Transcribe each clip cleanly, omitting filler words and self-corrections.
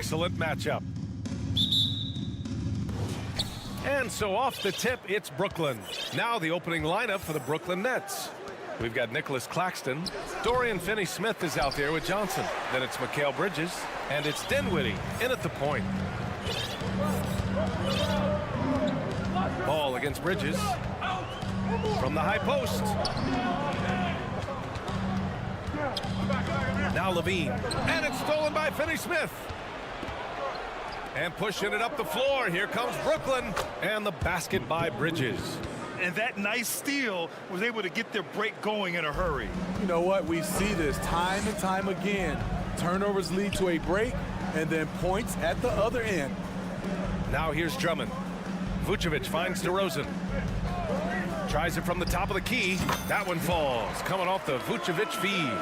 excellent matchup. And so off the tip, it's Brooklyn. Now the opening lineup for the Brooklyn Nets. We've got Nicholas Claxton. Dorian Finney-Smith is out there with Johnson. Then it's Mikal Bridges. And it's Dinwiddie in at the point. Ball against Bridges. From the high post. Now Levine. And it's stolen by Finney-Smith. And pushing it up the floor. Here comes Brooklyn. And the basket by Bridges. And that nice steal was able to get their break going in a hurry. You know what? We see this time and time again. Turnovers lead to a break and then points at the other end. Now here's Drummond. Vucevic finds DeRozan. Tries it from the top of the key. That one falls. Coming off the Vucevic feed.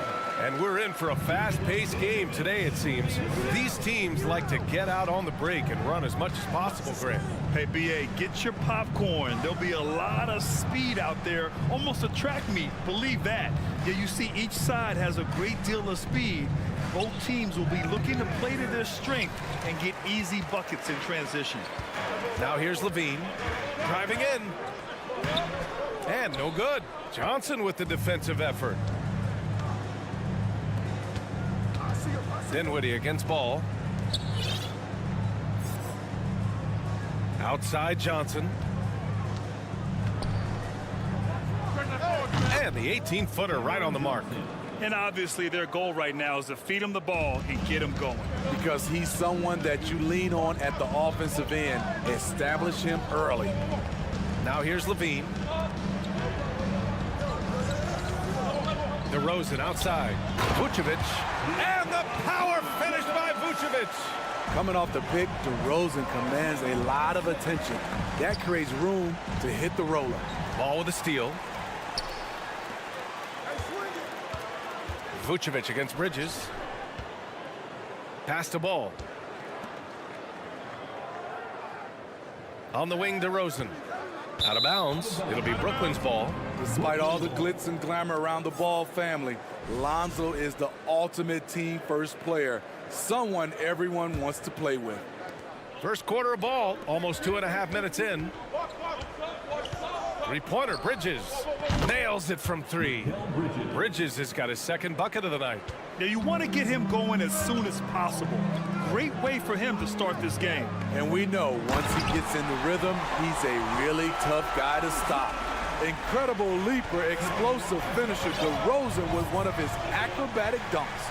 And we're in for a fast-paced game today, it seems. These teams like to get out on the break and run as much as possible, Grant. Hey, B.A., get your popcorn. There'll be a lot of speed out there, almost a track meet. Believe that. Yeah, you see each side has a great deal of speed. Both teams will be looking to play to their strength and get easy buckets in transition. Now here's Levine. Driving in. And no good. Johnson with the defensive effort. Dinwiddie against Ball. Outside Johnson. And the 18-footer right on the mark. And obviously their goal right now is to feed him the ball and get him going. Because he's someone that you lean on at the offensive end. Establish him early. Now here's Levine. DeRozan outside. Vucevic. And the power finish by Vucevic. Coming off the pick, DeRozan commands a lot of attention. That creates room to hit the roller. Ball with a steal. Vucevic against Bridges. Pass to Ball. On the wing, DeRozan. Out of bounds. It'll be Brooklyn's ball. Despite all the glitz and glamour around the Ball family, Lonzo is the ultimate team-first player, someone everyone wants to play with. First quarter of ball, almost 2.5 minutes in. Three-pointer, Bridges. Nails it from three. Bridges has got his second bucket of the night. Now you want to get him going as soon as possible. Great way for him to start this game. And we know once he gets in the rhythm, he's a really tough guy to stop. Incredible leaper, explosive finisher. DeRozan with one of his acrobatic dunks.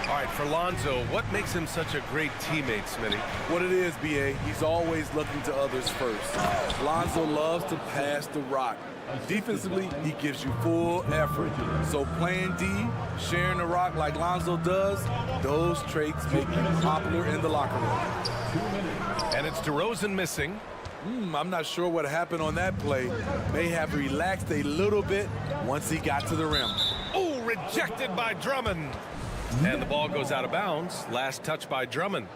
All right, for Lonzo, what makes him such a great teammate, Smitty? What it is, B.A., he's always looking to others first. Lonzo loves to pass the rock. Defensively, he gives you full effort. So playing D, sharing the rock like Lonzo does, those traits make him popular in the locker room. And it's DeRozan missing. I'm not sure what happened on that play. May have relaxed a little bit once he got to the rim. Oh, rejected by Drummond. And the ball goes out of bounds. Last touch by Drummond.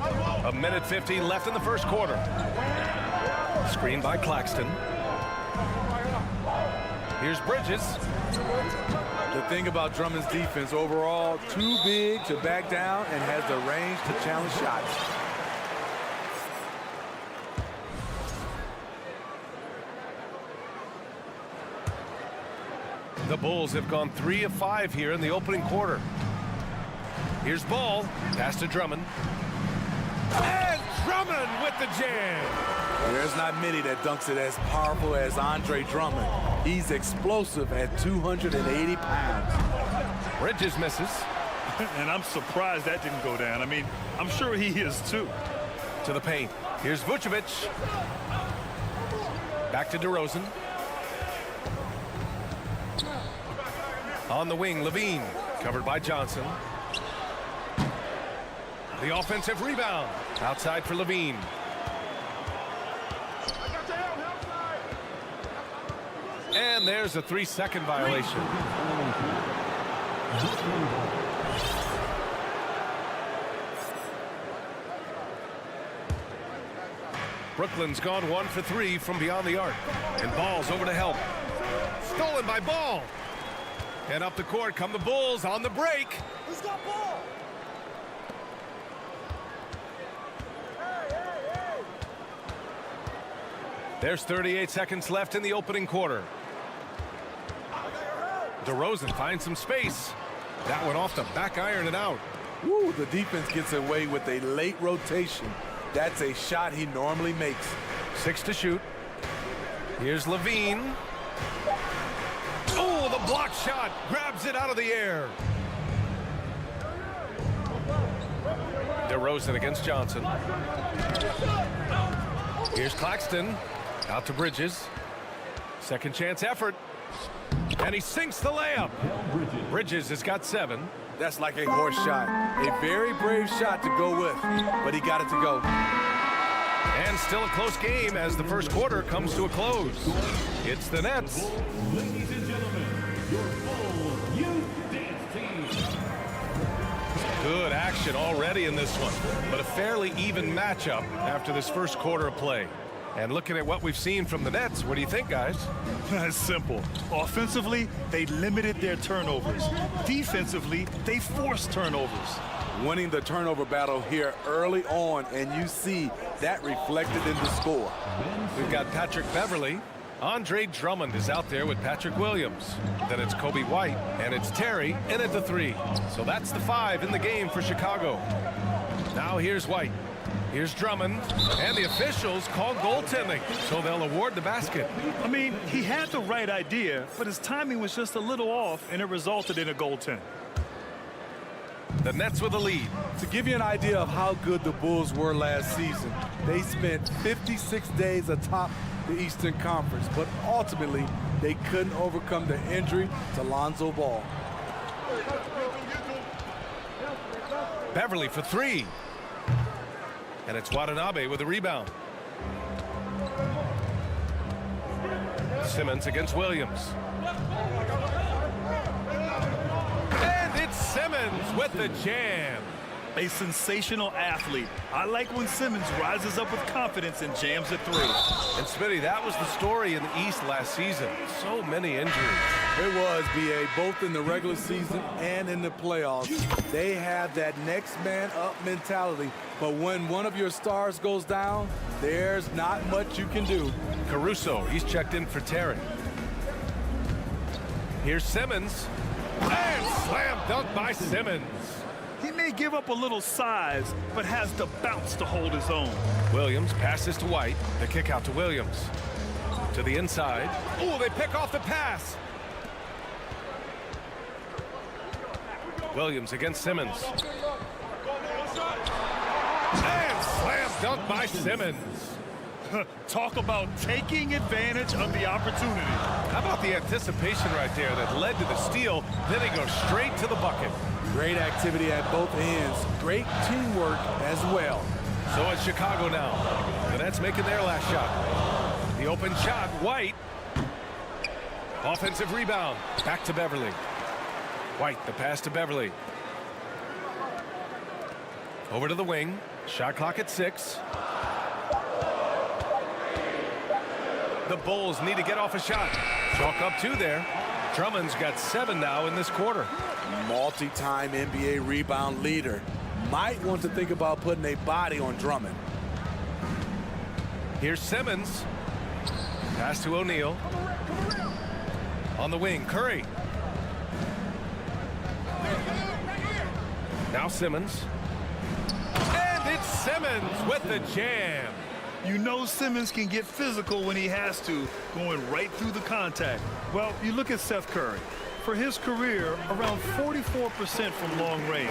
A minute 15 left in the first quarter. Screen by Claxton. Here's Bridges. The thing about Drummond's defense, overall, too big to back down and has the range to challenge shots. The Bulls have gone 3 of 5 here in the opening quarter. Here's Ball. Pass to Drummond. And Drummond with the jam. There's not many that dunks it as powerful as Andre Drummond. He's explosive at 280 pounds. Bridges misses. And I'm surprised that didn't go down. I mean, I'm sure he is too. To the paint. Here's Vucevic. Back to DeRozan. On the wing, Levine. Covered by Johnson. The offensive rebound. Outside for Levine. And there's a 3-second violation. Brooklyn's gone 1 for 3 from beyond the arc. And Ball's over to help. Stolen by Ball. And up the court come the Bulls on the break. Who's got ball? There's 38 seconds left in the opening quarter. DeRozan finds some space. That one off the back iron and out. Woo, the defense gets away with a late rotation. That's a shot he normally makes. 6 to shoot. Here's Levine. Oh, the block shot. Grabs it out of the air. DeRozan against Johnson. Here's Claxton. Out to Bridges. Second chance effort. And he sinks the layup. Bridges has got 7. That's like a horse shot. A very brave shot to go with, but he got it to go. And still a close game as the first quarter comes to a close. It's the Nets. Ladies and gentlemen, your full youth dance team. Good action already in this one, but a fairly even matchup after this first quarter of play. And looking at what we've seen from the Nets, what do you think, guys? It's simple. Offensively, they limited their turnovers. Defensively, they forced turnovers. Winning the turnover battle here early on, and you see that reflected in the score. We've got Patrick Beverly. Andre Drummond is out there with Patrick Williams. Then it's Kobe White, and it's Terry in at the 3. So that's the 5 in the game for Chicago. Now here's White. Here's Drummond, and the officials call goaltending, so they'll award the basket. I mean, he had the right idea, but his timing was just a little off, and it resulted in a goaltend. The Nets with a lead. To give you an idea of how good the Bulls were last season, they spent 56 days atop the Eastern Conference, but ultimately they couldn't overcome the injury to Lonzo Ball. Beverly for 3. And it's Watanabe with a rebound. Simmons against Williams. And it's Simmons with the jam. A sensational athlete. I like when Simmons rises up with confidence and jams it through. And Smitty, that was the story in the East last season. So many injuries. It was, B.A., both in the regular season and in the playoffs. They have that next man up mentality. But when one of your stars goes down, there's not much you can do. Caruso, he's checked in for Terry. Here's Simmons. And slam dunk by Simmons. He may give up a little size, but has the bounce to hold his own. Williams passes to White. The kick out to Williams. To the inside. Oh, they pick off the pass. Williams against Simmons. And slam dunk by Simmons. Talk about taking advantage of the opportunity. How about the anticipation right there that led to the steal? Then he goes straight to the bucket. Great activity at both ends. Great teamwork as well. So it's Chicago now. The Nets making their last shot. The open shot, White. Offensive rebound. Back to Beverly. White, the pass to Beverly. Over to the wing. Shot clock at 6. The Bulls need to get off a shot. Chalk up 2 there. Drummond's got 7 now in this quarter. Multi-time NBA rebound leader. Might want to think about putting a body on Drummond. Here's Simmons. Pass to O'Neal. On the wing, Curry. Now Simmons. And it's Simmons with the jam. You know Simmons can get physical when he has to, going right through the contact. Well, you look at Seth Curry. For his career, around 44% from long range.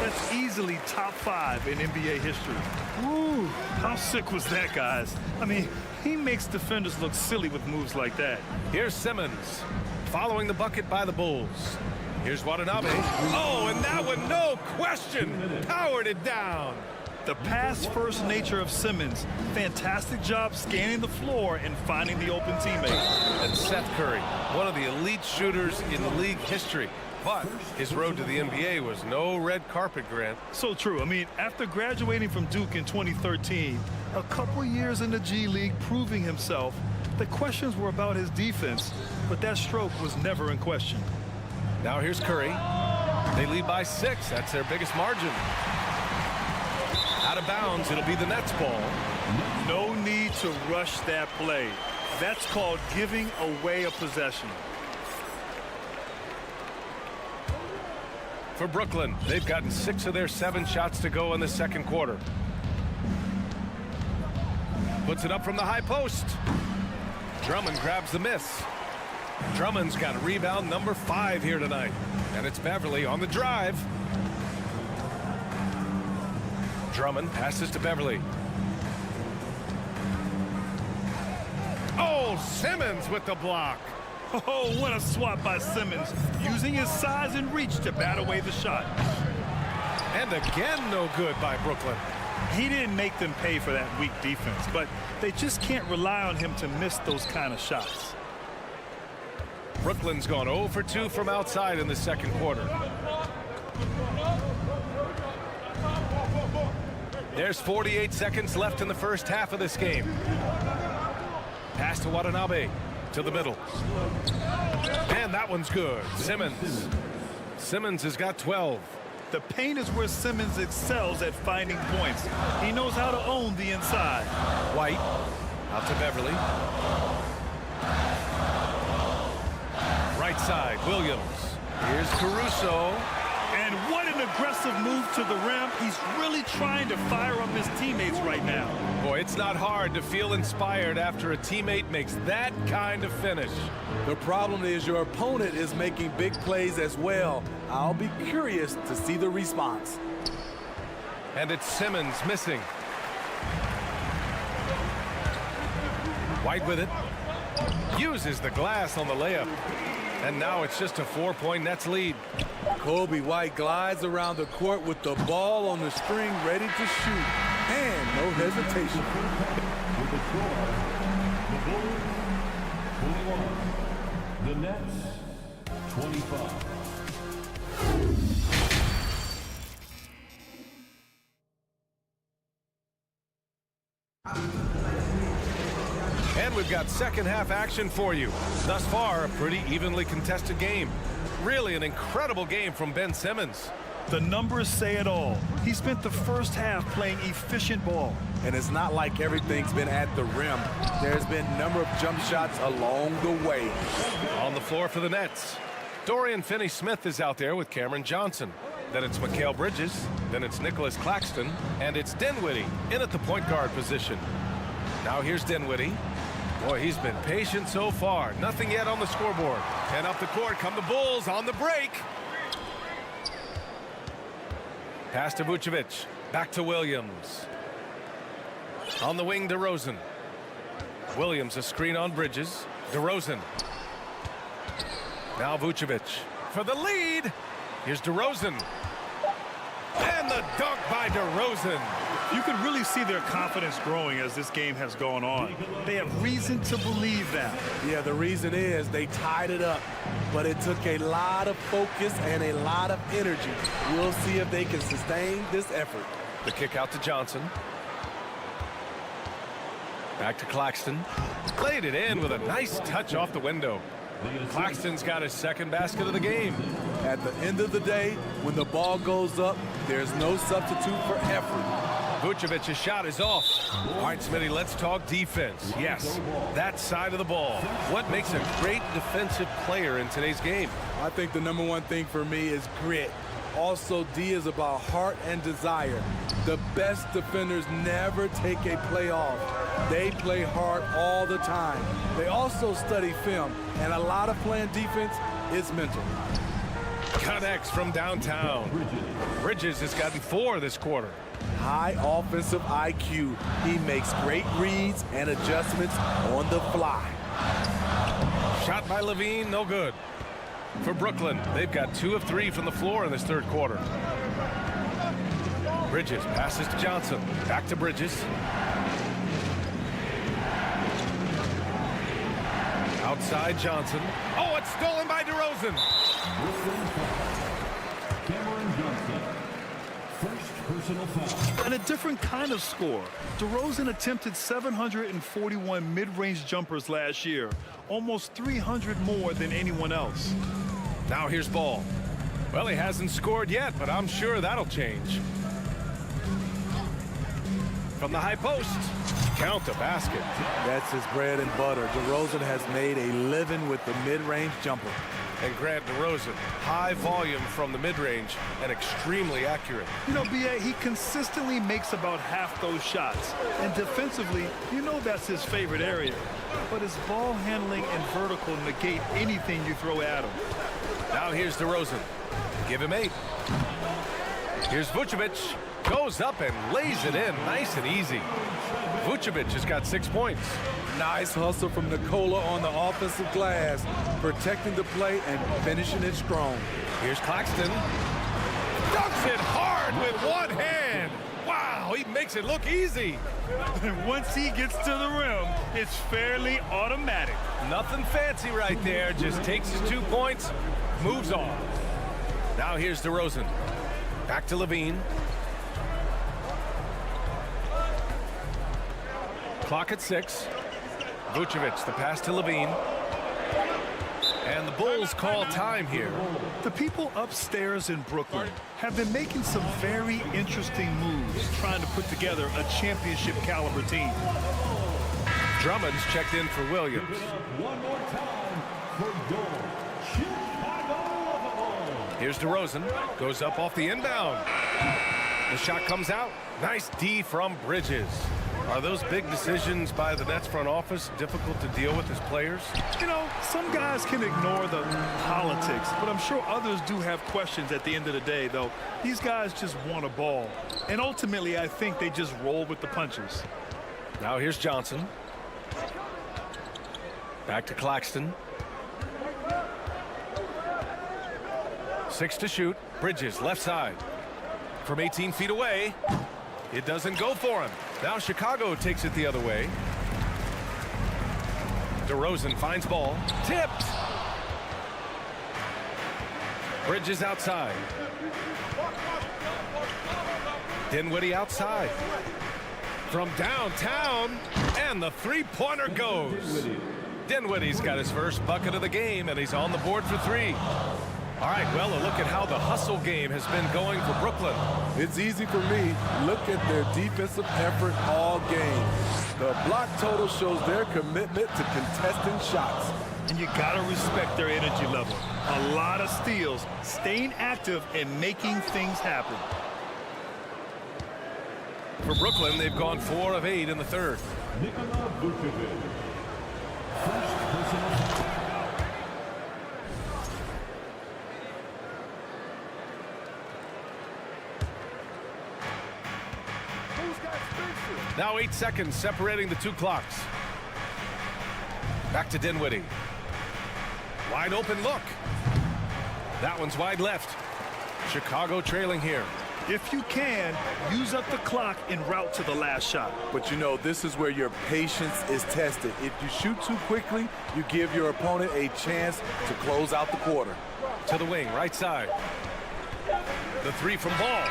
That's easily top 5 in NBA history. Woo, how sick was that, guys? I mean, he makes defenders look silly with moves like that. Here's Simmons, following the bucket by the Bulls. Here's Watanabe. Oh, and that one, no question, powered it down. The pass-first nature of Simmons. Fantastic job scanning the floor and finding the open teammate. And Seth Curry, one of the elite shooters in the league history. But his road to the NBA was no red carpet, Grant. So true. I mean, after graduating from Duke in 2013, a couple years in the G League proving himself, the questions were about his defense, but that stroke was never in question. Now here's Curry. They lead by 6. That's their biggest margin. Out of bounds. It'll be the Nets ball. No need to rush that play. That's called giving away a possession. For Brooklyn, they've gotten 6 of their 7 shots to go in the second quarter. Puts it up from the high post. Drummond grabs the miss. Drummond's got rebound number 5 here tonight. And it's Beverly on the drive. Drummond passes to Beverly. Oh, Simmons with the block. Oh, what a swat by Simmons, using his size and reach to bat away the shot. And again, no good by Brooklyn. He didn't make them pay for that weak defense, but they just can't rely on him to miss those kind of shots. Brooklyn's gone 0 for 2 from outside in the second quarter. There's 48 seconds left in the first half of this game. Pass to Watanabe to the middle. And that one's good. Simmons has got 12. The paint is where Simmons excels at finding points. He knows how to own the inside. White out to Beverly. Right side, Williams. Here's Caruso. And what an aggressive move to the rim. He's really trying to fire up his teammates right now. Boy, it's not hard to feel inspired after a teammate makes that kind of finish. The problem is your opponent is making big plays as well. I'll be curious to see the response. And it's Simmons missing. White with it. Uses the glass on the layup. And now it's just a 4-point Nets lead. Kobe White glides around the court with the ball on the string ready to shoot. And no hesitation. With the score, the Bulls 21, the Nets 25. And we've got second half action for you. Thus far, a pretty evenly contested game. Really an incredible game from Ben Simmons. The numbers say it all. He spent the first half playing efficient ball. And it's not like everything's been at the rim. There's been a number of jump shots along the way. On the floor for the Nets, Dorian Finney-Smith is out there with Cameron Johnson. Then it's Mikal Bridges. Then it's Nicholas Claxton. And it's Dinwiddie in at the point guard position. Now here's Dinwiddie. Boy, he's been patient so far. Nothing yet on the scoreboard. And up the court come the Bulls on the break. Pass to Vucevic. Back to Williams. On the wing, DeRozan. Williams, a screen on Bridges. DeRozan. Now Vucevic for the lead. Here's DeRozan. And the dunk by DeRozan. You can really see their confidence growing as this game has gone on. They have reason to believe that. Yeah, the reason is they tied it up, but it took a lot of focus and a lot of energy. We'll see if they can sustain this effort. The kick out to Johnson. Back to Claxton. Played it in with a nice touch off the window. Claxton's got his second basket of the game. At the end of the day, when the ball goes up, there's no substitute for effort. Vucevic's shot is off. All right, Smitty, let's talk defense. Yes, that side of the ball. What makes a great defensive player in today's game? I think the number one thing for me is grit. Also, D is about heart and desire. The best defenders never take a play off. They play hard all the time. They also study film, and a lot of playing defense is mental. Connects from downtown. Bridges has gotten 4 this quarter. High offensive IQ. He makes great reads and adjustments on the fly. Shot by Levine, no good. For Brooklyn, they've got 2 of 3 from the floor in this third quarter. Bridges passes to Johnson. Back to Bridges. Outside Johnson. Oh, it's stolen by DeRozan. Cameron Johnson, first personal foul. And a different kind of score. DeRozan attempted 741 mid-range jumpers last year, almost 300 more than anyone else. Now here's Ball. Well, he hasn't scored yet, but I'm sure that'll change. From the high post, count the basket. That's his bread and butter. DeRozan has made a living with the mid-range jumper. And Grant DeRozan, high volume from the mid-range and extremely accurate. You know, B.A., he consistently makes about half those shots. And defensively, you know that's his favorite area. But his ball handling and vertical negate anything you throw at him. Now here's DeRozan. Give him 8. Here's Vucevic. Goes up and lays it in nice and easy. Vucevic has got 6 points. Nice hustle from Nikola on the offensive glass, protecting the play and finishing it strong. Here's Claxton. Dunks it hard with one hand. Wow, he makes it look easy. And once he gets to the rim, it's fairly automatic. Nothing fancy right there. Just takes his 2 points, moves on. Now here's DeRozan. Back to Levine. Clock at 6. Vucevic, the pass to Levine. And the Bulls call time here. The people upstairs in Brooklyn have been making some very interesting moves trying to put together a championship caliber team. Drummond's checked in for Williams. One more time for goal. Chicago. Here's DeRozan. Goes up off the inbound. The shot comes out. Nice D from Bridges. Are those big decisions by the Nets front office difficult to deal with as players? You know, some guys can ignore the politics, but I'm sure others do have questions at the end of the day, though. These guys just want a ball. And ultimately, I think they just roll with the punches. Now here's Johnson. Back to Claxton. 6 to shoot. Bridges, left side. From 18 feet away. It doesn't go for him. Now Chicago takes it the other way. DeRozan finds ball. Tipped. Bridges outside. Dinwiddie outside. From downtown. And the three-pointer goes. Dinwiddie's got his first bucket of the game, and he's on the board for 3. All right, well, a look at how the hustle game has been going for Brooklyn. It's easy for me. Look at their defensive effort all game. The block total shows their commitment to contesting shots. And you gotta respect their energy level. A lot of steals, staying active and making things happen. For Brooklyn, they've gone 4 of 8 in the third. Nikola Vucevic. First personal foul. Now 8 seconds separating the 2 clocks. Back to Dinwiddie. Wide open look. That one's wide left. Chicago trailing here. If you can, use up the clock en route to the last shot. But you know, this is where your patience is tested. If you shoot too quickly, you give your opponent a chance to close out the quarter. To the wing, right side. The 3 from Ball.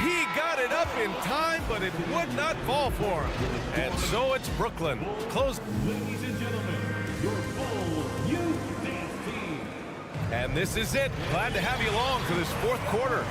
He got it up in time, but it would not fall for him. And so it's Brooklyn. Close. Ladies and gentlemen, your full youth dance team. And this is it. Glad to have you along for this 4th quarter.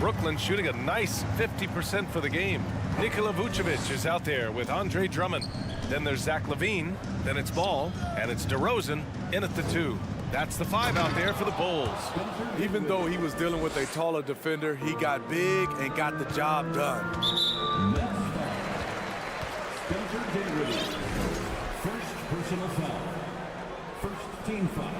Brooklyn shooting a nice 50% for the game. Nikola Vucevic is out there with Andre Drummond. Then there's Zach LaVine. Then it's Ball. And it's DeRozan in at the 2. That's the 5 out there for the Bulls. Even though he was dealing with a taller defender, he got big and got the job done. Spencer Dinwiddie. First personal foul. First team foul.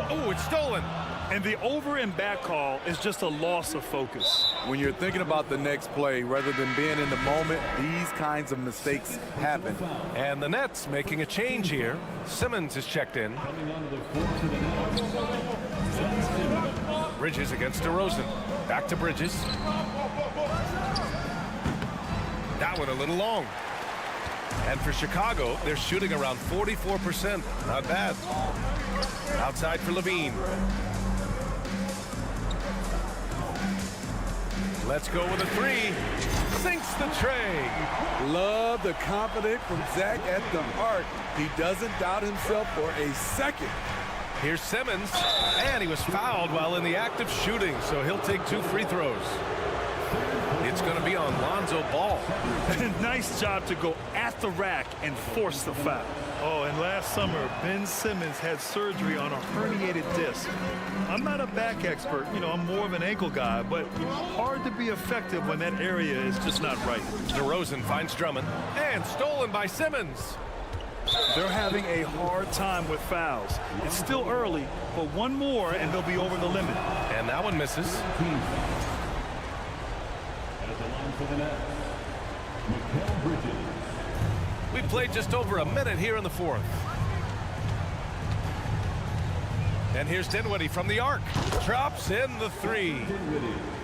Oh, it's stolen. And the over and back call is just a loss of focus. When you're thinking about the next play, rather than being in the moment, these kinds of mistakes happen. And the Nets making a change here. Simmons is checked in. Coming onto the floor for the Nets. Bridges against DeRozan. Back to Bridges. That one a little long. And for Chicago, they're shooting around 44%. Not bad. Outside for LaVine. Let's go with a three. Sinks the tray. Love the confidence from Zach at the arc. He doesn't doubt himself for a second. Here's Simmons, and he was fouled while in the act of shooting, so he'll take 2 free throws. It's going to be on Lonzo Ball. Nice job to go at the rack and force the foul. Oh, and last summer, Ben Simmons had surgery on a herniated disc. I'm not a back expert, you know, I'm more of an ankle guy, but it's hard to be effective when that area is just not right. DeRozan finds Drummond, and stolen by Simmons. They're having a hard time with fouls. It's still early, but one more and they'll be over the limit. And that one misses. At the line for the Nets, Mikal Bridges. We played just over a minute here in the fourth. And here's Dinwiddie from the arc. Drops in the three.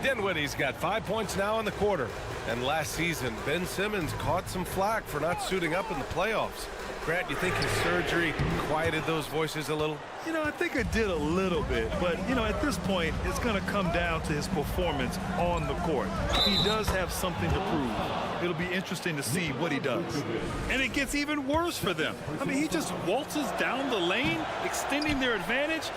Dinwiddie's got 5 points now in the quarter. And last season, Ben Simmons caught some flack for not suiting up in the playoffs. Grant, you think his surgery quieted those voices a little? You know, I think it did a little bit, but, you know, at this point, it's going to come down to his performance on the court. He does have something to prove. It'll be interesting to see what he does. And it gets even worse for them. I mean, he just waltzes down the lane, extending their advantage.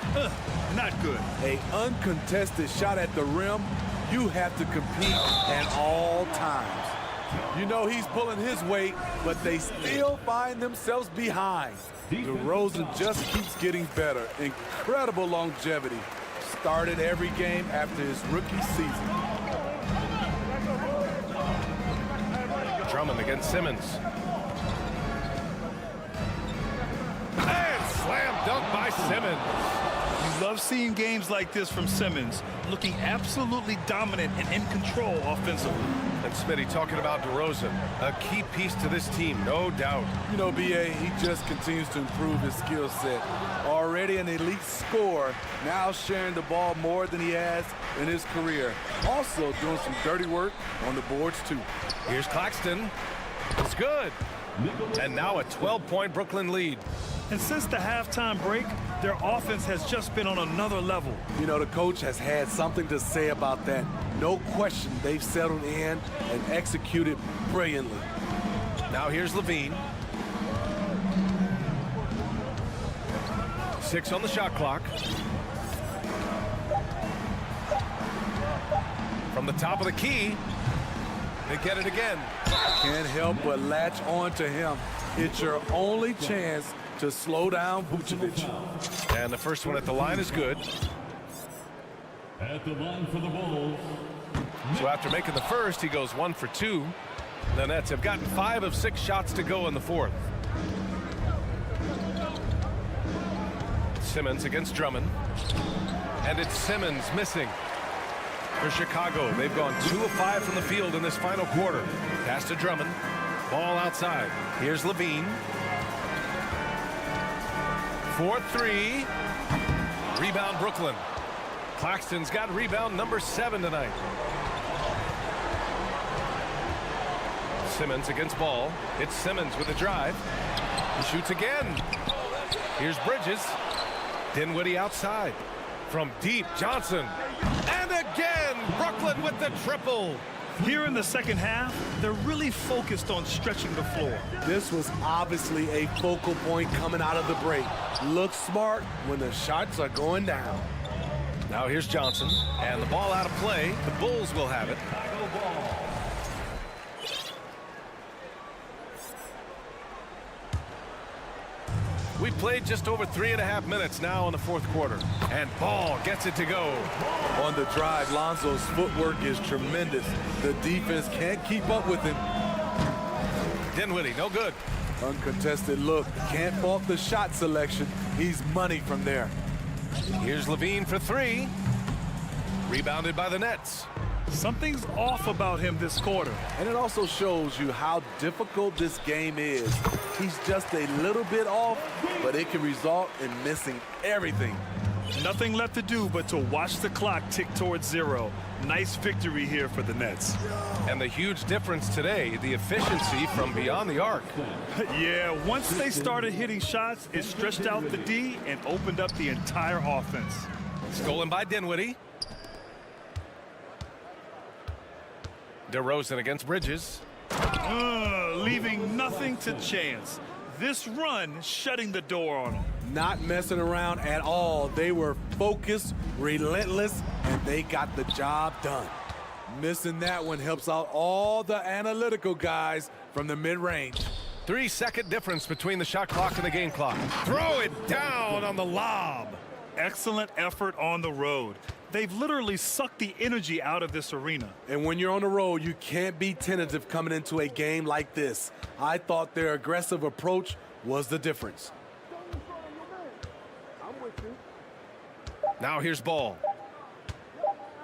Not good. An uncontested shot at the rim, you have to compete at all times. You know he's pulling his weight, but they still find themselves behind. DeRozan just keeps getting better. Incredible longevity. Started every game after his rookie season. Drummond against Simmons. And slam dunk by Simmons. You love seeing games like this from Simmons, looking absolutely dominant and in control offensively. And Smitty talking about DeRozan, a key piece to this team, no doubt. You know, B.A., he just continues to improve his skill set. Already an elite scorer, now sharing the ball more than he has in his career. Also doing some dirty work on the boards, too. Here's Claxton. It's good. And now a 12-point Brooklyn lead. And since the halftime break, their offense has just been on another level. You know, the coach has had something to say about that. No question, they've settled in and executed brilliantly. Now here's Levine. 6 on the shot clock. From the top of the key, they get it again. Can't help but latch on to him. It's your only chance to slow down Vucevic. And the first one at the line is good. At the line for the Bulls, So after making the first, he goes 1 for 2. The Nets have gotten 5 of 6 shots to go in the fourth. Simmons against Drummond. And it's Simmons missing. For Chicago, they've gone 2 of 5 from the field in this final quarter. Pass to Drummond. Ball outside. Here's Levine. 4-3. Rebound Brooklyn. Claxton's got rebound number 7 tonight. Simmons against Ball. It's Simmons with a drive. He shoots again. Here's Bridges. Dinwiddie outside. From deep, Johnson. And again, Brooklyn with the triple. Here in the second half, they're really focused on stretching the floor. This was obviously a focal point coming out of the break. Look smart when the shots are going down. Now here's Johnson, and the ball out of play. The Bulls will have it. We played just over 3.5 minutes now in the fourth quarter, and Ball gets it to go. On the drive, Lonzo's footwork is tremendous. The defense can't keep up with him. Dinwiddie, no good. Uncontested look. Can't fault the shot selection. He's money from there. Here's Levine for 3. Rebounded by the Nets. Something's off about him this quarter. And it also shows you how difficult this game is. He's just a little bit off, but it can result in missing everything. Nothing left to do but to watch the clock tick towards 0. Nice victory here for the Nets. And the huge difference today, the efficiency from beyond the arc. Yeah, once they started hitting shots, it stretched out the D and opened up the entire offense. Stolen by Dinwiddie. DeRozan against Bridges. Leaving nothing to chance. This run shutting the door on them. Not messing around at all. They were focused, relentless, and they got the job done. Missing that one helps out all the analytical guys from the mid-range. 3-second difference between the shot clock and the game clock. Throw it down on the lob. Excellent effort on the road. They've literally sucked the energy out of this arena. And when you're on the road, you can't be tentative coming into a game like this. I thought their aggressive approach was the difference. Now here's Ball.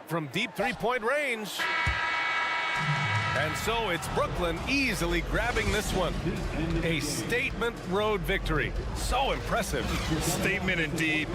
From deep three-point range. And so it's Brooklyn easily grabbing this one. A statement road victory. So impressive. Statement indeed.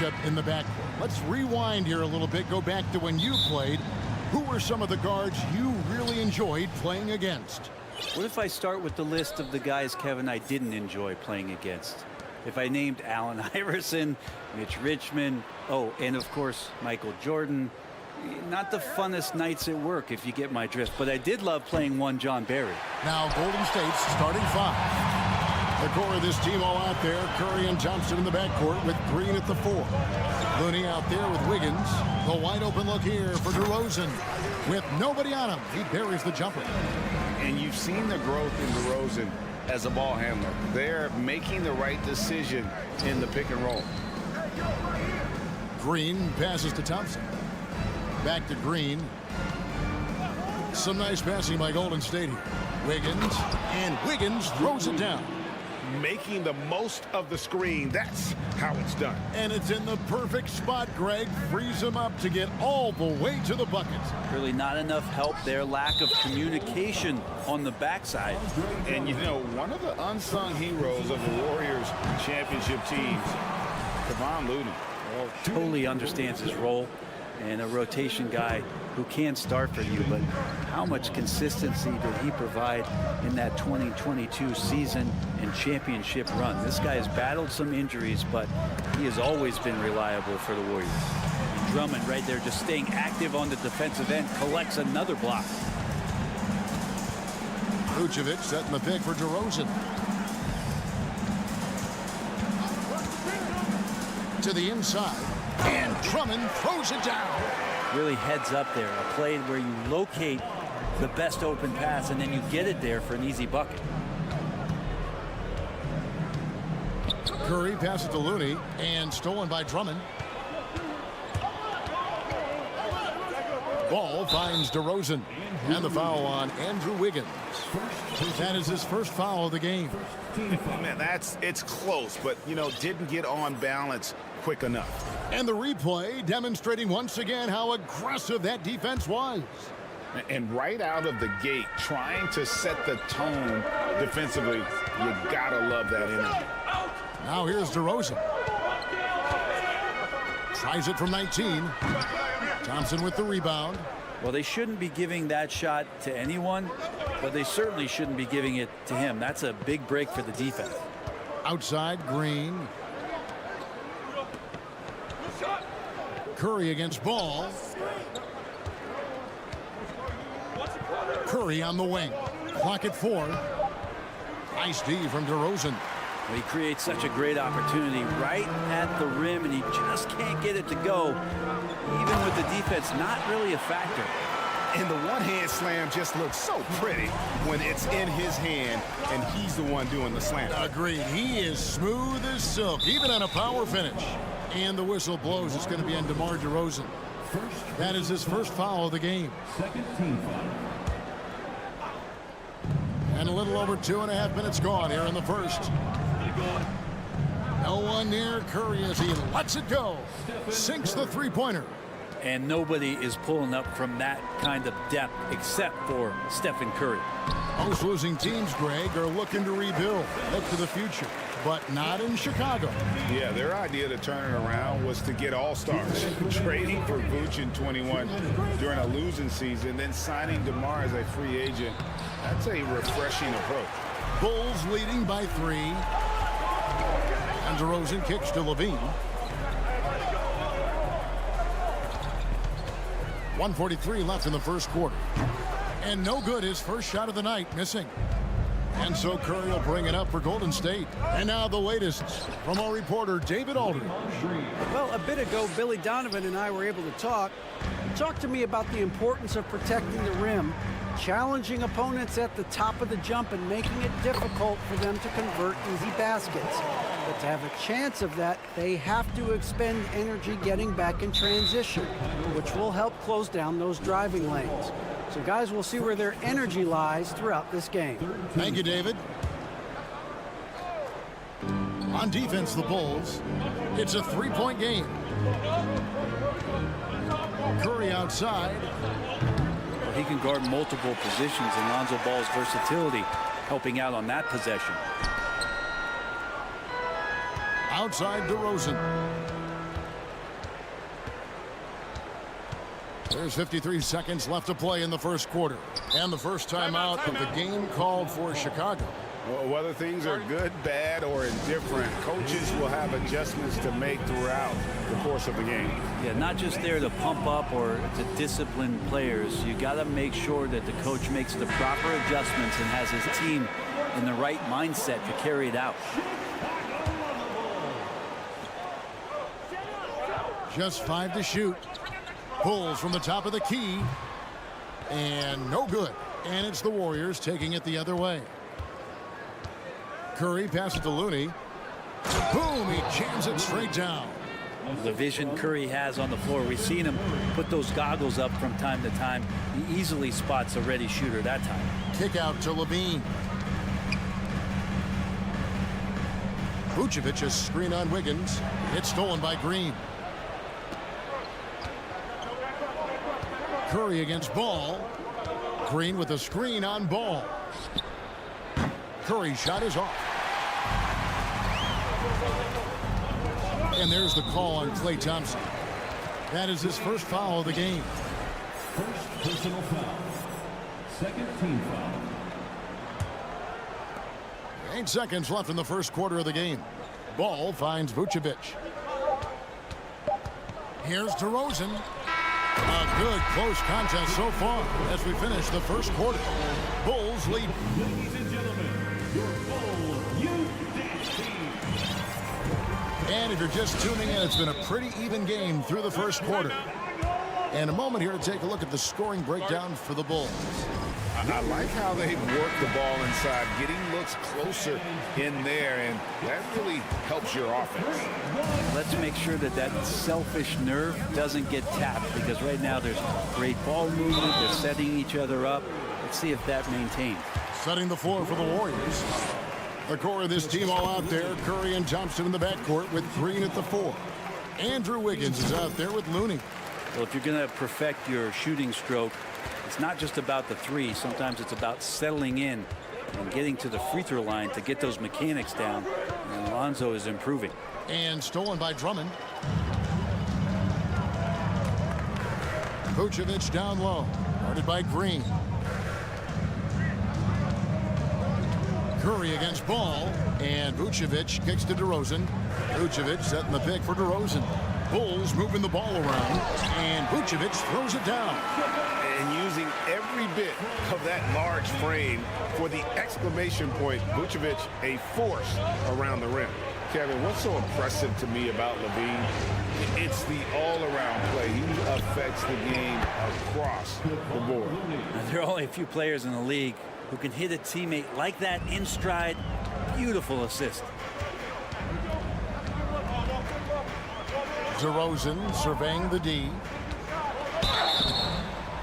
matchup in the backcourt. Let's rewind here a little bit. Go back to when you played. Who were some of the guards you really enjoyed playing against? What if I start with the list of the guys, Kevin, I didn't enjoy playing against? If I named Allen Iverson, Mitch Richmond, oh, and of course, Michael Jordan. Not the funnest nights at work, if you get my drift, but I did love playing one John Barry. Now Golden State's starting five. The core of this team all out there. Curry and Thompson in the backcourt with Green at the 4. Looney out there with Wiggins. The wide open look here for DeRozan. With nobody on him, he buries the jumper. And you've seen the growth in DeRozan as a ball handler. They're making the right decision in the pick and roll. Green passes to Thompson. Back to Green. Some nice passing by Golden State here. Wiggins, and Wiggins throws it down. Making the most of the screen. That's how it's done. And it's in the perfect spot. Greg frees him up to get all the way to the bucket. Really not enough help there. Lack of communication on the backside. And, you know, one of the unsung heroes of the Warriors championship teams, Kevon Looney. Totally understands his role, and a rotation guy who can start for you, but how much consistency did he provide in that 2022 season and championship run? This guy has battled some injuries, but he has always been reliable for the Warriors. And Drummond right there just staying active on the defensive end, collects another block. Vucevic setting the pick for DeRozan. To the inside, and Drummond throws it down. Really heads up there, a play where you locate the best open pass and then you get it there for an easy bucket. Curry passes to Looney, and stolen by Drummond. Ball finds DeRozan, and the foul on Andrew Wiggins. That is his first foul of the game. Man, it's close, but, you know, didn't get on balance quick enough. And the replay demonstrating once again how aggressive that defense was. And right out of the gate, trying to set the tone defensively, you gotta love that energy. Now here's DeRozan. Tries it from 19. Thompson with the rebound. Well, they shouldn't be giving that shot to anyone, but they certainly shouldn't be giving it to him. That's a big break for the defense. Outside, Green. Curry against Ball. Curry on the wing. Clock at 4. Nice D from DeRozan. Well, he creates such a great opportunity right at the rim, and he just can't get it to go. Even with the defense not really a factor. And the one-hand slam just looks so pretty when it's in his hand and he's the one doing the slam. Agreed. He is smooth as silk, even on a power finish. And the whistle blows. It's going to be on DeMar DeRozan. That is his first foul of the game. Second team foul. And a little over 2.5 minutes gone here in the first. No one near Curry as he lets it go. Sinks the three-pointer. And nobody is pulling up from that kind of depth except for Stephen Curry. Most losing teams, Greg, are looking to rebuild. Look to the future, but not in Chicago. Yeah, their idea to turn it around was to get all-stars. Trading for Vooch in 21 during a losing season, then signing DeMar as a free agent. That's a refreshing approach. Bulls leading by 3. And DeRozan kicks to Levine. 1:43 left in the first quarter. And no good, his first shot of the night, missing. And so Curry will bring it up for Golden State. And now the latest from our reporter, David Aldridge. Well, a bit ago, Billy Donovan and I were able to talk. He talked to me about the importance of protecting the rim, challenging opponents at the top of the jump and making it difficult for them to convert easy baskets. But to have a chance of that, they have to expend energy getting back in transition, which will help close down those driving lanes. So guys, we'll see where their energy lies throughout this game. Thank you, David. On defense, the Bulls. It's a 3-point game. Curry outside. Well, he can guard multiple positions, and Lonzo Ball's versatility helping out on that possession. Outside DeRozan. There's 53 seconds left to play in the first quarter. And the first timeout of the game called for Chicago. Well, whether things are good, bad, or indifferent, coaches will have adjustments to make throughout the course of the game. Yeah, not just there to pump up or to discipline players. You got to make sure that the coach makes the proper adjustments and has his team in the right mindset to carry it out. Just 5 to shoot. Pulls from the top of the key. And no good. And it's the Warriors taking it the other way. Curry passes to Looney. Boom, he jams it straight down. The vision Curry has on the floor, we've seen him put those goggles up from time to time. He easily spots a ready shooter that time. Kick out to Levine. Vucevic a screen on Wiggins. It's stolen by Green. Curry against Ball. Green with a screen on Ball. Curry's shot is off. And there's the call on Klay Thompson. That is his first foul of the game. First personal foul. Second team foul. 8 seconds left in the first quarter of the game. Ball finds Vucevic. Here's DeRozan. A good close contest so far as we finish the first quarter. Bulls lead. Ladies and gentlemen, your Bulls Youth Dance Team. And if you're just tuning in, it's been a pretty even game through the first quarter. And a moment here to take a look at the scoring breakdown for the Bulls. I like how they work the ball inside, getting looks closer in there, and that really helps your offense. Let's make sure that that selfish nerve doesn't get tapped, because right now there's great ball movement. They're setting each other up. Let's see if that maintains. Setting the floor for the Warriors. The core of this team all out there. Curry and Thompson in the backcourt with Green at the 4. Andrew Wiggins is out there with Looney. Well, if you're going to perfect your shooting stroke, it's not just about the 3. Sometimes it's about settling in and getting to the free throw line to get those mechanics down. And Alonzo is improving. And stolen by Drummond. Vucevic down low. Guarded by Green. Curry against Ball. And Vucevic kicks to DeRozan. Vucevic setting the pick for DeRozan. Bulls moving the ball around. And Vucevic throws it down. And using every bit of that large frame for the exclamation point, Vucevic a force around the rim. Kevin, what's so impressive to me about Levine? It's the all-around play. He affects the game across the board. There are only a few players in the league who can hit a teammate like that in stride. Beautiful assist. DeRozan surveying the D.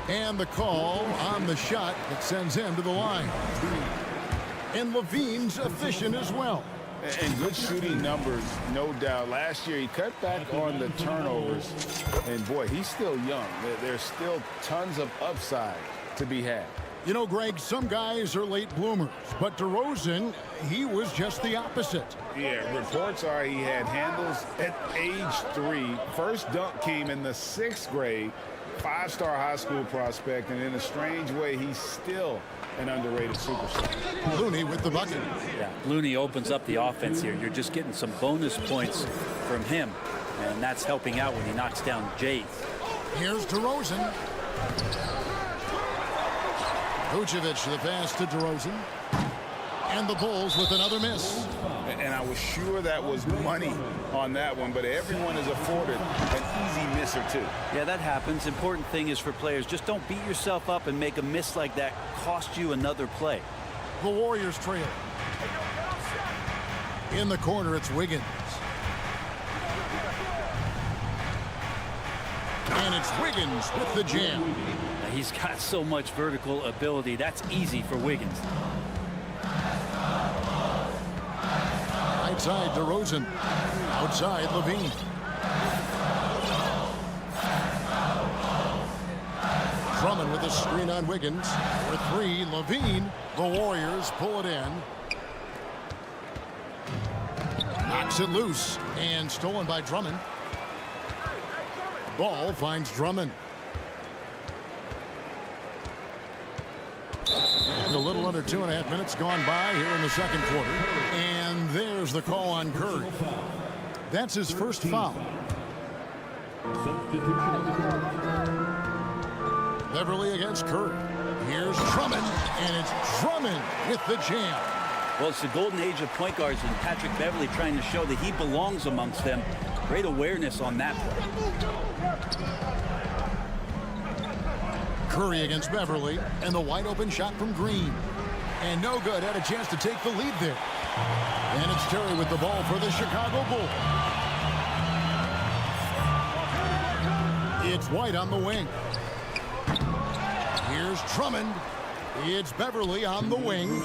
And the call on the shot that sends him to the line. And Levine's efficient as well. And good shooting numbers, no doubt. Last year, he cut back on the turnovers. And, boy, he's still young. There's still tons of upside to be had. You know, Greg, some guys are late bloomers, but DeRozan, he was just the opposite. Yeah, reports are he had handles at age 3. First dunk came in the 6th grade. 5-star high school prospect, and in a strange way, he's still an underrated superstar. Looney with the bucket. Yeah, Looney opens up the offense here. You're just getting some bonus points from him, and that's helping out when he knocks down Jays. Here's DeRozan. Vucevic the pass to DeRozan. And the Bulls with another miss. And I was sure that was money on that one, but everyone is afforded an easy miss or two. Yeah, that happens. Important thing is for players, just don't beat yourself up and make a miss like that cost you another play. The Warriors trail. In the corner, it's Wiggins. And it's Wiggins with the jam. He's got so much vertical ability. That's easy for Wiggins. Right side, DeRozan. Outside, Levine. Drummond with a screen on Wiggins. For 3, Levine. The Warriors pull it in. Knocks it loose. And stolen by Drummond. Ball finds Drummond. little under 2.5 minutes gone by here in the second quarter. And there's the call on Curry. That's his first foul. Beverly against Curry. Here's Drummond, and it's Drummond with the jam. Well, it's the golden age of point guards, and Patrick Beverly trying to show that he belongs amongst them. Great awareness on that play. Curry against Beverly, and the wide open shot from Green. And no good, had a chance to take the lead there. And it's Terry with the ball for the Chicago Bulls. It's White on the wing. Here's Drummond. It's Beverly on the wing.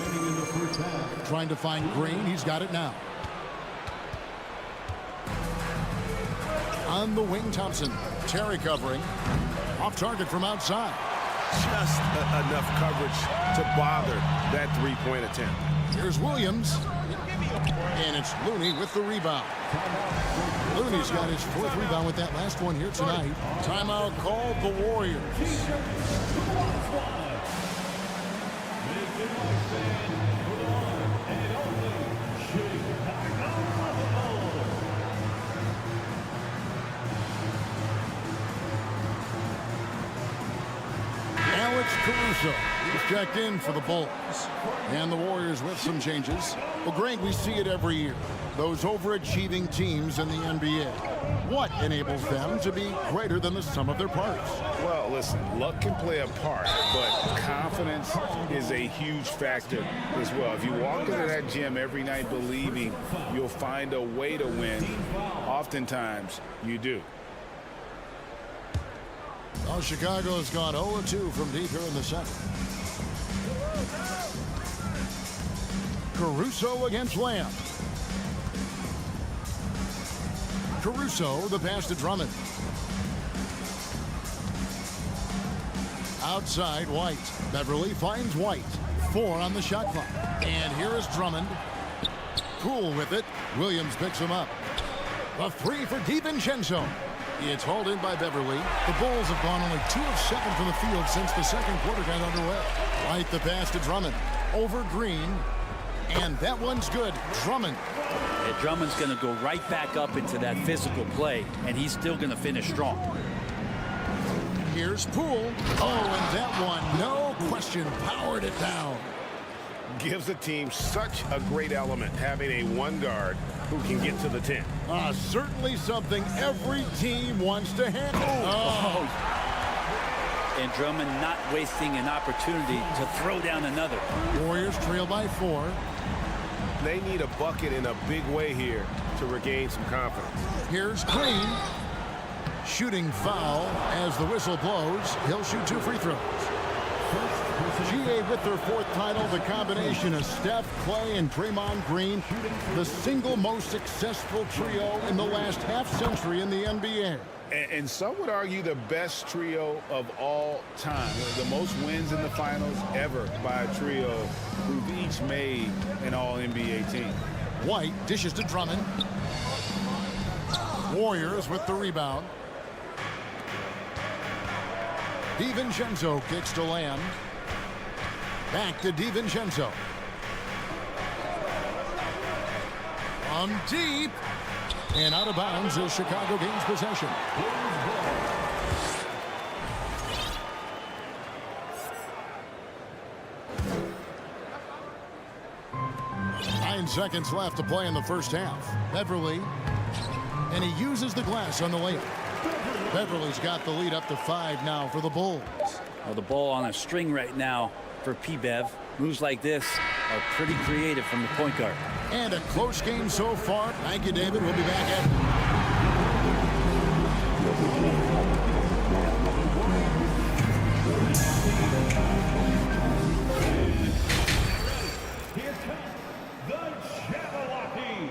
Trying to find Green. He's got it now. On the wing, Thompson. Terry covering. Off target from outside. Just enough coverage to bother that three-point attempt. Here's Williams. And it's Looney with the rebound. Looney's got his fourth rebound with that last one here tonight. Timeout called the Warriors. Caruso is checked in for the Bulls. And the Warriors with some changes. Well, Greg, we see it every year. Those overachieving teams in the NBA. What enables them to be greater than the sum of their parts? Well, listen, luck can play a part, but confidence is a huge factor as well. If you walk into that gym every night believing you'll find a way to win, oftentimes you do. Well, Chicago has gone 0-2 from deep here in the second. Caruso against Lamb. Caruso, the pass to Drummond. Outside, White. Beverly finds White. 4 on the shot clock. And here is Drummond. Cool with it. Williams picks him up. A 3 for DiVincenzo. It's hauled in by Beverly. The Bulls have gone only 2 of 7 from the field since the second quarter got underway. White the pass to Drummond. Over Green. And that one's good. Drummond. Yeah, Drummond's going to go right back up into that physical play, and he's still going to finish strong. Here's Poole. Oh, and that one, no question, powered it down. Gives the team such a great element having a one guard who can get to the 10. Certainly something every team wants to handle. Oh. And Drummond not wasting an opportunity to throw down another. Warriors trail by 4. They need a bucket in a big way here to regain some confidence. Here's Green. Shooting foul as the whistle blows. He'll shoot 2 free throws. GA with their 4th title, the combination of Steph, Clay, and Draymond Green, the single most successful trio in the last half-century in the NBA. And some would argue the best trio of all time. The most wins in the finals ever by a trio who've each made an all-NBA team. White dishes to Drummond. Warriors with the rebound. DiVincenzo kicks to Lamb. Back to DiVincenzo. From deep. And out of bounds as Chicago gains possession. Nine seconds left to play in the first half. Beverly. And he uses the glass on the layup. Beverly's got the lead up to 5 now for the Bulls. Well, the ball on a string right now for P-Bev. Moves like this are pretty creative from the point guard. And a close game so far. Thank you, David. We'll be back after. Here comes the Jabberwocky.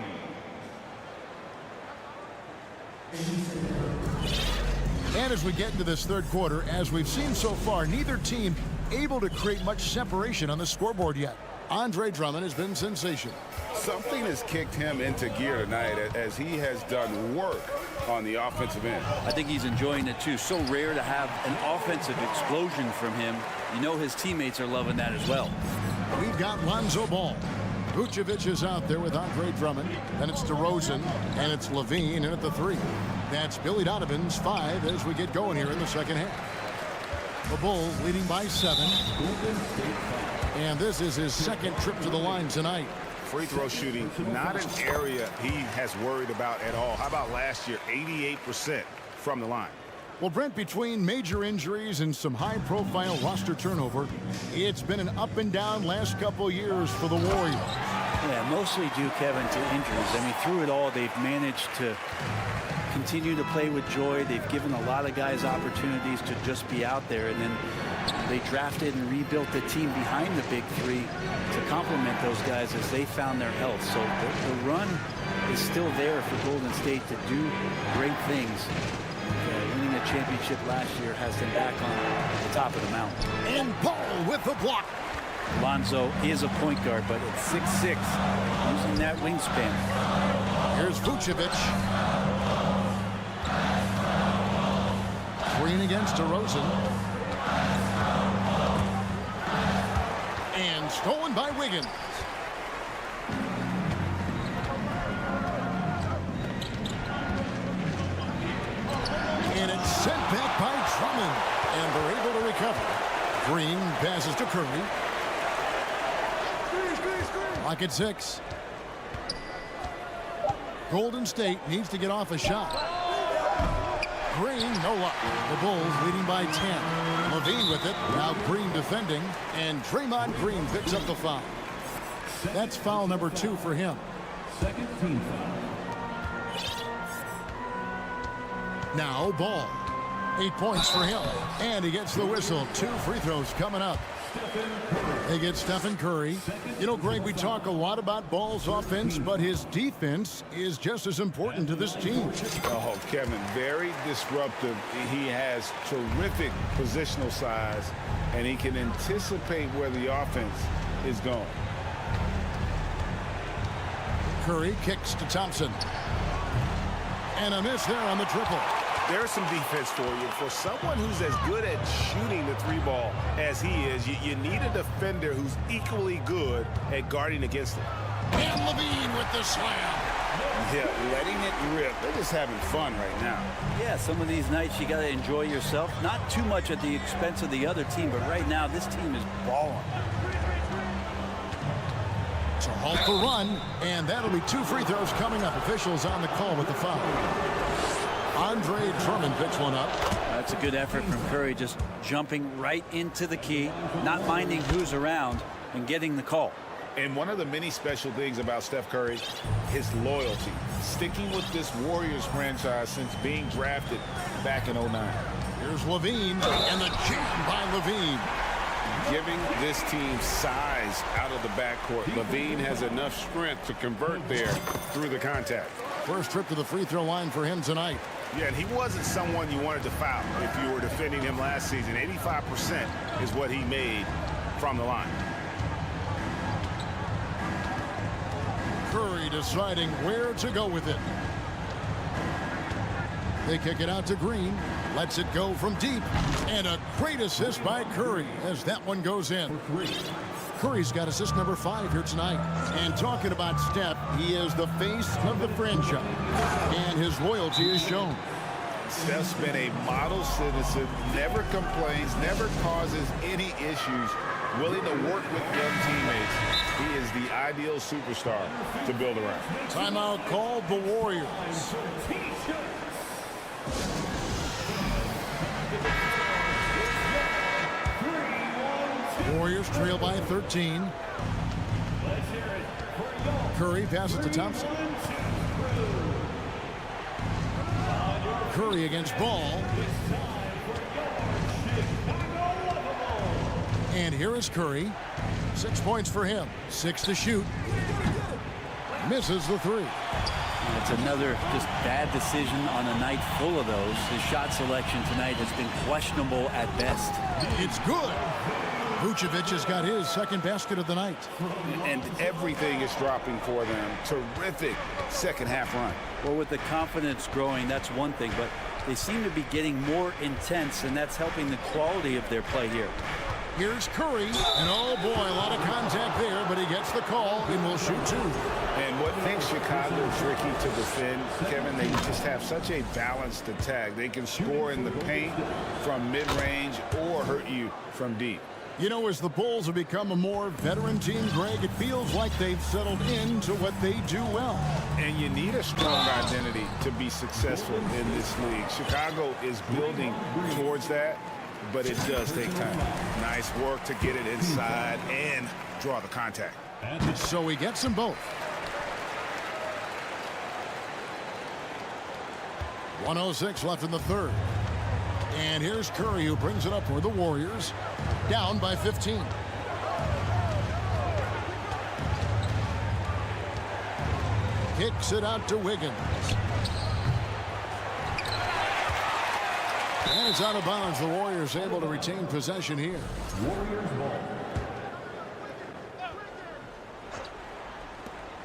And as we get into this third quarter, as we've seen so far, neither team able to create much separation on the scoreboard yet. Andre Drummond has been sensational. Something has kicked him into gear tonight as he has done work on the offensive end. I think he's enjoying it too. So rare to have an offensive explosion from him. You know his teammates are loving that as well. we've got Lonzo Ball. Vucevic is out there with Andre Drummond. Then it's DeRozan, and it's Levine in at the 3. That's Billy Donovan's 5 as we get going here in the second half. The Bulls leading by 7. And this is his second trip to the line tonight. Free throw shooting, not an area he has worried about at all. How about last year, 88% from the line? Well, Brent, between major injuries and some high-profile roster turnover, it's been an up-and-down last couple years for the Warriors. Yeah, mostly due, Kevin, to injuries. I mean, through it all, they've managed to continue to play with joy. They've given a lot of guys opportunities to just be out there, and then they drafted and rebuilt the team behind the big 3 to complement those guys as they found their health. So the run is still there for Golden State to do great things. Winning a championship last year has them back on the top of the mountain. And Ball with the block. Lonzo is a point guard, but at 6'6", using that wingspan. Here's Vucevic. Green against DeRozan. And stolen by Wiggins. And it's sent back by Drummond. And they're able to recover. Green passes to Curry. Lock at 6. Golden State needs to get off a shot. Green, no luck. The Bulls leading by 10. Levine with it. Now Green defending. And Draymond Green picks up the foul. That's foul number 2 for him. Second team foul. Now Ball. 8 points for him. And he gets the whistle. 2 free throws coming up. They get Stephen Curry. You know, Greg, we talk a lot about Ball's offense, but his defense is just as important to this team. Oh, Kevin, very disruptive. He has terrific positional size, and he can anticipate where the offense is going. Curry kicks to Thompson. And a miss there on the triple. There's some defense for you. For someone who's as good at shooting the 3-ball as he is, you need a defender who's equally good at guarding against it. And Levine with the slam. Yeah, letting it rip. They're just having fun right now. Yeah, some of these nights you got to enjoy yourself. Not too much at the expense of the other team, but right now this team is balling. To halt the run, and that'll be 2 free throws coming up. Officials on the call with the foul. Andre Drummond picks one up. That's a good effort from Curry, just jumping right into the key, not minding who's around, and getting the call. And one of the many special things about Steph Curry, his loyalty. Sticking with this Warriors franchise since being drafted back in 09. Here's Levine, and the jam by Levine. Giving this team size out of the backcourt. Levine has enough strength to convert there through the contact. First trip to the free throw line for him tonight. Yeah, and he wasn't someone you wanted to foul if you were defending him last season. 85% is what he made from the line. Curry deciding where to go with it. They kick it out to Green. Lets it go from deep. And a great assist by Curry as that one goes in. Curry's got assist number 5 here tonight. And talking about Steph, he is the face of the franchise. And his loyalty is shown. Steph's been a model citizen, never complains, never causes any issues, willing to work with young teammates. He is the ideal superstar to build around. Timeout called the Warriors. Warriors trail by 13. Curry passes to Thompson. Curry against Ball. And here is Curry. 6 points for him. 6 to shoot. Misses the 3. It's another just bad decision on a night full of those. His shot selection tonight has been questionable at best. It's good. Vucevic has got his second basket of the night. And everything is dropping for them. Terrific second half run. Well, with the confidence growing, that's one thing, but they seem to be getting more intense, and that's helping the quality of their play here. Here's Curry, and oh boy, a lot of contact there, but he gets the call and will shoot two. And what makes Chicago tricky to defend, Kevin, they just have such a balanced attack. They can score in the paint from mid-range or hurt you from deep. You know, as the Bulls have become a more veteran team, Greg, it feels like they've settled into what they do well. And you need a strong identity to be successful in this league. Chicago is building towards that, but it does take time. Nice work to get it inside and draw the contact. So he gets them both. 1:06 left in the third. And here's Curry, who brings it up for the Warriors. Down by 15. Kicks it out to Wiggins. And it's out of bounds. The Warriors able to retain possession here. Warriors ball.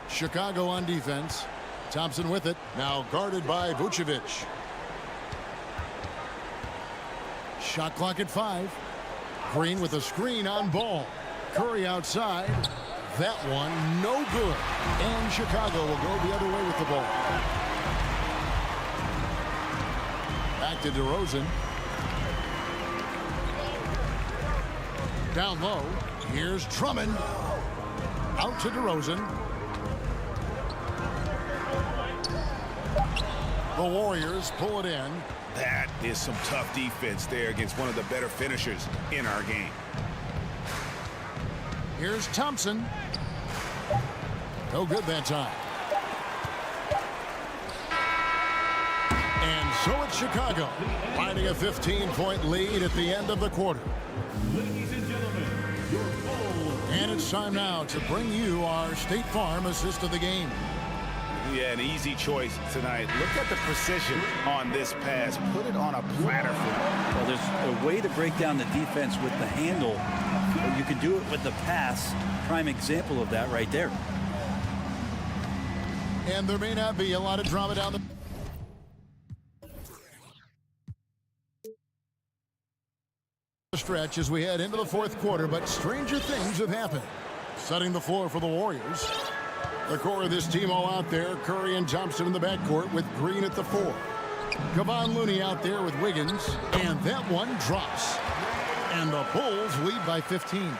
Chicago on defense. Thompson with it. Now guarded by Vucevic. Shot clock at 5. Green with a screen on ball. Curry outside. That one no good. And Chicago will go the other way with the ball. Back to DeRozan. Down low. Here's Drummond. Out to DeRozan. The Warriors pull it in. That is some tough defense there against one of the better finishers in our game. Here's Thompson. No good that time. And so it's Chicago, finding a 15-point lead at the end of the quarter. Ladies and gentlemen, your Bulls. And it's time now to bring you our State Farm assist of the game. Yeah, an easy choice tonight. Look at the precision on this pass. Put it on a platter for him. Well, there's a way to break down the defense with the handle, but you can do it with the pass. Prime example of that right there. And there may not be a lot of drama down the stretch as we head into the fourth quarter, but stranger things have happened. Setting the floor for the Warriors. The core of this team all out there. Curry and Thompson in the backcourt with Green at the 4. Kevon Looney out there with Wiggins. And that one drops. And the Bulls lead by 15.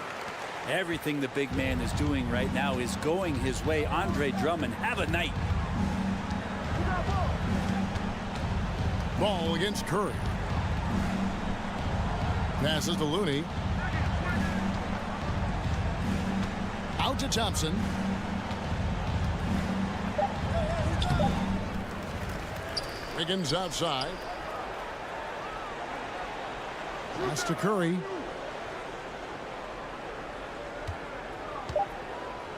Everything the big man is doing right now is going his way. Andre Drummond, have a night. Ball against Curry. Passes to Looney. Out to Thompson. Wiggins outside. Pass to Curry.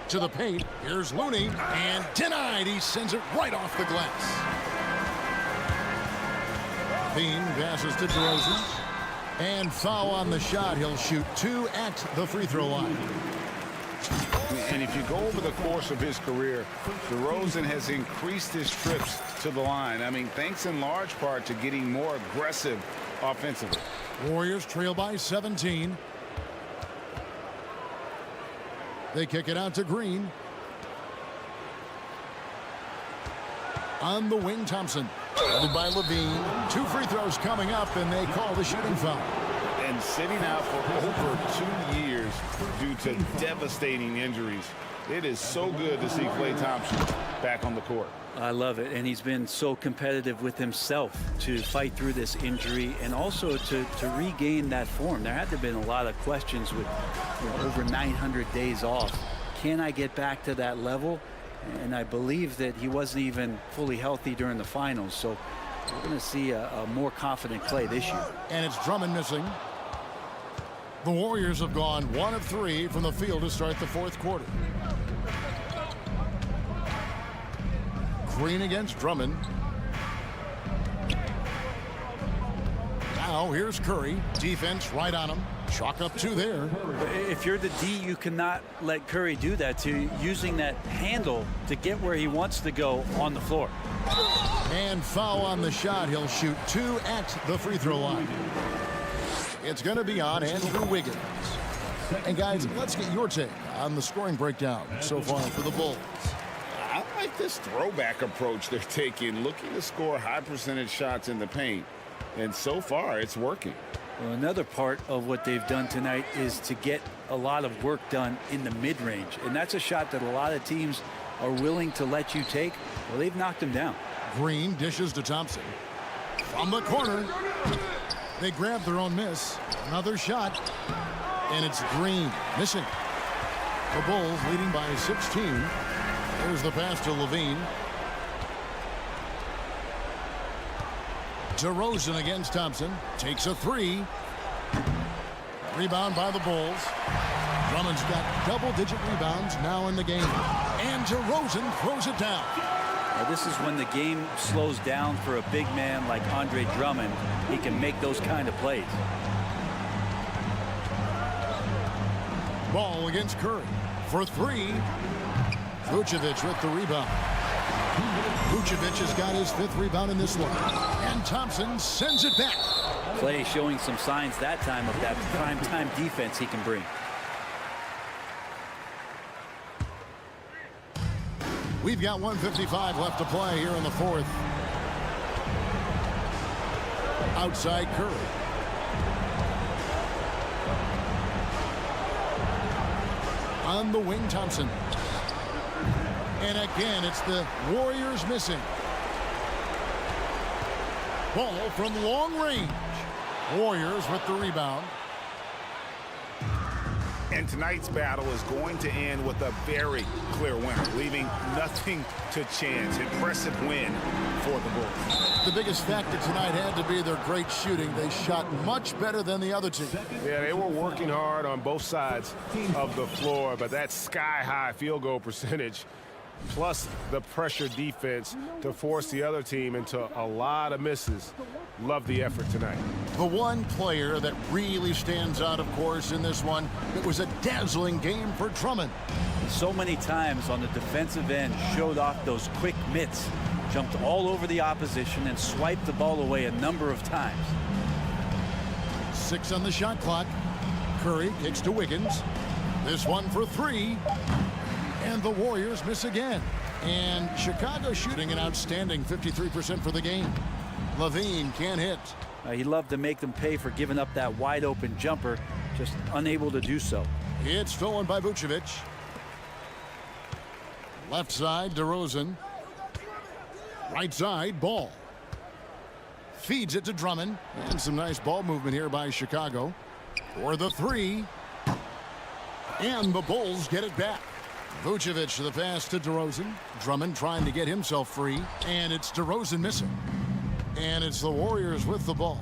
To the paint. Here's Looney. And denied. He sends it right off the glass. Bean passes to DeRozan. And foul on the shot. He'll shoot 2 at the free throw line. And if you go over the course of his career, DeRozan has increased his trips to the line. I mean, thanks in large part to getting more aggressive offensively. Warriors trail by 17. They kick it out to Green. On the wing, Thompson. Guarded by Levine. 2 free throws coming up, and they call the shooting foul. And sitting out for over 2 years due to devastating injuries. It is so good to see Klay Thompson back on the court. I love it, and he's been so competitive with himself to fight through this injury and also to regain that form. There had to have been a lot of questions with over 900 days off. Can I get back to that level? And I believe that he wasn't even fully healthy during the finals, so we're going to see a more confident Klay this year. And it's Drummond missing. The Warriors have gone 1 of 3 from the field to start the fourth quarter. Green against Drummond. Now here's Curry. Defense right on him. Chalk up 2 there. If you're the D, you cannot let Curry do that to you, using that handle to get where he wants to go on the floor. And foul on the shot. He'll shoot 2 at the free throw line. It's going to be on Andrew Wiggins. And guys, let's get your take on the scoring breakdown so far for the Bulls. I like this throwback approach they're taking, looking to score high percentage shots in the paint. And so far, it's working. Well, another part of what they've done tonight is to get a lot of work done in the mid-range. And that's a shot that a lot of teams are willing to let you take. Well, they've knocked them down. Green dishes to Thompson. From the corner. They grab their own miss. Another shot. And it's Green missing. The Bulls leading by 16. There's the pass to Levine. DeRozan against Thompson. Takes a three. Rebound by the Bulls. Drummond's got double-digit rebounds now in the game. And DeRozan throws it down. Now, this is when the game slows down for a big man like Andre Drummond. He can make those kind of plays. Ball against Curry for three. Vucevic with the rebound. Vucevic has got his 5th rebound in this one. And Thompson sends it back. Clay showing some signs that time of that prime-time defense he can bring. We've got 1:55 left to play here in the 4th. Outside Curry. On the wing, Thompson. And again, it's the Warriors missing. Ball from long range. Warriors with the rebound. And tonight's battle is going to end with a very clear winner, leaving nothing to chance. Impressive win for the Bulls. The biggest factor tonight had to be their great shooting. They shot much better than the other team. Yeah, they were working hard on both sides of the floor, but that sky-high field goal percentage plus the pressure defense to force the other team into a lot of misses. Love the effort tonight. The one player that really stands out, of course, in this one, it was a dazzling game for Drummond. So many times on the defensive end, showed off those quick mitts, jumped all over the opposition and swiped the ball away a number of times. 6 on the shot clock. Curry kicks to Wiggins. This one for 3. And the Warriors miss again. And Chicago shooting an outstanding 53% for the game. Levine can't hit. He loved to make them pay for giving up that wide open jumper, just unable to do so. It's stolen by Vucevic. Left side, DeRozan. Right side, Ball. Feeds it to Drummond. And some nice ball movement here by Chicago. For the 3. And the Bulls get it back. Vucevic the pass to DeRozan. Drummond trying to get himself free. And it's DeRozan missing. And it's the Warriors with the ball.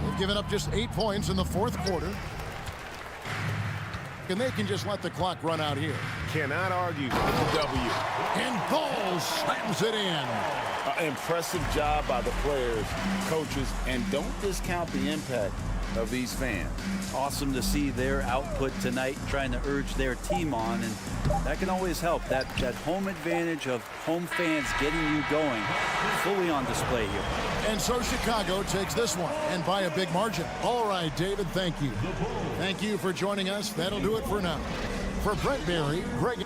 They've given up just 8 points in the 4th quarter. And they can just let the clock run out here. Cannot argue with the W. And Ball slams it in. Impressive job by the players, coaches, and don't discount the impact of these fans. Awesome to see their output tonight, trying to urge their team on, and that can always help. That home advantage of home fans getting you going, fully on display here. And so Chicago takes this one, and by a big margin. All right, David, thank you. Thank you for joining us. That'll do it for now. For Brent Barry, Greg...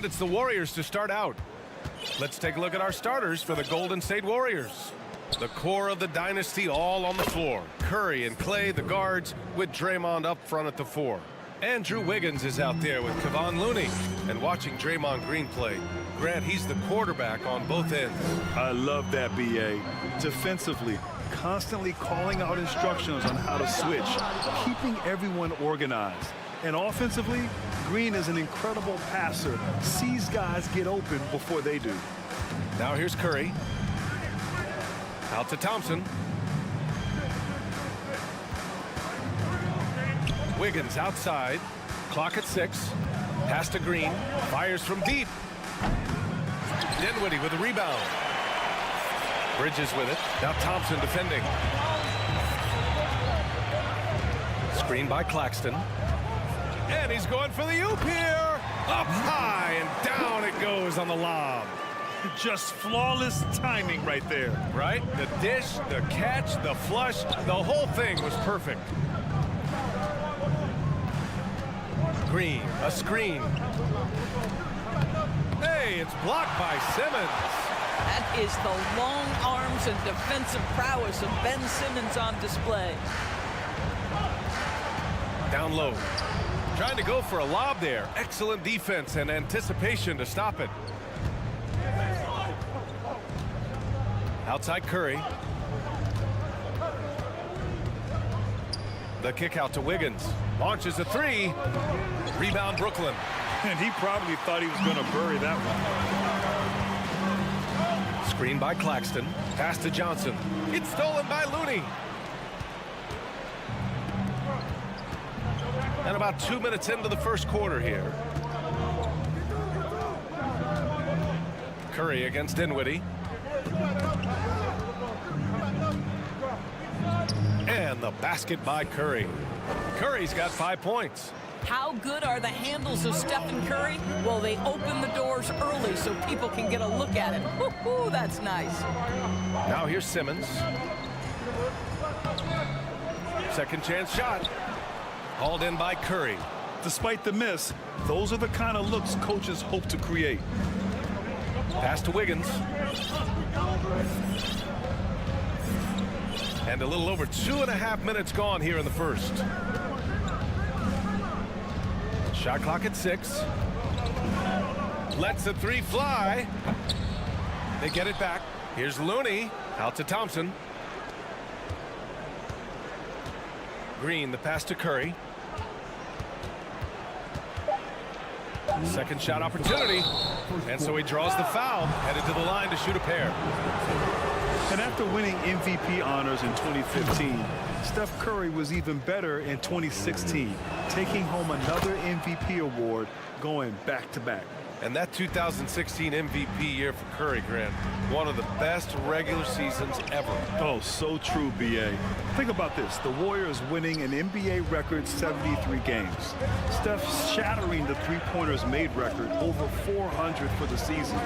And it's the Warriors to start out. Let's take a look at our starters for the Golden State Warriors. The core of the dynasty all on the floor. Curry and Clay, the guards, with Draymond up front at the 4. Andrew Wiggins is out there with Kevon Looney. And watching Draymond Green play, Grant, he's the quarterback on both ends. I love that, B.A. Defensively, constantly calling out instructions on how to switch, keeping everyone organized. And offensively, Green is an incredible passer, sees guys get open before they do. Now here's Curry. Out to Thompson. Wiggins outside. Clock at 6. Pass to Green. Fires from deep. Dinwiddie with a rebound. Bridges with it. Now Thompson defending. Screen by Claxton. And he's going for the oop here. Up high and down it goes on the lob. Just flawless timing right there. Right? The dish, the catch, the flush, the whole thing was perfect. Green, a screen. Hey, it's blocked by Simmons. That is the long arms and defensive prowess of Ben Simmons on display. Down low. Trying to go for a lob there. Excellent defense and anticipation to stop it. Outside Curry. The kick out to Wiggins. Launches a 3. Rebound Brooklyn. And he probably thought he was going to bury that one. Screen by Claxton. Pass to Johnson. It's stolen by Looney. And about 2 minutes into the first quarter here. Curry against Dinwiddie. And the basket by Curry. Curry's got 5 points. How good are the handles of Stephen Curry? Well, they open the doors early so people can get a look at it. Woo-hoo, that's nice. Now here's Simmons. Second chance shot. Hauled in by Curry. Despite the miss, those are the kind of looks coaches hope to create. Pass to Wiggins. And a little over 2.5 minutes gone here in the first. Shot clock at 6. Lets the 3 fly. They get it back. Here's Looney. Out to Thompson. Green, the pass to Curry. Second shot opportunity. And so he draws the foul. Headed to the line to shoot a pair. And after winning MVP honors in 2015, Steph Curry was even better in 2016, taking home another MVP award, going back-to-back. And that 2016 MVP year for Curry, Grant, one of the best regular seasons ever. Oh, so true, B.A. Think about this. The Warriors winning an NBA record 73 games. Steph shattering the three-pointers made record, over 400 for the season.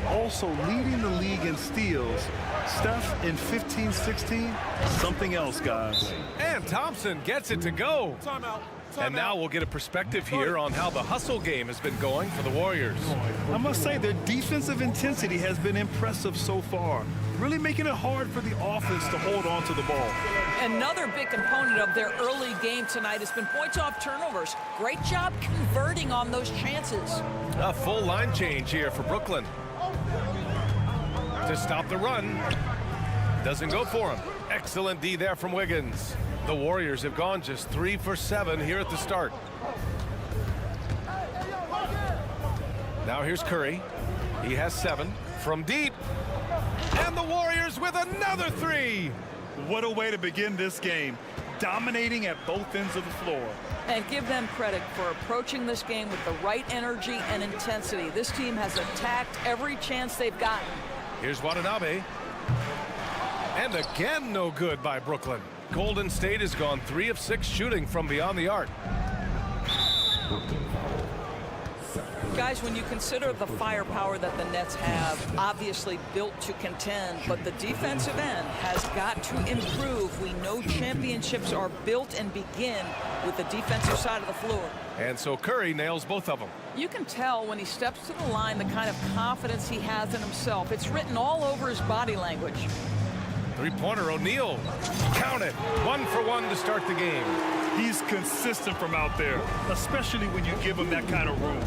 Also leading the league in steals. Steph in 15-16, something else, guys. And Thompson gets it to go. And now we'll get a perspective here on how the hustle game has been going for the Warriors. I must say their defensive intensity has been impressive so far, really making it hard for the offense to hold on to the ball. Another big component of their early game tonight has been points off turnovers. Great job converting on those chances. A full line change here for Brooklyn. To stop the run. Doesn't go for him. Excellent D there from Wiggins. The Warriors have gone just 3 for 7 here at the start. Now here's Curry. He has 7 from deep. And the Warriors with another 3. What a way to begin this game. Dominating at both ends of the floor. And give them credit for approaching this game with the right energy and intensity. This team has attacked every chance they've gotten. Here's Watanabe. And again, no good by Brooklyn. Golden State has gone 3 of 6 shooting from beyond the arc. Guys, when you consider the firepower that the Nets have, obviously built to contend, but the defensive end has got to improve. We know championships are built and begin with the defensive side of the floor. And so Curry nails both of them. You can tell when he steps to the line the kind of confidence he has in himself. It's written all over his body language. Three-pointer, O'Neal. Count it. 1 for 1 to start the game. He's consistent from out there, especially when you give him that kind of room.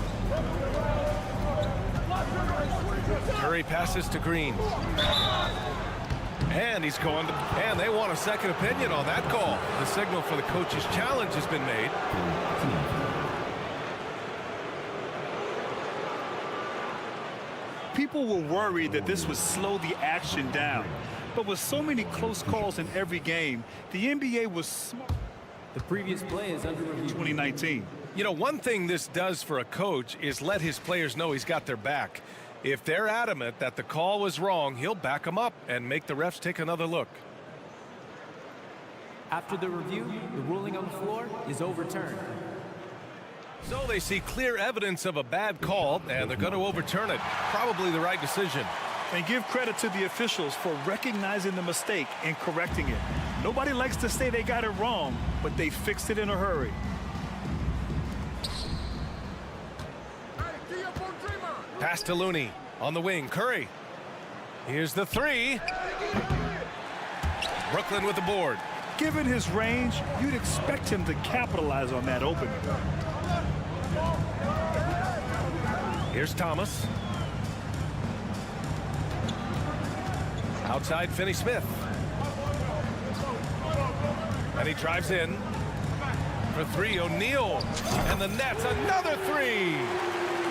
Curry passes to Green. And he's going to, and they want a second opinion on that call. The signal for the coach's challenge has been made. People were worried that this would slow the action down. But with so many close calls in every game, the NBA was smart. The previous play is under review. 2019. You know, one thing this does for a coach is let his players know he's got their back. If they're adamant that the call was wrong, he'll back them up and make the refs take another look. After the review, the ruling on the floor is overturned. So they see clear evidence of a bad call, and they're going to overturn it. Probably the right decision. And give credit to the officials for recognizing the mistake and correcting it. Nobody likes to say they got it wrong, but they fixed it in a hurry. Pass to Looney on the wing. Curry. Here's the three. Brooklyn with the board. Given his range, you'd expect him to capitalize on that opening. Here's Thomas. Outside Finney-Smith. And he drives in for three. O'Neal. And the Nets, another three.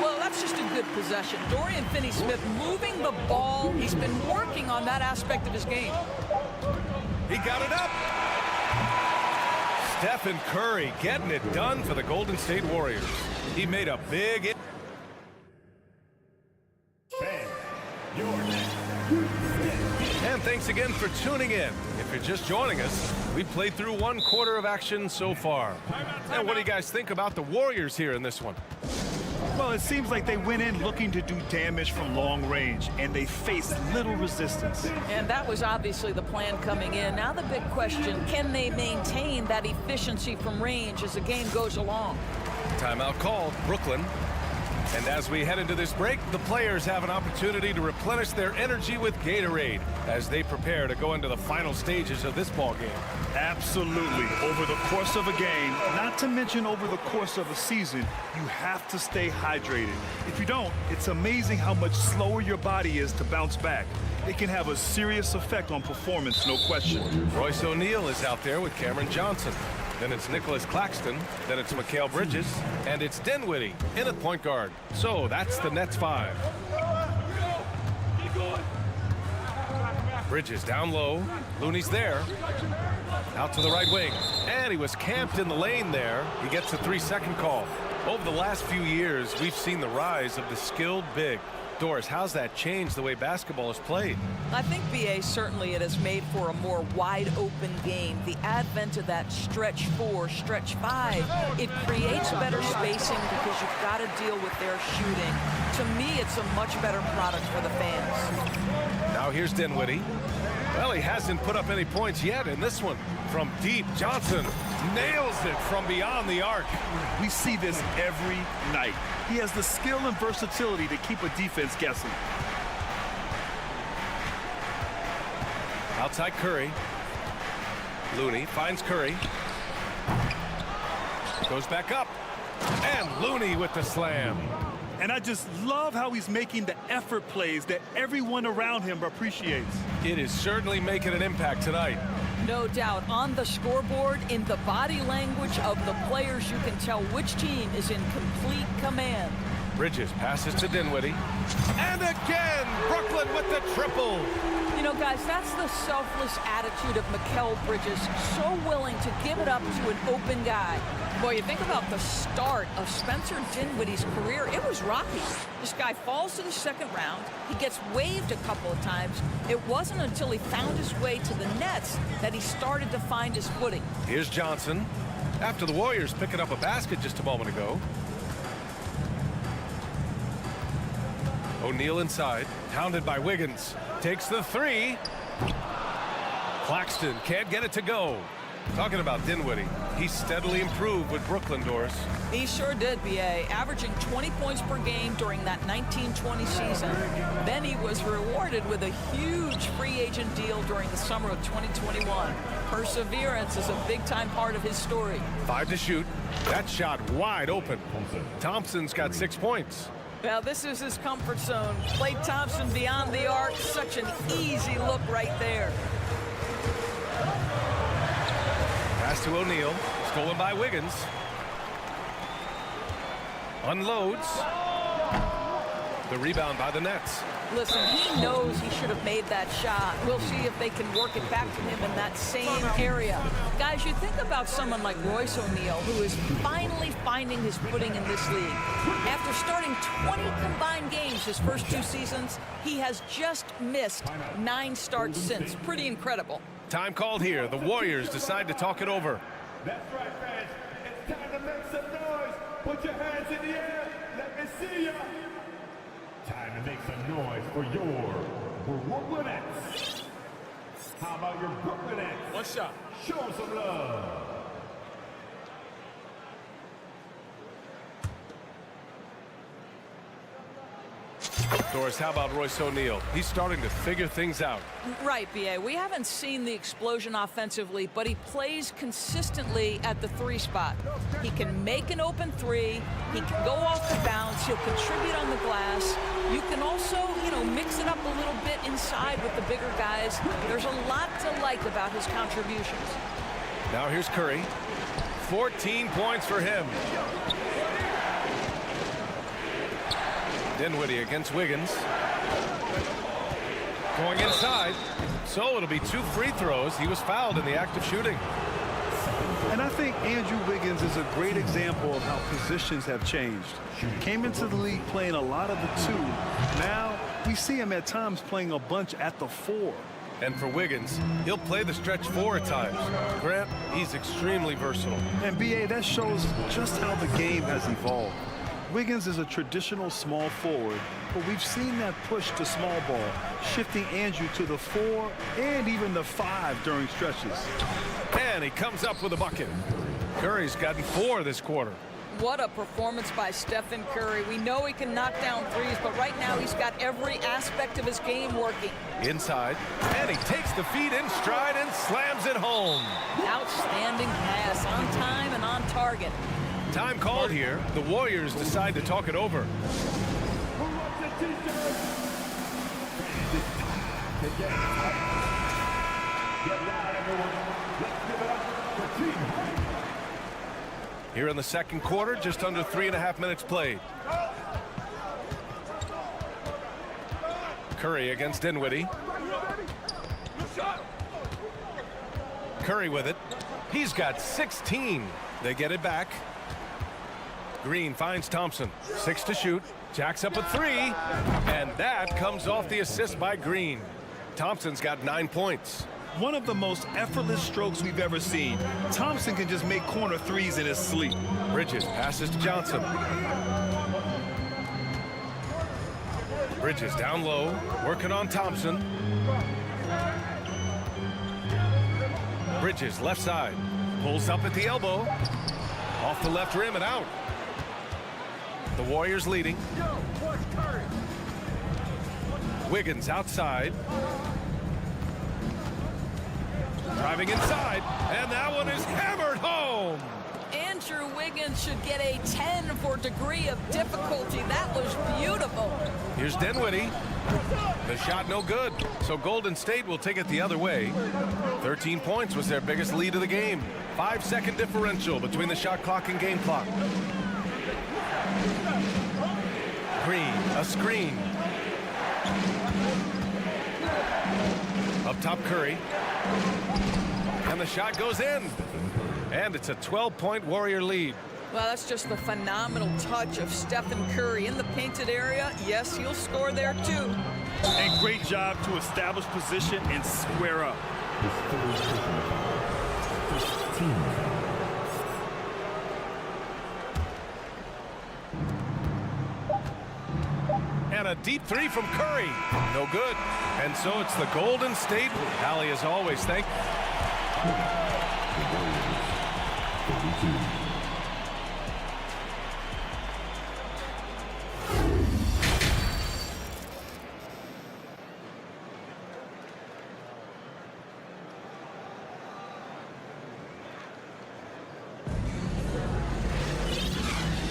Well, that's just a good possession. Dorian Finney-Smith moving the ball. He's been working on that aspect of his game. He got it up. Stephen Curry getting it done for the Golden State Warriors. He made a big hit. And thanks again for tuning in. If you're just joining us, we played through 1 quarter of action so far. And what do you guys think about the Warriors here in this one? Well, it seems like they went in looking to do damage from long range, and they faced little resistance. And that was obviously the plan coming in. Now the big question, can they maintain that efficiency from range as the game goes along? Timeout called, Brooklyn. And as we head into this break, the players have an opportunity to replenish their energy with Gatorade as they prepare to go into the final stages of this ball game. Absolutely. Over the course of a game, not to mention over the course of a season, you have to stay hydrated. If you don't, it's amazing how much slower your body is to bounce back. It can have a serious effect on performance, no question. Royce O'Neal is out there with Cameron Johnson. Then it's Nicholas Claxton. Then it's Mikal Bridges. And it's Dinwiddie in at point guard. So that's the Nets 5. Bridges down low. Looney's there. Out to the right wing. And he was camped in the lane there. He gets a 3-second call. Over the last few years, we've seen the rise of the skilled big. Doris, how's that changed the way basketball is played? I think, B.A., certainly it has made for a more wide-open game. The advent of that stretch 4, stretch 5, it creates better spacing because you've got to deal with their shooting. To me, it's a much better product for the fans. Now here's Dinwiddie. Well, he hasn't put up any points yet in this one. From deep, Johnson nails it from beyond the arc. We see this every night. He has the skill and versatility to keep a defense guessing. Outside Curry. Looney finds Curry. Goes back up. And Looney with the slam. And I just love how he's making the effort plays that everyone around him appreciates. It is certainly making an impact tonight. No doubt. On the scoreboard, in the body language of the players, you can tell which team is in complete command. Bridges passes to Dinwiddie. And again, Brooklyn with the triple. You know, guys, that's the selfless attitude of Mikal Bridges, so willing to give it up to an open guy. Boy, you think about the start of Spencer Dinwiddie's career, it was rocky. This guy falls to the second round. He gets waived a couple of times. It wasn't until he found his way to the Nets that he started to find his footing. Here's Johnson. After the Warriors picking up a basket just a moment ago. O'Neal inside, hounded by Wiggins. Takes the three. Claxton can't get it to go. Talking about Dinwiddie, he steadily improved with Brooklyn, Doris. He sure did, B.A., averaging 20 points per game during that 1920 season. Then he was rewarded with a huge free agent deal during the summer of 2021. Perseverance is a big-time part of his story. 5 to shoot. That shot wide open. Thompson's got 6 points. Well, this is his comfort zone. Klay Thompson beyond the arc. Such an easy look right there. Pass to O'Neal. Stolen by Wiggins. Unloads. The rebound by the Nets. Listen, he knows he should have made that shot. We'll see if they can work it back to him in that same area. Guys, you think about someone like Royce O'Neal, who is finally finding his footing in this league. After starting 20 combined games his first 2 seasons, he has just missed 9 starts since. Pretty incredible. Time called here. The Warriors decide to talk it over. That's right, fans. It's time to make some noise. Put your hands in the air. Let me see ya. Time to make some noise for your Brooklyn Nets. How about your Brooklyn Nets? One shot. Show them some love. Doris, how about Royce O'Neal? He's starting to figure things out. Right, B.A. We haven't seen the explosion offensively, but he plays consistently at the 3 spot. He can make an open 3. He can go off the bounce. He'll contribute on the glass. You can also, mix it up a little bit inside with the bigger guys. There's a lot to like about his contributions. Now here's Curry. 14 points for him. Dinwiddie against Wiggins. Going inside. So it'll be 2 free throws. He was fouled in the act of shooting. And I think Andrew Wiggins is a great example of how positions have changed. Came into the league playing a lot of the 2. Now we see him at times playing a bunch at the 4. And for Wiggins, he'll play the stretch 4 at times. Grant, he's extremely versatile. And B.A., that shows just how the game has evolved. Wiggins is a traditional small forward, but we've seen that push to small ball, shifting Andrew to the 4 and even the 5 during stretches. And he comes up with a bucket. Curry's gotten 4 this quarter. What a performance by Stephen Curry. We know he can knock down 3s, but right now he's got every aspect of his game working. Inside, and he takes the feed in stride and slams it home. Outstanding pass, on time and on target. Time called here. The Warriors decide to talk it over. Here in the second quarter, just under 3.5 minutes played. Curry against Dinwiddie. Curry with it. He's got 16. They get it back. Green finds Thompson. 6 to shoot. Jacks up a 3. And that comes off the assist by Green. Thompson's got 9 points. One of the most effortless strokes we've ever seen. Thompson can just make corner 3s in his sleep. Bridges passes to Johnson. Bridges down low, working on Thompson. Bridges left side. Pulls up at the elbow. Off the left rim and out. The Warriors leading. Wiggins outside. Driving inside, and that one is hammered home. Andrew Wiggins should get a 10 for degree of difficulty. That was beautiful. Here's Dinwiddie. The shot no good, so Golden State will take it the other way. 13 points was their biggest lead of the game. 5-second differential between the shot clock and game clock. Green, a screen. Up top, Curry. And the shot goes in. And it's a 12-point Warrior lead. Well, that's just the phenomenal touch of Stephen Curry in the painted area. Yes, he'll score there too. And great job to establish position and square up. And a deep 3 from Curry. No good. And so it's the Golden State. Allie, as always, thank you.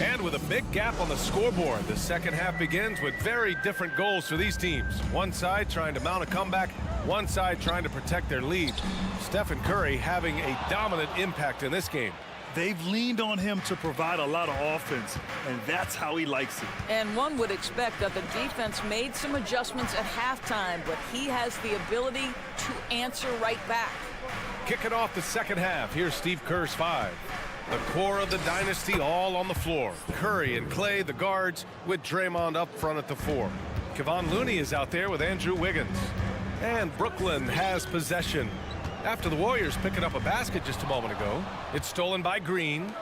And with a big gap on the scoreboard, the second half begins with very different goals for these teams. One side trying to mount a comeback, one side trying to protect their lead. Stephen Curry having a dominant impact in this game. They've leaned on him to provide a lot of offense, and that's how he likes it. And one would expect that the defense made some adjustments at halftime, but he has the ability to answer right back. Kicking off the second half, here's Steve Kerr's 5. The core of the dynasty all on the floor. Curry and Clay, the guards, with Draymond up front at the 4. Kevon Looney is out there with Andrew Wiggins. And Brooklyn has possession. After the Warriors picking up a basket just a moment ago, it's stolen by Green.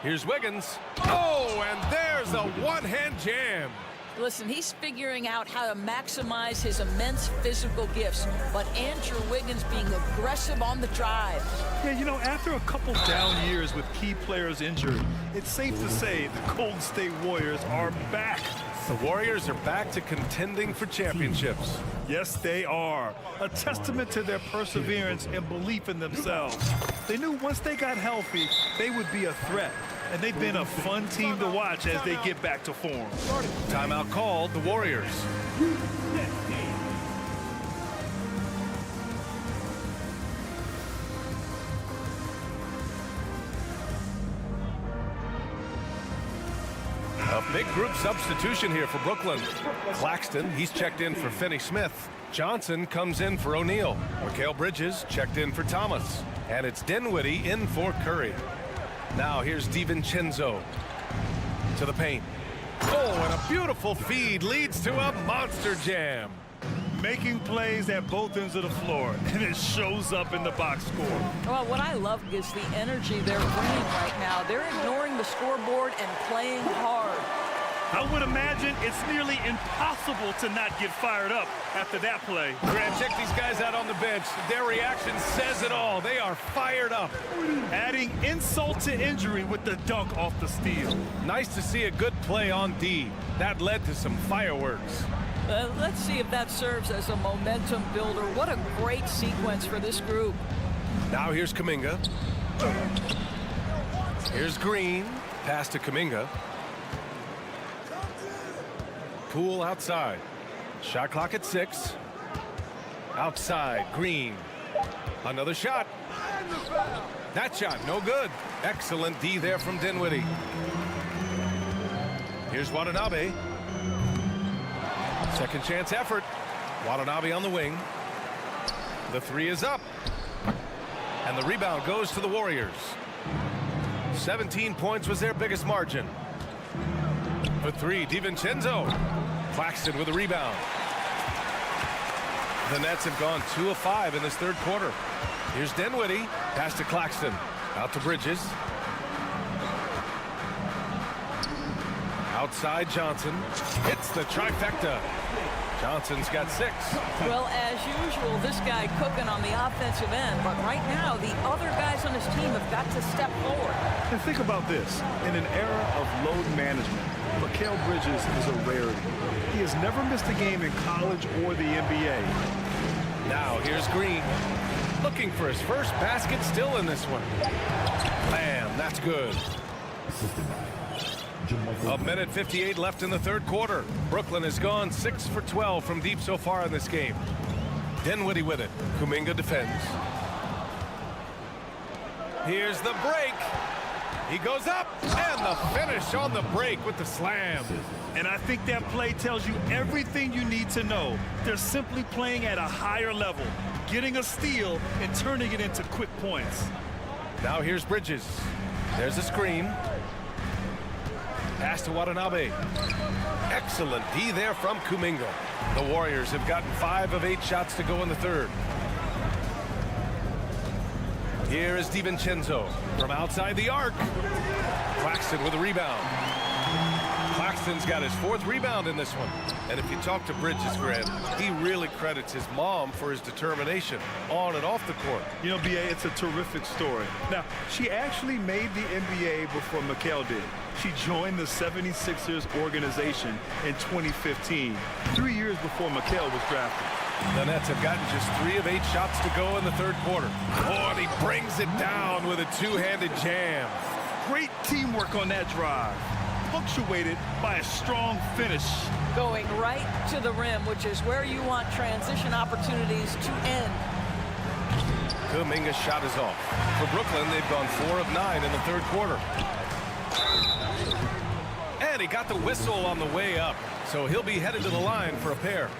Here's Wiggins. Oh, and there's a one-hand jam. Listen, he's figuring out how to maximize his immense physical gifts, but Andrew Wiggins being aggressive on the drive. Yeah, you know, after a couple down years with key players injured, it's safe to say the Golden State Warriors are back. The Warriors are back to contending for championships. Yes, they are. A testament to their perseverance and belief in themselves. They knew once they got healthy, they would be a threat. And they've been a fun team to watch as they get back to form. Timeout called, the Warriors. A big group substitution here for Brooklyn. Claxton, he's checked in for Finney Smith. Johnson comes in for O'Neal. Mikal Bridges checked in for Thomas. And it's Dinwiddie in for Curry. Now here's DiVincenzo to the paint. Oh, and a beautiful feed leads to a monster jam. Making plays at both ends of the floor, and it shows up in the box score. Well, what I love is the energy they're bringing right now. They're ignoring the scoreboard and playing hard. I would imagine it's nearly impossible to not get fired up after that play. Grant, check these guys out on the bench. Their reaction says it all. They are fired up. Adding insult to injury with the dunk off the steal. Nice to see a good play on D. That led to some fireworks. Let's see if that serves as a momentum builder. What a great sequence for this group. Now here's Kuminga. Here's Green. Pass to Kuminga. Poole outside. Shot clock at 6. Outside, Green. Another shot. That shot, no good. Excellent D there from Dinwiddie. Here's Watanabe. Second chance effort. Watanabe on the wing. The 3 is up. And the rebound goes to the Warriors. 17 points was their biggest margin. For 3, DiVincenzo. Claxton with a rebound. The Nets have gone 2 of 5 in this third quarter. Here's Dinwiddie. Pass to Claxton. Out to Bridges. Outside Johnson. Hits the trifecta. Johnson's got 6. Well, as usual, this guy cooking on the offensive end, but right now the other guys on his team have got to step forward. And think about this. In an era of load management, Mikal Bridges is a rarity. He has never missed a game in college or the NBA. Now here's Green. Looking for his first basket still in this one. Bam, that's good. A minute 58 left in the third quarter. Brooklyn has gone 6 for 12 from deep so far in this game. Dinwiddie with it. Kuminga defends. Here's the break. He goes up, and the finish on the break with the slam. And I think that play tells you everything you need to know. They're simply playing at a higher level, getting a steal and turning it into quick points. Now here's Bridges. There's a screen. Pass to Watanabe. Excellent D there from Kuminga. The Warriors have gotten 5 of 8 shots to go in the third. Here is DiVincenzo from outside the arc. Claxton with a rebound. Claxton Claxton's got his 4th rebound in this one. And if you talk to Bridges, Grant, he really credits his mom for his determination on and off the court. You know, BA, it's a terrific story. Now, she actually made the NBA before Mikal did. She joined the 76ers organization in 2015, 3 years before Mikal was drafted. The Nets have gotten just 3 of 8 shots to go in the 3rd quarter. Oh, and he brings it down with a 2-handed jam. Great teamwork on that drive, punctuated by a strong finish. Going right to the rim, which is where you want transition opportunities to end. Kuminga's shot is off. For Brooklyn, they've gone 4 of 9 in the 3rd quarter. And he got the whistle on the way up, so he'll be headed to the line for a pair.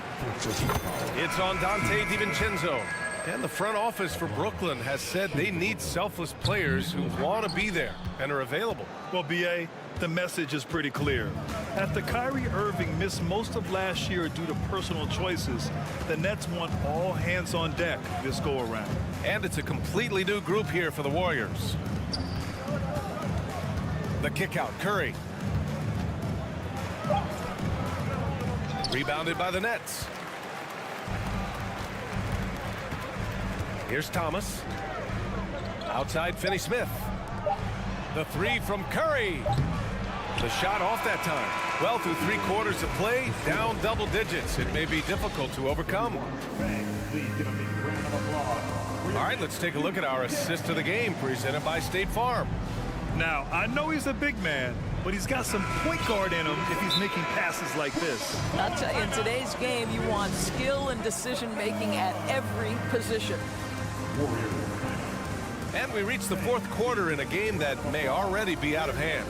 It's on Dante DiVincenzo. And the front office for Brooklyn has said they need selfless players who want to be there and are available. Well, BA, the message is pretty clear. After Kyrie Irving missed most of last year due to personal choices, the Nets want all hands on deck this go-around. And it's a completely new group here for the Warriors. The kick out, Curry. Rebounded by the Nets. Here's Thomas. Outside Finney-Smith. The 3 from Curry. The shot off that time. Well, through 3 quarters of play, down double digits. It may be difficult to overcome. All right, let's take a look at our assist of the game presented by State Farm. Now, I know he's a big man, but he's got some point guard in him if he's making passes like this. I'll tell you, in today's game, you want skill and decision-making at every position. And we reach the 4th quarter in a game that may already be out of hand.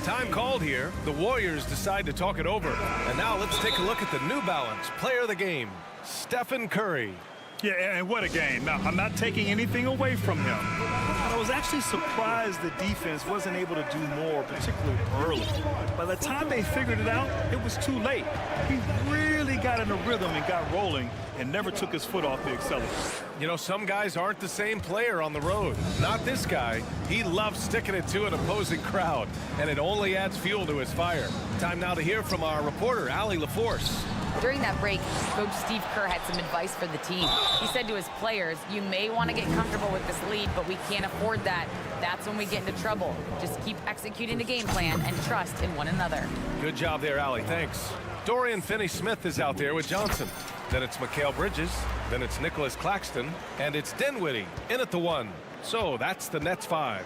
Time called here. The Warriors decide to talk it over. And now let's take a look at the New Balance player of the game, Stephen Curry. Yeah, and what a game. Now, I'm not taking anything away from him. I was actually surprised the defense wasn't able to do more, particularly early. By the time they figured it out, it was too late. He really got in a rhythm and got rolling and never took his foot off the accelerator. You know, some guys aren't the same player on the road. Not this guy. He loves sticking it to an opposing crowd, and it only adds fuel to his fire. Time now to hear from our reporter, Allie LaForce. During that break, Coach Steve Kerr had some advice for the team. He said to his players, you may want to get comfortable with this lead, but we can't afford that. That's when we get into trouble. Just keep executing the game plan and trust in one another. Good job there, Allie. Thanks. Dorian Finney-Smith is out there with Johnson. Then it's Mikal Bridges. Then it's Nicholas Claxton. And it's Dinwiddie in at the 1. So that's the Nets 5.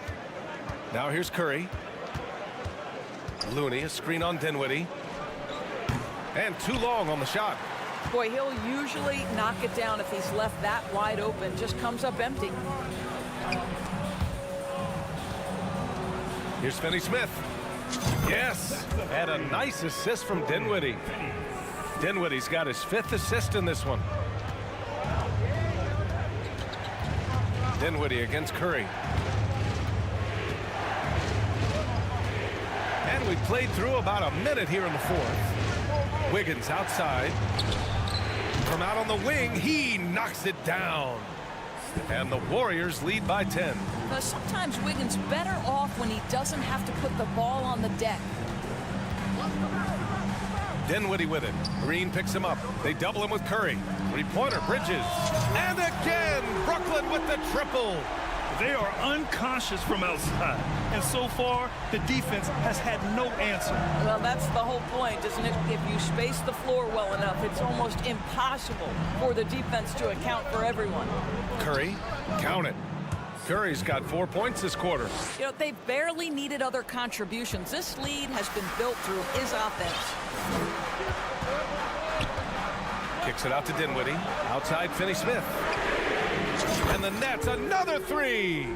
Now here's Curry. Looney, a screen on Dinwiddie. And too long on the shot. Boy, he'll usually knock it down if he's left that wide open. Just comes up empty. Here's Finney-Smith. Yes, and a nice assist from Dinwiddie. Dinwiddie's got his 5th assist in this one. Dinwiddie against Curry. And we played through about a minute here in the 4th. Wiggins outside. From out on the wing, he knocks it down. And the Warriors lead by 10. Now, sometimes Wiggins better off when he doesn't have to put the ball on the deck. Dinwiddie with it. Green picks him up. They double him with Curry. 3-pointer, Bridges. And again, Brooklyn with the triple. They are unconscious from outside. And so far, the defense has had no answer. Well, that's the whole point, isn't it? If you space the floor well enough, it's almost impossible for the defense to account for everyone. Curry, count it. Curry's got 4 points this quarter. You know, they barely needed other contributions. This lead has been built through his offense. Kicks it out to Dinwiddie. Outside Finney-Smith. And the Nets, another 3.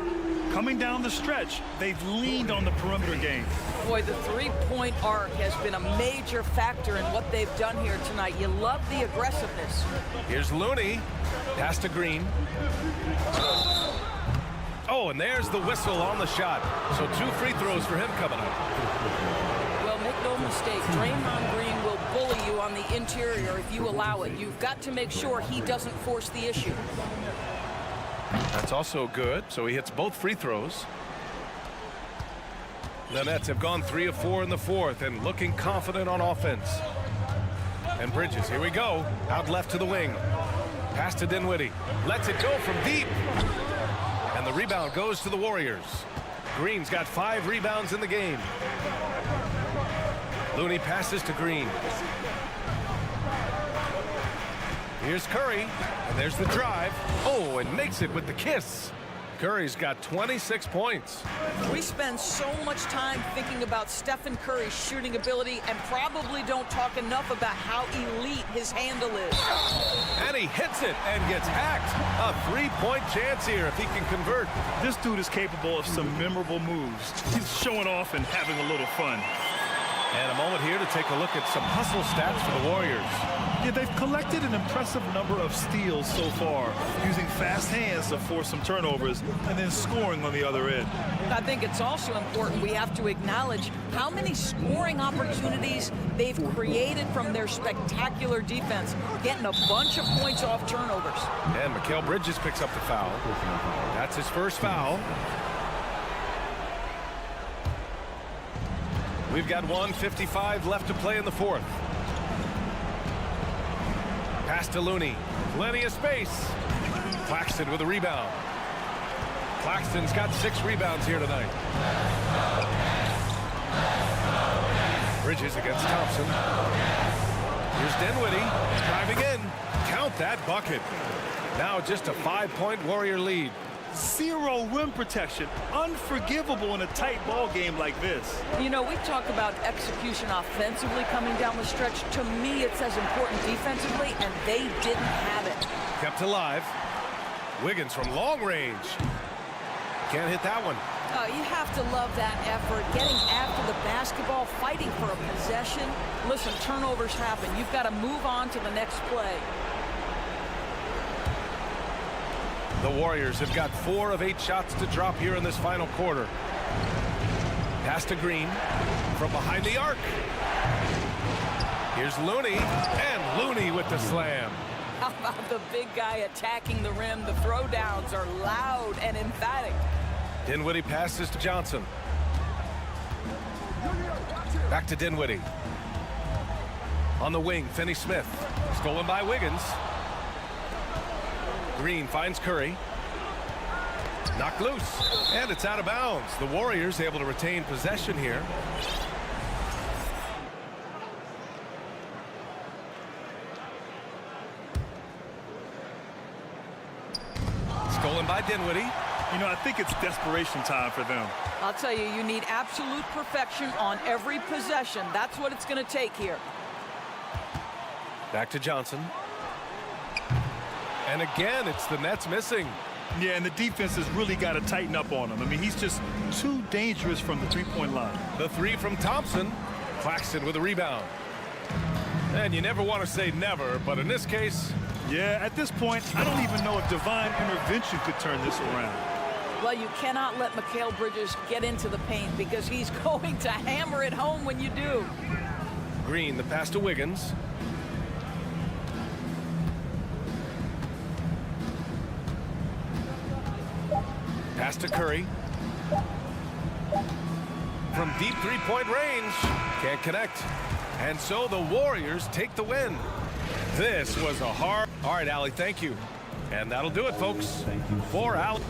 Coming down the stretch, they've leaned on the perimeter game. Boy, the 3-point arc has been a major factor in what they've done here tonight. You love the aggressiveness. Here's Looney. Pass to Green. Oh, and there's the whistle on the shot. So 2 free throws for him coming up. Well, make no mistake, Draymond Green will bully you on the interior if you allow it. You've got to make sure he doesn't force the issue. That's also good. So he hits both free throws. The Nets have gone 3 of 4 in the fourth and looking confident on offense. And Bridges, here we go. Out left to the wing. Pass to Dinwiddie. Lets it go from deep. And the rebound goes to the Warriors. Green's got 5 rebounds in the game. Looney passes to Green. Here's Curry. And there's the drive. Oh, and makes it with the kiss. Curry's got 26 points. We spend so much time thinking about Stephen Curry's shooting ability and probably don't talk enough about how elite his handle is. And he hits it and gets hacked. A 3-point chance here if he can convert. This dude is capable of some memorable moves. He's showing off and having a little fun. And a moment here to take a look at some hustle stats for the Warriors. Yeah, they've collected an impressive number of steals so far, using fast hands to force some turnovers and then scoring on the other end. I think it's also important we have to acknowledge how many scoring opportunities they've created from their spectacular defense, getting a bunch of points off turnovers. And Mikal Bridges picks up the foul. That's his first foul. We've got 1:55 left to play in the fourth. Pass to Looney. Plenty of space. Claxton with a rebound. Claxton's got 6 rebounds here tonight. Bridges against Thompson. Here's Dinwiddie driving in. Count that bucket. Now just a 5-point Warrior lead. 0 rim protection. Unforgivable in a tight ball game like this. You know, we talk about execution offensively coming down the stretch. To me, it's as important defensively, and they didn't have it. Kept alive. Wiggins from long range. Can't hit that one. You have to love that effort, getting after the basketball, fighting for a possession. Listen, turnovers happen. You've got to move on to the next play. The Warriors have got 4 of 8 shots to drop here in this final quarter. Pass to Green from behind the arc. Here's Looney, and Looney with the slam. How about the big guy attacking the rim? The throwdowns are loud and emphatic. Dinwiddie passes to Johnson. Back to Dinwiddie. On the wing, Finney-Smith. Stolen by Wiggins. Green finds Curry. Knocked loose. And it's out of bounds. The Warriors able to retain possession here. Stolen by Dinwiddie. You know, I think it's desperation time for them. I'll tell you, you need absolute perfection on every possession. That's what it's going to take here. Back to Johnson. And again, it's the Nets missing. Yeah, and the defense has really got to tighten up on him. I mean, he's just too dangerous from the three-point line. The 3 from Thompson. Claxton with a rebound. And you never want to say never, but in this case... Yeah, at this point, I don't even know if divine intervention could turn this around. Well, you cannot let Mikal Bridges get into the paint because he's going to hammer it home when you do. Green, the pass to Wiggins. Pass to Curry. From deep three-point range. Can't connect. And so the Warriors take the win. This was a hard... All right, Allie, thank you. And that'll do it, folks. For Allie.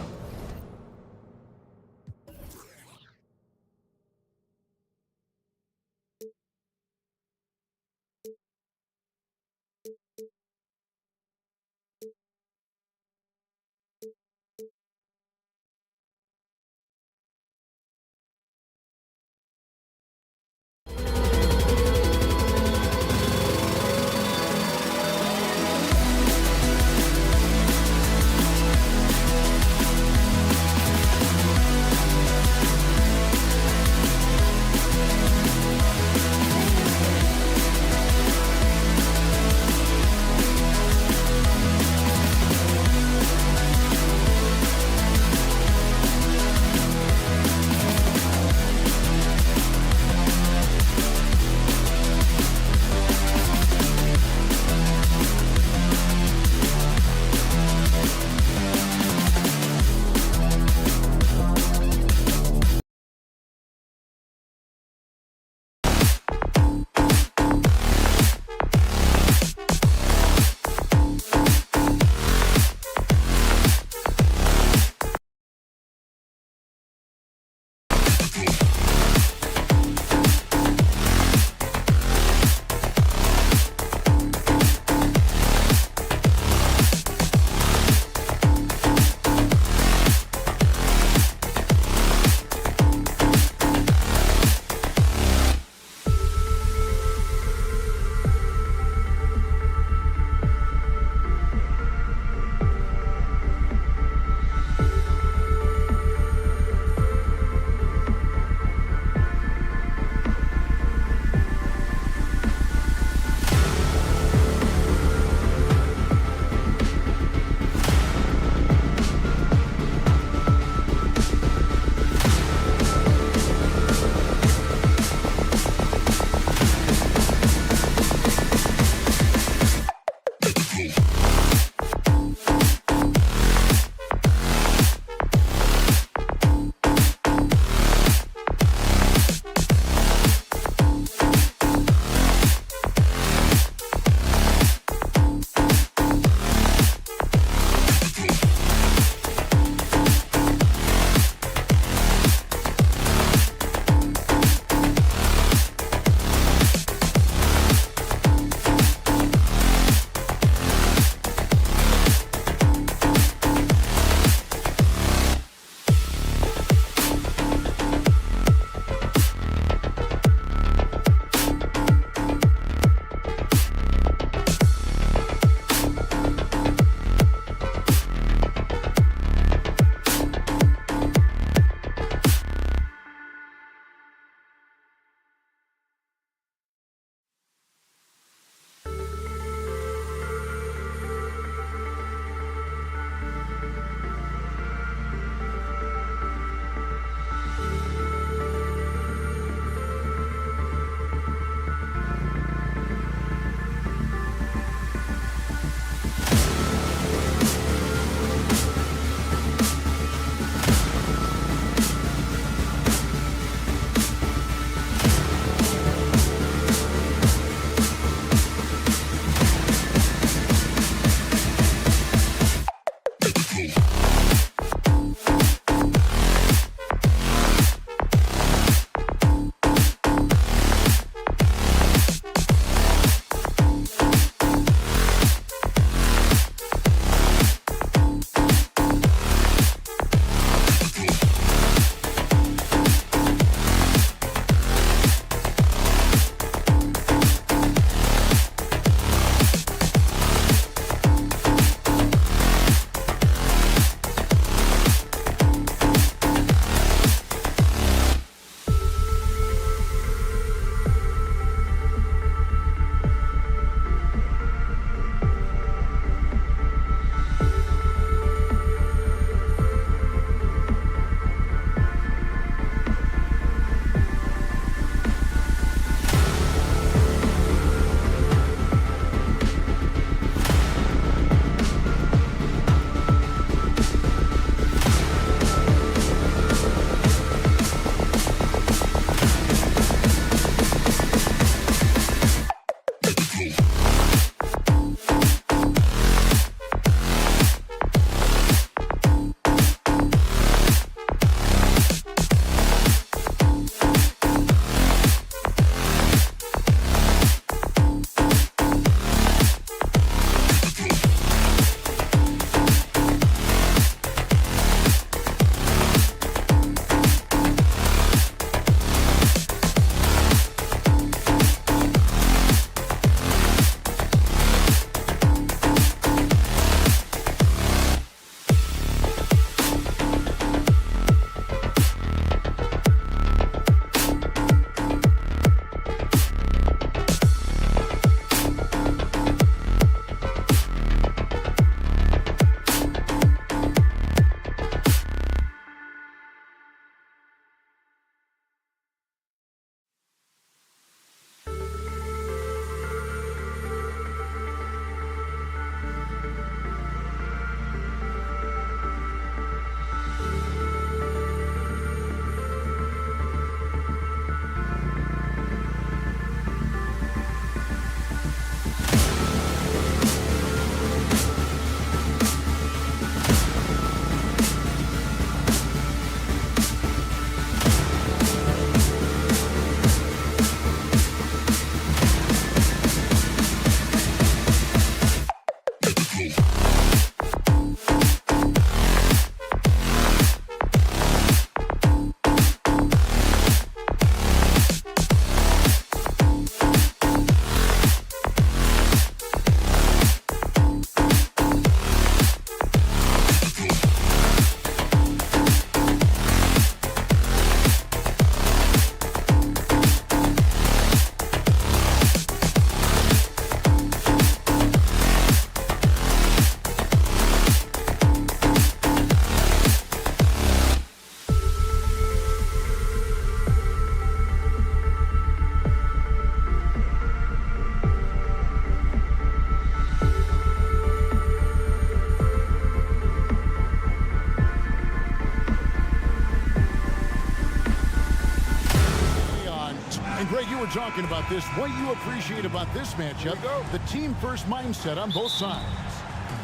Greg, you were talking about this. What you appreciate about this matchup, the team-first mindset on both sides.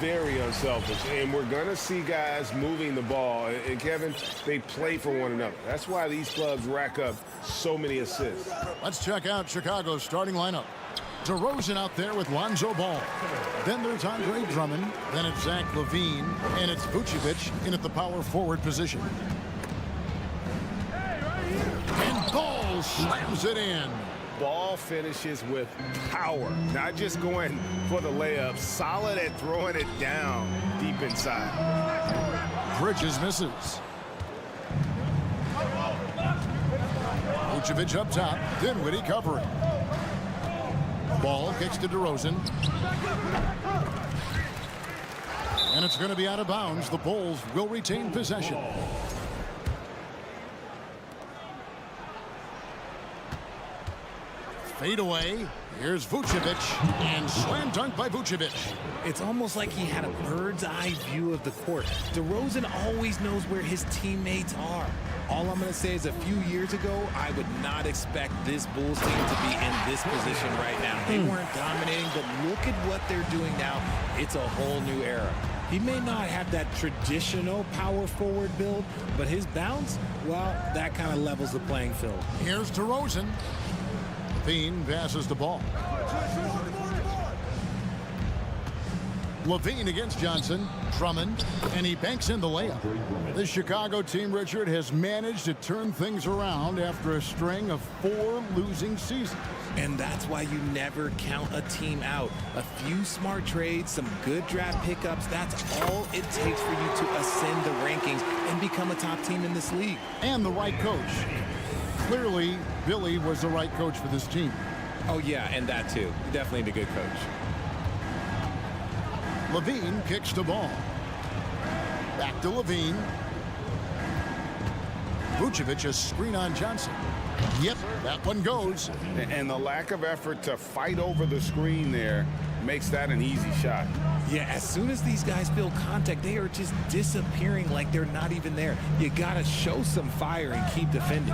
Very unselfish, and we're going to see guys moving the ball. And, Kevin, they play for one another. That's why these clubs rack up so many assists. Let's check out Chicago's starting lineup. DeRozan out there with Lonzo Ball. Then there's Andre Drummond. Then it's Zach LaVine. And it's Vucevic in at the power forward position. And Ball slams it in. Ball finishes with power, not just going for the layup, solid at throwing it down deep inside. Bridges misses. Vucevic up top, Dinwiddie covering. Ball kicks to DeRozan. And it's going to be out of bounds. The Bulls will retain possession. Fade away. Here's Vucevic. And slam dunk by Vucevic. It's almost like he had a bird's eye view of the court. DeRozan always knows where his teammates are. All I'm going to say is a few years ago, I would not expect this Bulls team to be in this position right now. They weren't dominating, but look at what they're doing now. It's a whole new era. He may not have that traditional power forward build, but his bounce, well, that kind of levels the playing field. Here's DeRozan. LaVine passes the ball. LaVine against Johnson. Drummond. And he banks in the layup. The Chicago team, Richard, has managed to turn things around after a string of 4 losing seasons. And that's why you never count a team out. A few smart trades, some good draft pickups, that's all it takes for you to ascend the rankings and become a top team in this league. And the right coach. Clearly, Billy was the right coach for this team. Oh, yeah, and that too. Definitely the good coach. LaVine kicks the ball. Back to LaVine. Vucevic, a screen on Johnson. Yep, that one goes. And the lack of effort to fight over the screen there makes that an easy shot. Yeah, as soon as these guys feel contact, they are just disappearing like they're not even there. You gotta show some fire and keep defending.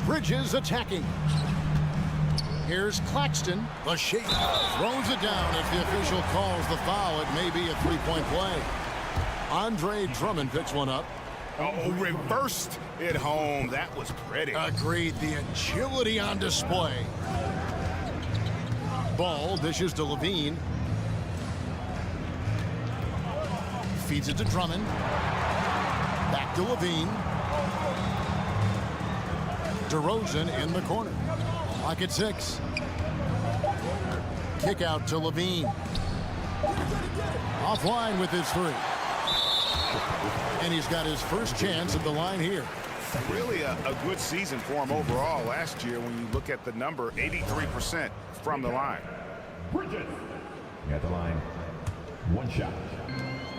Bridges attacking. Here's Claxton. The shake throws it down. If the official calls the foul, it may be a three-point play. Andre Drummond picks one up. Oh, reversed it home. That was pretty. Agreed. The agility on display. Ball dishes to LaVine. Feeds it to Drummond. Back to LaVine. DeRozan in the corner. Clock at 6. Kick out to LaVine. Offline with his 3. And he's got his first chance at the line here. Really a good season for him overall last year when you look at the number, 83% from the line. Bridges at the line. One shot.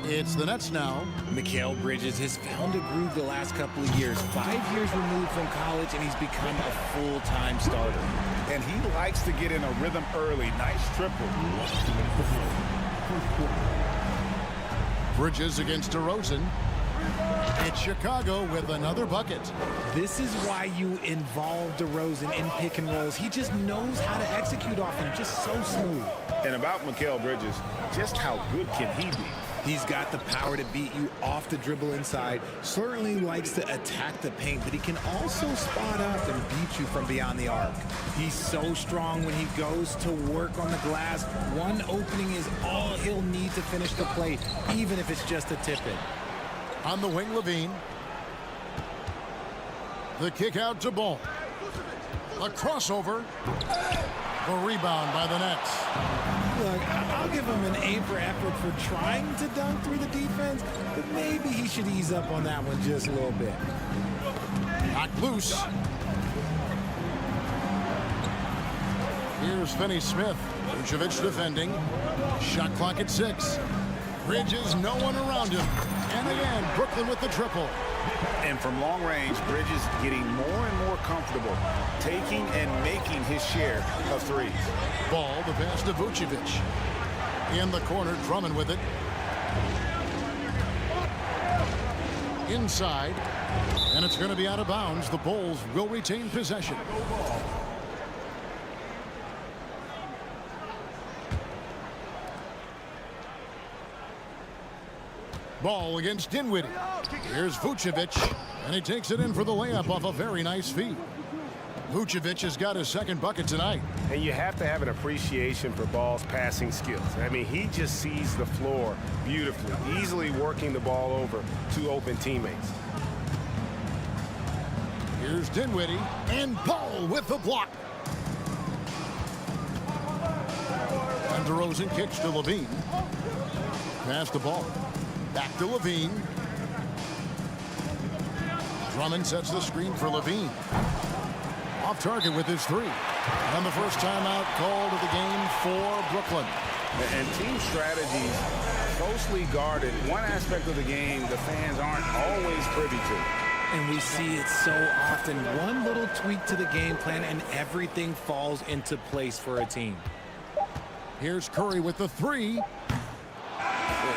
It's the Nets now. Mikal Bridges has found a groove the last couple of years. 5 years removed from college, and he's become a full-time starter. And he likes to get in a rhythm early. Nice triple. Bridges against DeRozan. It's Chicago with another bucket. This is why you involve DeRozan in pick and rolls. He just knows how to execute off him, just so smooth. And about Mikal Bridges, just how good can he be? He's got the power to beat you off the dribble inside. Certainly likes to attack the paint, but he can also spot up and beat you from beyond the arc. He's so strong when he goes to work on the glass. One opening is all he'll need to finish the play, even if it's just a tip-in. On the wing, LaVine. The kick out to Ball. A crossover. The rebound by the Nets. Look, I'll give him an A for effort for trying to dunk through the defense, but maybe he should ease up on that one just a little bit. Knocked loose. Here's Finney-Smith. Vucevic defending. Shot clock at 6. Bridges, no one around him. And again, Brooklyn with the triple. And from long range, Bridges getting more and more comfortable, taking and making his share of threes. Ball, the pass to Vucevic. In the corner, Drummond with it. inside. And it's going to be out of bounds. The Bulls will retain possession. Ball against Dinwiddie. Here's Vucevic, and he takes it in for the layup off a very nice feed. Vucevic has got his second bucket tonight. And you have to have an appreciation for Ball's passing skills. I mean, he just sees the floor beautifully, easily working the ball over to open teammates. Here's Dinwiddie, and Ball with the block. And DeRozan kicks to Levine. Pass the ball. Back to Levine. Drummond sets the screen for Levine. Off target with his three. And the first timeout called of the game for Brooklyn. And team strategies closely guarded. One aspect of the game the fans aren't always privy to. And we see it so often. One little tweak to the game plan and everything falls into place for a team. Here's Curry with the three.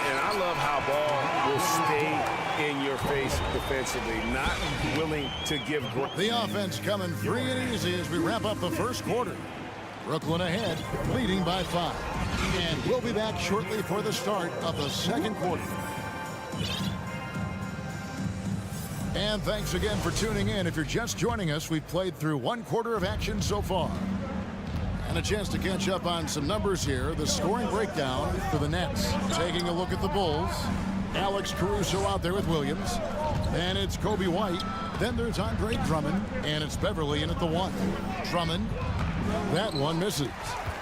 And I love how Ball will stay in your face defensively, not willing to give. The offense coming free and easy as we wrap up the first quarter. Brooklyn ahead, leading by 5. And we'll be back shortly for the start of the second quarter. And thanks again for tuning in. If you're just joining us, we've played through one quarter of action so far. And a chance to catch up on some numbers here. The scoring breakdown for the Nets. Taking a look at the Bulls. Alex Caruso out there with Williams. And it's Kobe White. Then there's Andre Drummond. And it's Beverly in at the 1. Drummond. That one misses.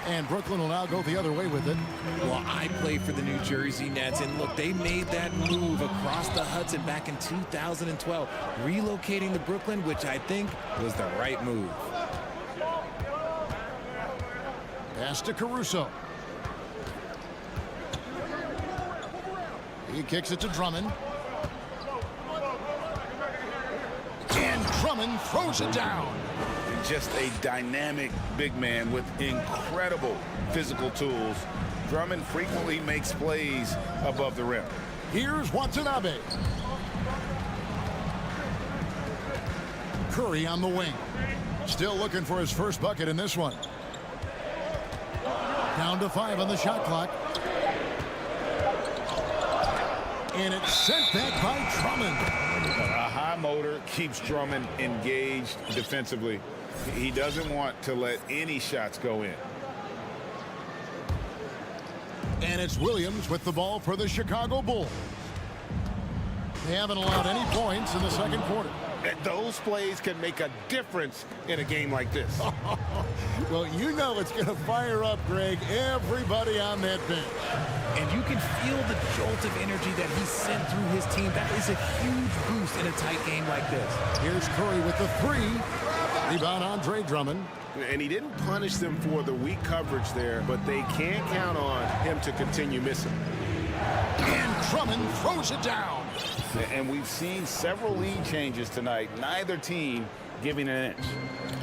And Brooklyn will now go the other way with it. Well, I play for the New Jersey Nets, and look, they made that move across the Hudson back in 2012, relocating to Brooklyn, which I think was the right move. Pass to Caruso. He kicks it to Drummond. And Drummond throws it down. Just a dynamic big man with incredible physical tools. Drummond frequently makes plays above the rim. Here's Watanabe. Curry on the wing. Still looking for his first bucket in this one. Down to 5 on the shot clock. And it's sent back by Drummond. A high motor keeps Drummond engaged defensively. He doesn't want to let any shots go in. And it's Williams with the ball for the Chicago Bulls. They haven't allowed any points in the second quarter. Those plays can make a difference in a game like this. Well, you know it's going to fire up, Greg, everybody on that bench. And you can feel the jolt of energy that he sent through his team. That is a huge boost in a tight game like this. Here's Curry with the 3. Rebound Andre Drummond. And he didn't punish them for the weak coverage there, but they can't count on him to continue missing. And Drummond throws it down. And we've seen several lead changes tonight. Neither team giving an inch.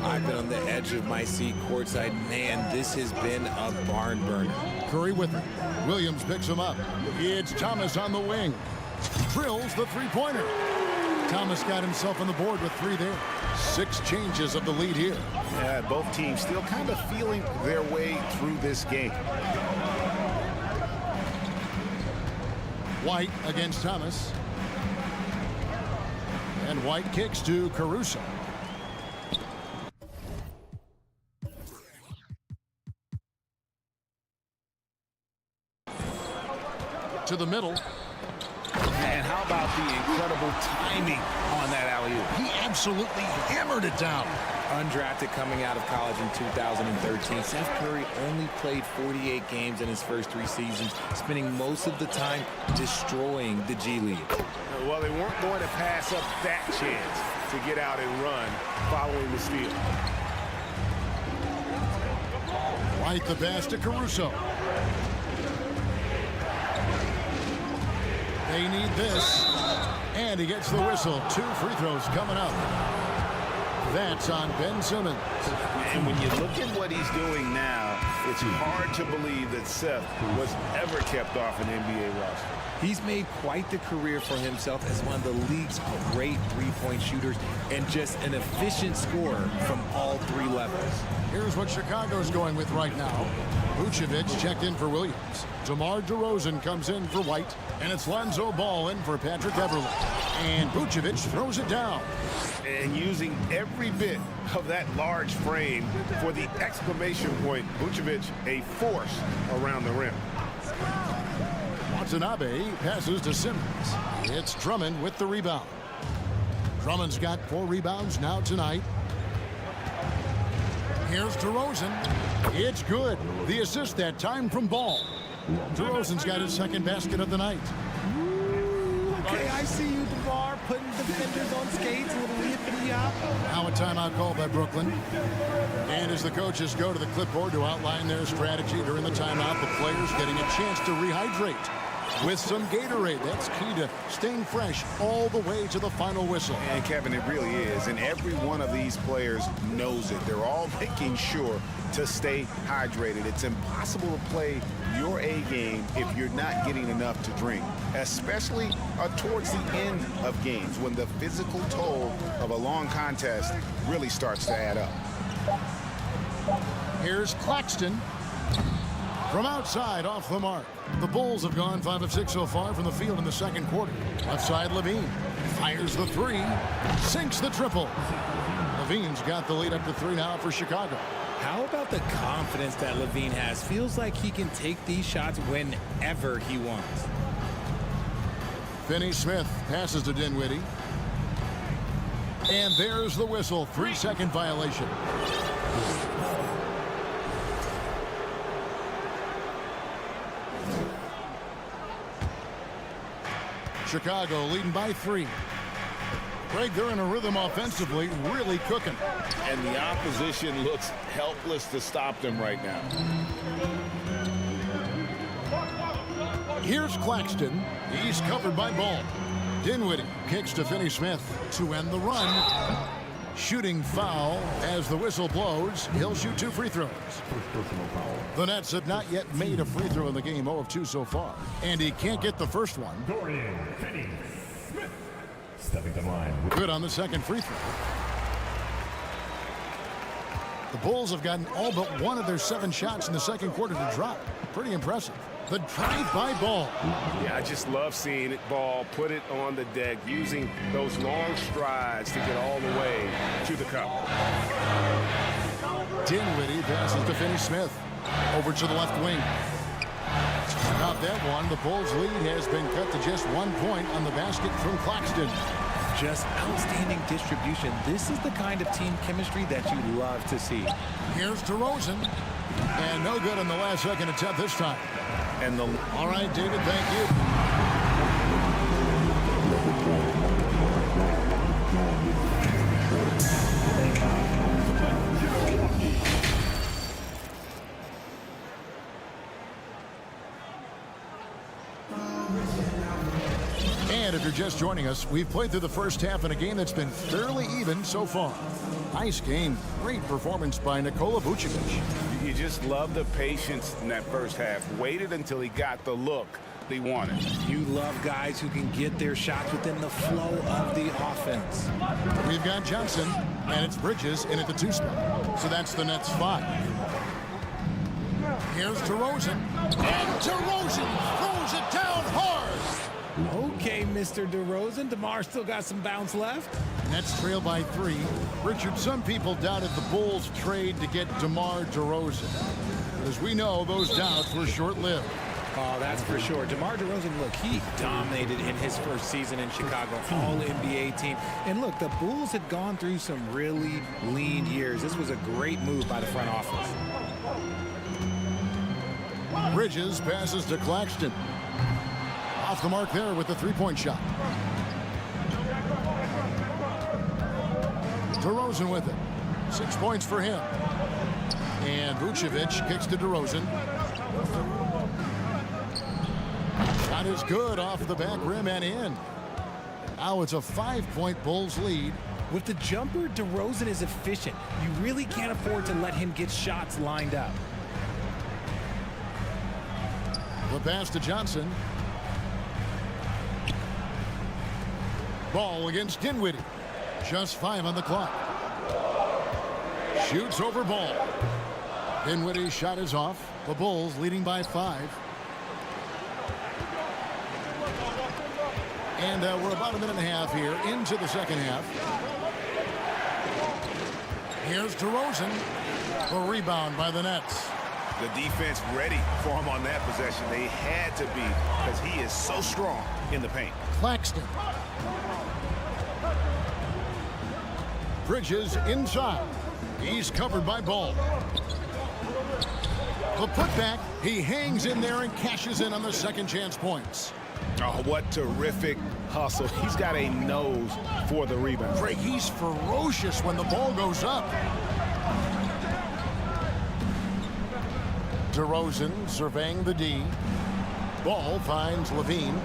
I've been on the edge of my seat courtside. Man, this has been a barn burner. Curry with it. Williams picks him up. It's Thomas on the wing. Drills the three-pointer. Thomas got himself on the board with 3 there. 6 changes of the lead here. Yeah, both teams still kind of feeling their way through this game. White against Thomas. And White kicks to Caruso. To the middle. And how about the incredible timing on that alley-oop? He absolutely hammered it down. Undrafted coming out of college in 2013, Steph Curry only played 48 games in his first 3 seasons, spending most of the time destroying the G League. Well, they weren't going to pass up that chance to get out and run following the steal. White the pass to Caruso. They need this. And he gets the whistle. 2 free throws coming up. That's on Ben Simmons. And when you look at what he's doing now, It's hard to believe that Seth was ever kept off an NBA roster. He's made quite the career for himself as one of the league's great three-point shooters and just an efficient scorer from all three levels. Here's what Chicago's going with right now. Vucevic checked in for Williams. DeMar DeRozan comes in for White. And it's Lonzo Ball in for Patrick Beverley. And Vucevic throws it down. And using every bit of that large frame for the exclamation point, Vucevic a force around the rim. Watanabe passes to Simmons. It's Drummond with the rebound. Drummond's got 4 rebounds now tonight. Here's DeRozan. It's good. The assist that time from Ball. DeRozan's got his second basket of the night. Okay, I see you, DeMar, putting defenders on skates, a little yippity-yop. Now a timeout called by Brooklyn. And as the coaches go to the clipboard to outline their strategy during the timeout, the players getting a chance to rehydrate with some Gatorade. That's key to staying fresh all the way to the final whistle. And Kevin, it really is. And every one of these players knows it. They're all making sure to stay hydrated. It's impossible to play your A game if you're not getting enough to drink, especially towards the end of games when the physical toll of a long contest really starts to add up. Here's Claxton from outside off the mark. The Bulls have gone 5 of 6 so far from the field in the second quarter. Left side, Levine fires the 3, sinks the triple. Levine's got the lead up to 3 now for Chicago. How about the confidence that Levine has? Feels like he can take these shots whenever he wants. Finney-Smith passes to Dinwiddie. And there's the whistle. 3-second violation. Chicago leading by 3. Greg, they're in a rhythm offensively, really cooking. And the opposition looks helpless to stop them right now. Here's Claxton. He's covered by Ball. Dinwiddie kicks to Finney-Smith to end the run. Shooting foul as the whistle blows. He'll shoot 2 free throws. The Nets have not yet made a free throw in the game, 0 of 2 so far. And he can't get the first one. Dorian Finney-Smith stepping to line. Good on the second free throw. The Bulls have gotten all but 1 of their 7 shots in the second quarter to drop. Pretty impressive. The drive by Ball. Yeah, I just love seeing it. Ball put it on the deck, using those long strides to get all the way to the cup. Dinwiddie passes to Finney-Smith. Over to the left wing. Not that one. The Bulls' lead has been cut to just 1 point on the basket from Claxton. Just outstanding distribution. This is the kind of team chemistry that you love to see. Here's DeRozan. And no good on the last second attempt this time. And the all right, David, thank you. And if you're just joining us, we've played through the first half in a game that's been fairly even so far. Nice game. Great performance by Nikola Vucevic. You just love the patience in that first half. Waited until he got the look he wanted. You love guys who can get their shots within the flow of the offense. We've got Johnson, and it's Bridges in at the 2 spot. So that's the Nets 5. Here's DeRozan. And DeRozan throws it down hard. Okay, Mr. DeRozan. DeMar still got some bounce left. Nets trail by 3. Richard, some people doubted the Bulls' trade to get DeMar DeRozan. As we know, those doubts were short-lived. Oh, that's for sure. DeMar DeRozan, look, he dominated in his first season in Chicago, all-NBA team. And look, the Bulls had gone through some really lean years. This was a great move by the front office. Bridges passes to Claxton. Off the mark there with the 3-point shot. DeRozan with it. 6 points for him. And Vucevic kicks to DeRozan. Shot is good off the back rim and in. Now it's a 5-point Bulls lead. With the jumper, DeRozan is efficient. You really can't afford to let him get shots lined up. The pass to Johnson. Ball against Dinwiddie. Just 5 on the clock. Shoots over Ball. Dinwiddie's shot is off. The Bulls leading by 5. And we're about a minute and a half here into the second half. Here's DeRozan. The rebound by the Nets. The defense ready for him on that possession. They had to be, because he is so strong in the paint. Claxton. Bridges inside. He's covered by Ball. The putback. He hangs in there and cashes in on the second chance points. Oh, what terrific hustle. He's got a nose for the rebound. Craig, he's ferocious when the ball goes up. DeRozan surveying the D. Ball finds Levine.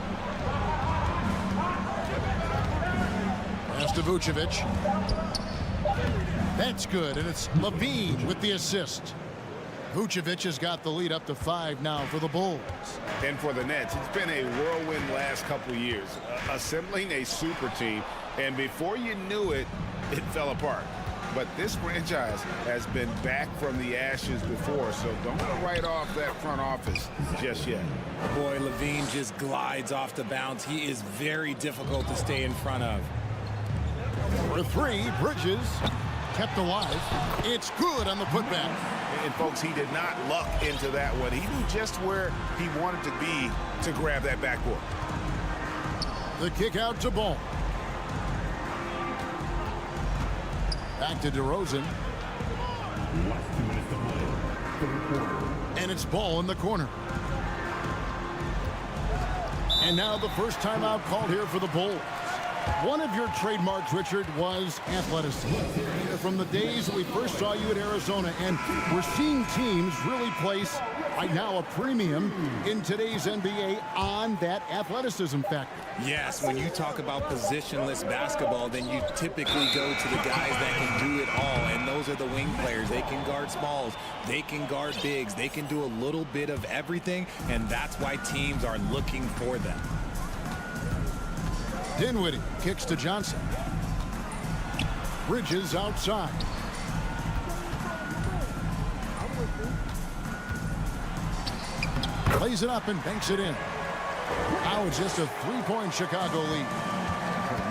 Pass to Vucevic. That's good, and it's Levine with the assist. Vucevic has got the lead up to 5 now for the Bulls. And for the Nets, it's been a whirlwind last couple of years, assembling a super team, and before you knew it, it fell apart. But this franchise has been back from the ashes before, so don't write off that front office just yet. Boy, Levine just glides off the bounce. He is very difficult to stay in front of. For 3, Bridges kept alive. It's good on the putback. And folks, he did not luck into that one. He knew just where he wanted to be to grab that backboard. The kick out to Ball. Back to DeRozan. And it's Ball in the corner. And now the first timeout called here for the Bulls. One of your trademarks, Richard, was athleticism. From the days that we first saw you at Arizona, and we're seeing teams really place, right now, a premium in today's NBA on that athleticism factor. Yes, when you talk about positionless basketball, then you typically go to the guys that can do it all, and those are the wing players. They can guard smalls, they can guard bigs, they can do a little bit of everything, and that's why teams are looking for them. Dinwiddie kicks to Johnson. Bridges outside. Plays it up and banks it in. Now it's just a 3-point Chicago lead.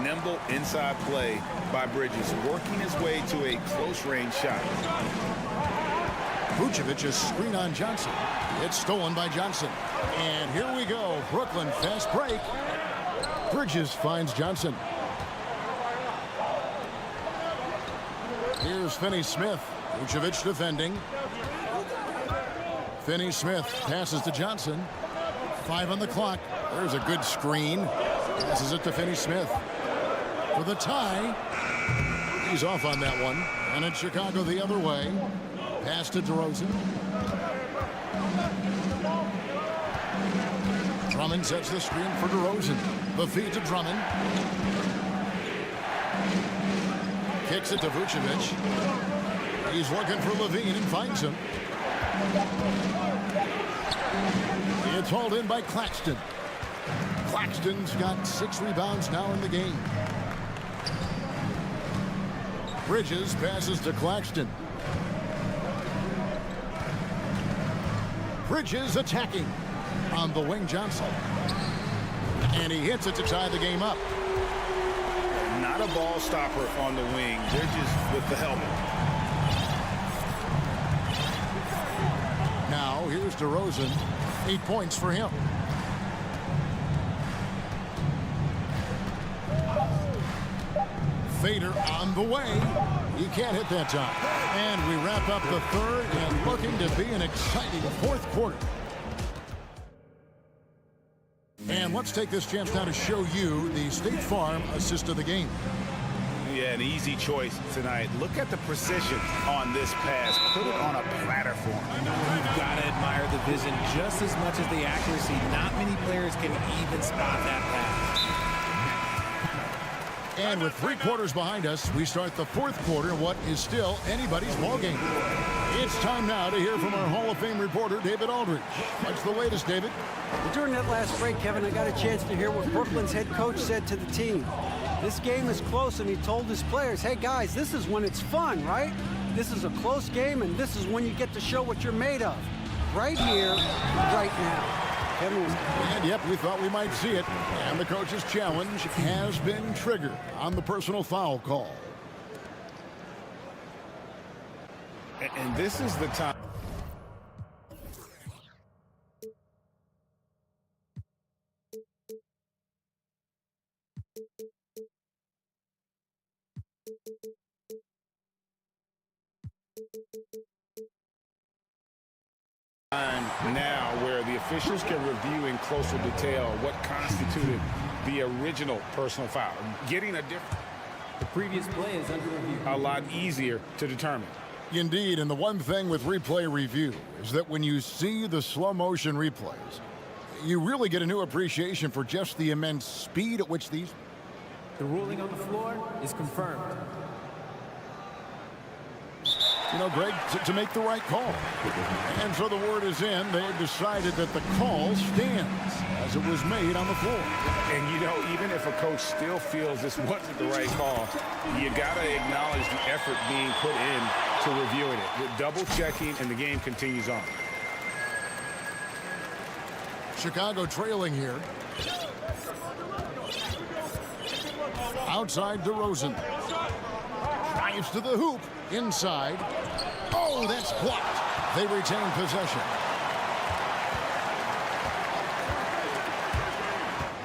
Nimble inside play by Bridges, working his way to a close-range shot. Vucevic's screen on Johnson. It's stolen by Johnson. And here we go. Brooklyn fast break. Bridges finds Johnson. Here's Finney-Smith. Vucevic defending. Finney-Smith passes to Johnson. 5 on the clock. There's a good screen. Passes it to Finney-Smith. For the tie. He's off on that one. And it's Chicago the other way. Pass to DeRozan. Drummond sets the screen for DeRozan. The feed to Drummond. Kicks it to Vucevic. He's looking for Levine and finds him. It's hauled in by Claxton. Claxton's got 6 rebounds now in the game. Bridges passes to Claxton. Bridges attacking. On the wing, Johnson. And he hits it to tie the game up. Not a ball stopper on the wing. They're just with the helmet. Now, here's DeRozan. 8 points for him. Fader on the way. He can't hit that time. And we wrap up the third and looking to be an exciting fourth quarter. And let's take this chance now to show you the State Farm assist of the game. Yeah, an easy choice tonight. Look at the precision on this pass. Put it on a platter for him. You've got to admire the vision just as much as the accuracy. Not many players can even spot that pass. And with 3 quarters behind us, we start the 4th quarter in what is still anybody's ballgame. It's time now to hear from our Hall of Fame reporter, David Aldridge. What's the latest, David? Well, during that last break, Kevin, I got a chance to hear what Brooklyn's head coach said to the team. This game is close, and he told his players, hey, guys, this is when it's fun, right? This is a close game, and this is when you get to show what you're made of. Right here, right now. And yep, we thought we might see it. And the coach's challenge has been triggered on the personal foul call. And this is the time. Now where the officials can review in closer detail what constituted the original personal foul. Getting a different... The previous play is under review. A lot easier to determine. Indeed, and the one thing with replay review is that when you see the slow motion replays, you really get a new appreciation for just the immense speed at which these... The ruling on the floor is confirmed. You know, Greg, to make the right call. And so the word is in. They have decided that the call stands as it was made on the floor. And, you know, even if a coach still feels this wasn't the right call, you got to acknowledge the effort being put in to reviewing it. With double-checking, and the game continues on. Chicago trailing here. Outside DeRozan. Drives to the hoop. Inside. Oh, that's blocked. They retain possession.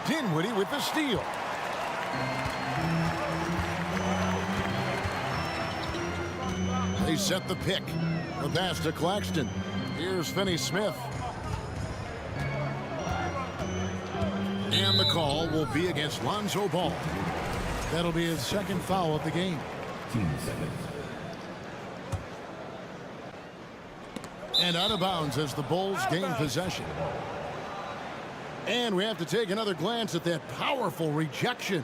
Dinwiddie with the steal. They set the pick. The pass to Claxton. Here's Finney-Smith. And the call will be against Lonzo Ball. That'll be his 2nd foul of the game. 15 seconds. And out of bounds as the Bulls gain possession. And we have to take another glance at that powerful rejection.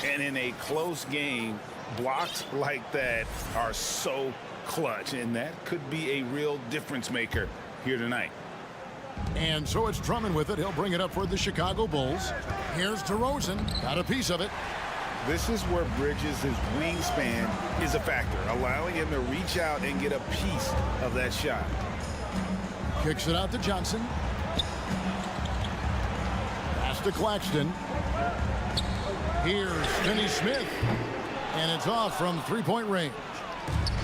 And in a close game, blocks like that are so clutch, and that could be a real difference maker here tonight. And so it's Drummond with it. He'll bring it up for the Chicago Bulls. Here's DeRozan. Got a piece of it. This is where Bridges' wingspan is a factor, allowing him to reach out and get a piece of that shot. Kicks it out to Johnson. Pass to Claxton. Here's Finney-Smith. And it's off from 3-point range.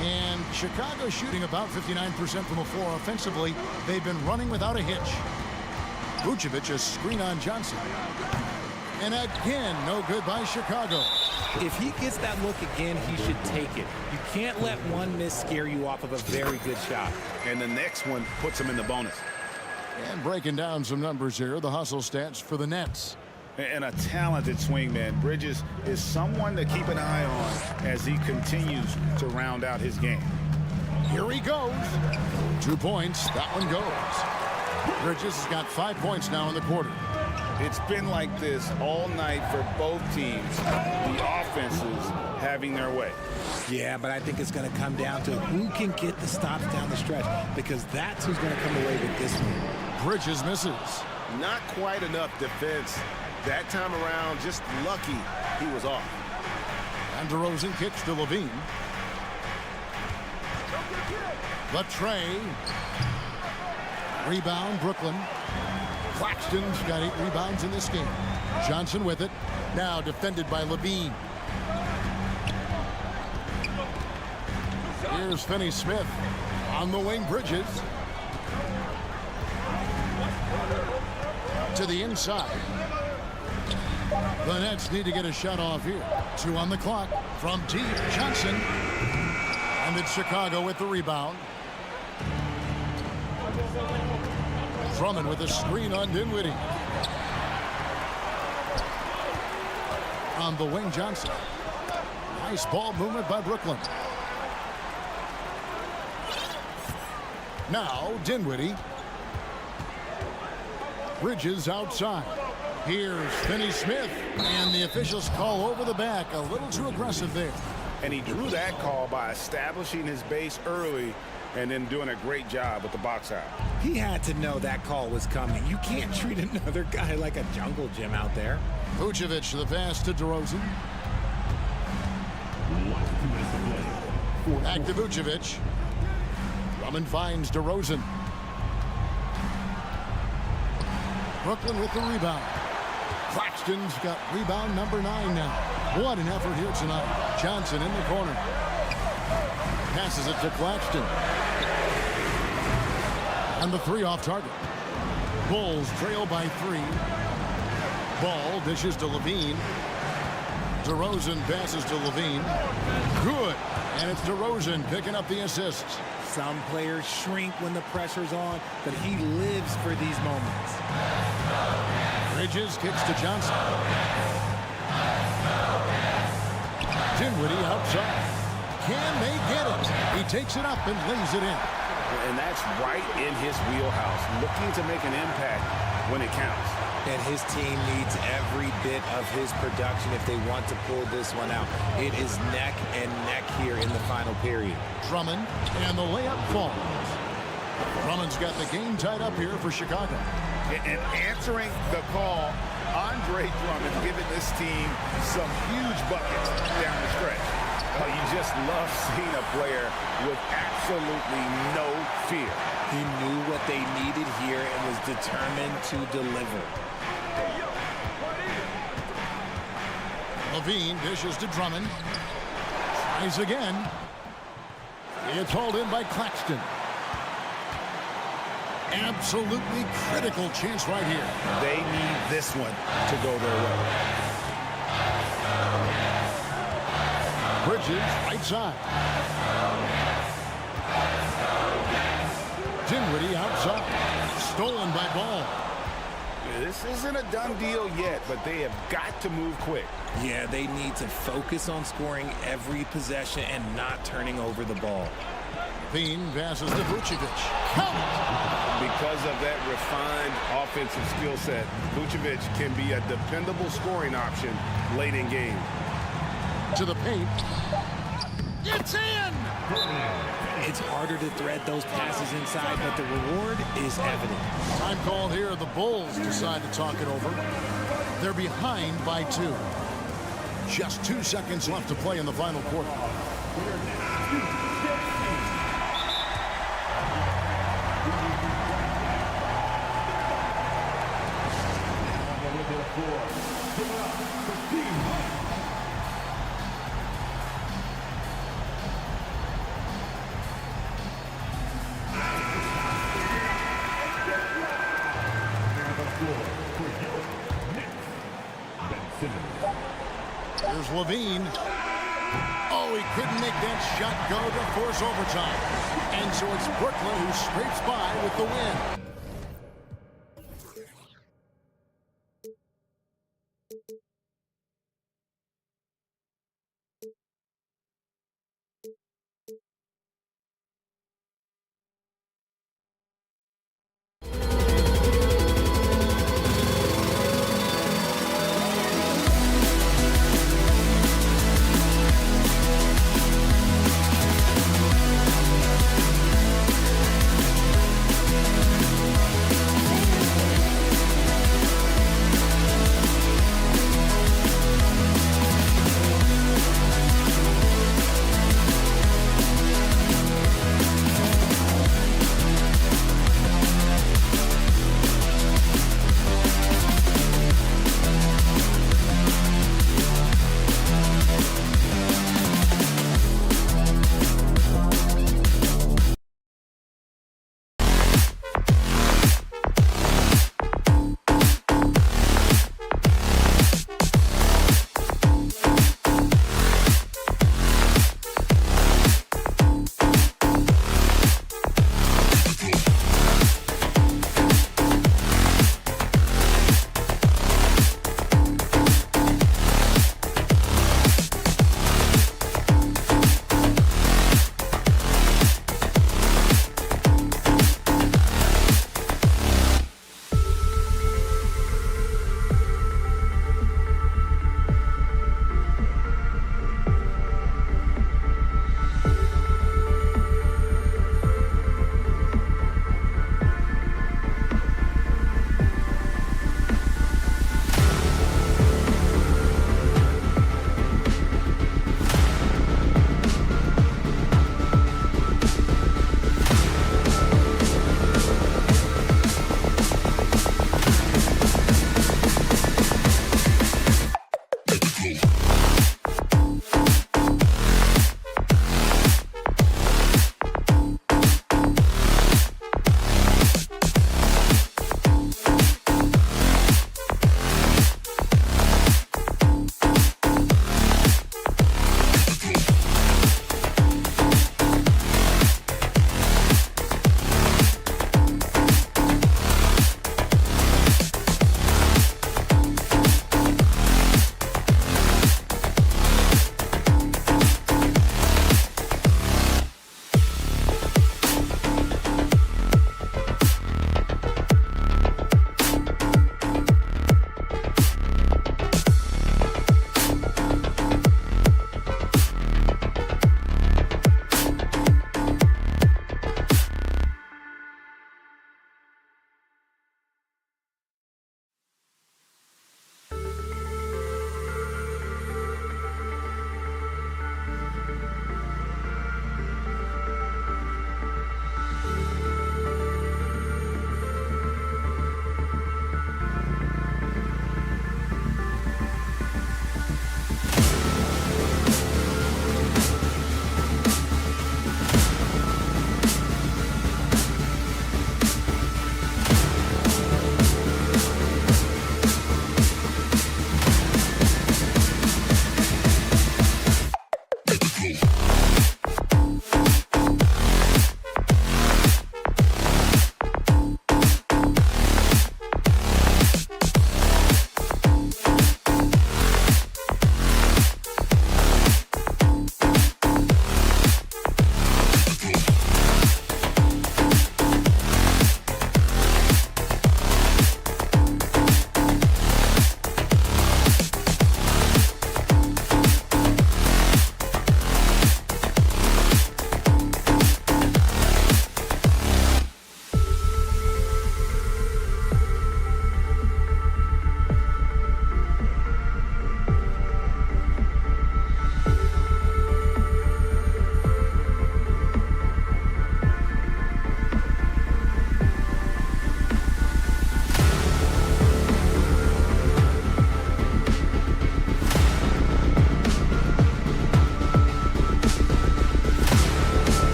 And Chicago shooting about 59% from the floor offensively. They've been running without a hitch. Vucevic a screen on Johnson. And again, no good by Chicago. If he gets that look again, he should take it. You can't let one miss scare you off of a very good shot. And the next one puts him in the bonus. And breaking down some numbers here, the hustle stats for the Nets. And a talented swingman. Bridges is someone to keep an eye on as he continues to round out his game. Here he goes. 2 points. That one goes. Bridges has got 5 points now in the quarter. It's been like this all night for both teams. The offenses having their way. Yeah, but I think it's going to come down to who can get the stops down the stretch, because that's who's going to come away with this one. Bridges misses. Not quite enough defense. That time around, just lucky he was off. And DeRozan kicks to Levine. The tray. Rebound, Brooklyn. Claxton's got 8 rebounds in this game. Johnson with it. Now defended by Levine. Here's Finney-Smith on the wing. Bridges to the inside. The Nets need to get a shot off here. 2 on the clock from deep. Johnson. And it's Chicago with the rebound. Drummond with a screen on Dinwiddie. On the wing, Johnson. Nice ball movement by Brooklyn. Now Dinwiddie. Bridges outside. Here's Finney Smith, and the officials call over the back. A little too aggressive there. And he drew that call by establishing his base early and then doing a great job with the box out. He had to know that call was coming. You can't treat another guy like a jungle gym out there. Vucevic, the pass to DeRozan. Back to Vucevic. Drummond finds DeRozan. Brooklyn with the rebound. Claxton's got rebound number 9 now. What an effort here tonight. Johnson in the corner. Passes it to Claxton. And the 3 off target. Bulls trail by 3. Ball dishes to Levine. DeRozan passes to Levine. Good. And it's DeRozan picking up the assists. Some players shrink when the pressure's on, but he lives for these moments. Bridges kicks to Johnson. Dinwiddie outside. Can they get it? He takes it up and lays it in. And that's right in his wheelhouse, looking to make an impact when it counts. And his team needs every bit of his production if they want to pull this one out. It is neck and neck here in the final period. Drummond, and the layup falls. Drummond's got the game tied up here for Chicago. And answering the call, Andre Drummond giving this team some huge buckets down the stretch. You just love seeing a player with absolutely no fear. He knew what they needed here and was determined to deliver. Levine dishes to Drummond. Tries again. It's hauled in by Claxton. Absolutely critical chance right here. They need this one to go their way. Bridges, right side. Dinwiddie outside. Stolen by Ball. This isn't a done deal yet, but they have got to move quick. Yeah, they need to focus on scoring every possession and not turning over the ball. Levine passes to Vucevic. Count! Because of that refined offensive skill set, Vucevic can be a dependable scoring option late in game. To the paint. It's in! It's harder to thread those passes inside, but the reward is evident. Time call here. The Bulls decide to talk it over. They're behind by 2. Just 2 seconds left to play in the final quarter. Here's Levine. Oh, he couldn't make that shot go to force overtime. And so it's Brooklyn who scrapes by with the win.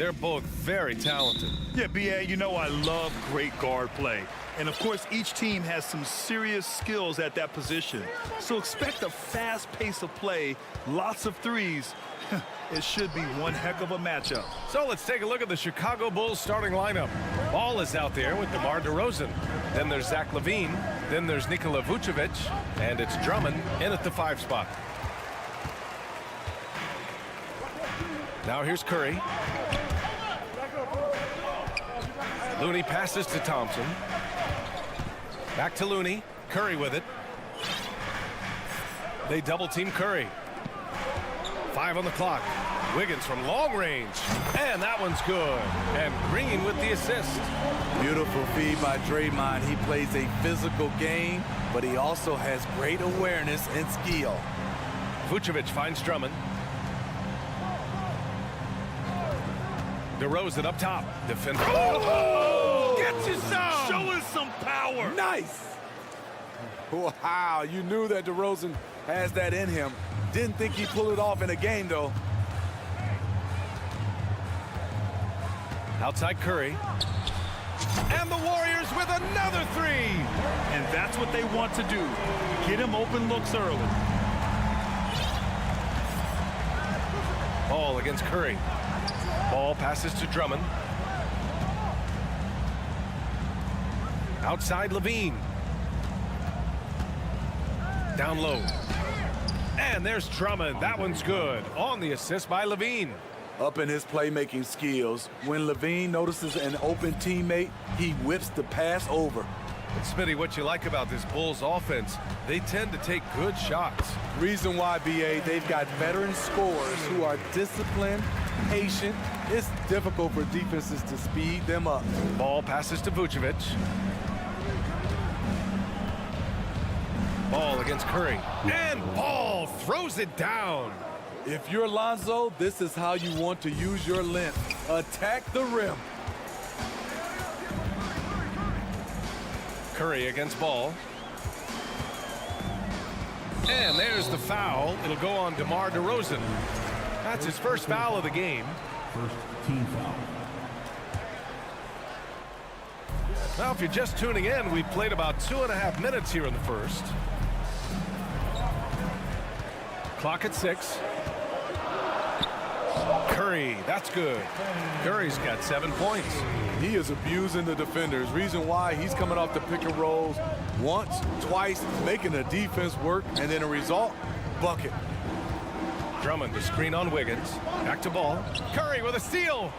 They're both very talented. Yeah, B.A., you know I love great guard play. And, of course, each team has some serious skills at that position. So expect a fast pace of play, lots of threes. It should be one heck of a matchup. So let's take a look at the Chicago Bulls starting lineup. Ball is out there with DeMar DeRozan. Then there's Zach LaVine. Then there's Nikola Vucevic. And it's Drummond in at the 5 spot. Now here's Curry. Looney passes to Thompson. Back to Looney. Curry with it. They double team Curry. 5 on the clock. Wiggins from long range. And that one's good. And Green with the assist. Beautiful feed by Draymond. He plays a physical game, but he also has great awareness and skill. Vucevic finds Drummond. DeRozan up top. Defender. Oh! Gets you some! Showing some power. Nice! Wow, you knew that DeRozan has that in him. Didn't think he'd pull it off in a game, though. Outside Curry. And the Warriors with another 3. And that's what they want to do. Get him open looks early. Ball against Curry. Ball passes to Drummond. Outside Levine. Down low. And there's Drummond. That one's good. On the assist by Levine. Up in his playmaking skills, when Levine notices an open teammate, he whips the pass over. And Smitty, what you like about this Bulls offense, they tend to take good shots. Reason why, B.A., they've got veteran scorers who are disciplined, patient. It's difficult for defenses to speed them up. Ball passes to Vucevic. Ball against Curry. And Ball throws it down. If you're Lonzo, this is how you want to use your length. Attack the rim. Curry against Ball. And there's the foul. It'll go on DeMar DeRozan. That's his first foul of the game. First team foul. Now, if you're just tuning in, we played about 2.5 minutes here in the first. Clock at 6. Curry, that's good. Curry's got 7 points. He is abusing the defenders. Reason why, he's coming off the pick and rolls once, twice, making the defense work, and then a result, bucket. Drummond to screen on Wiggins. Back to Ball. Curry with a steal.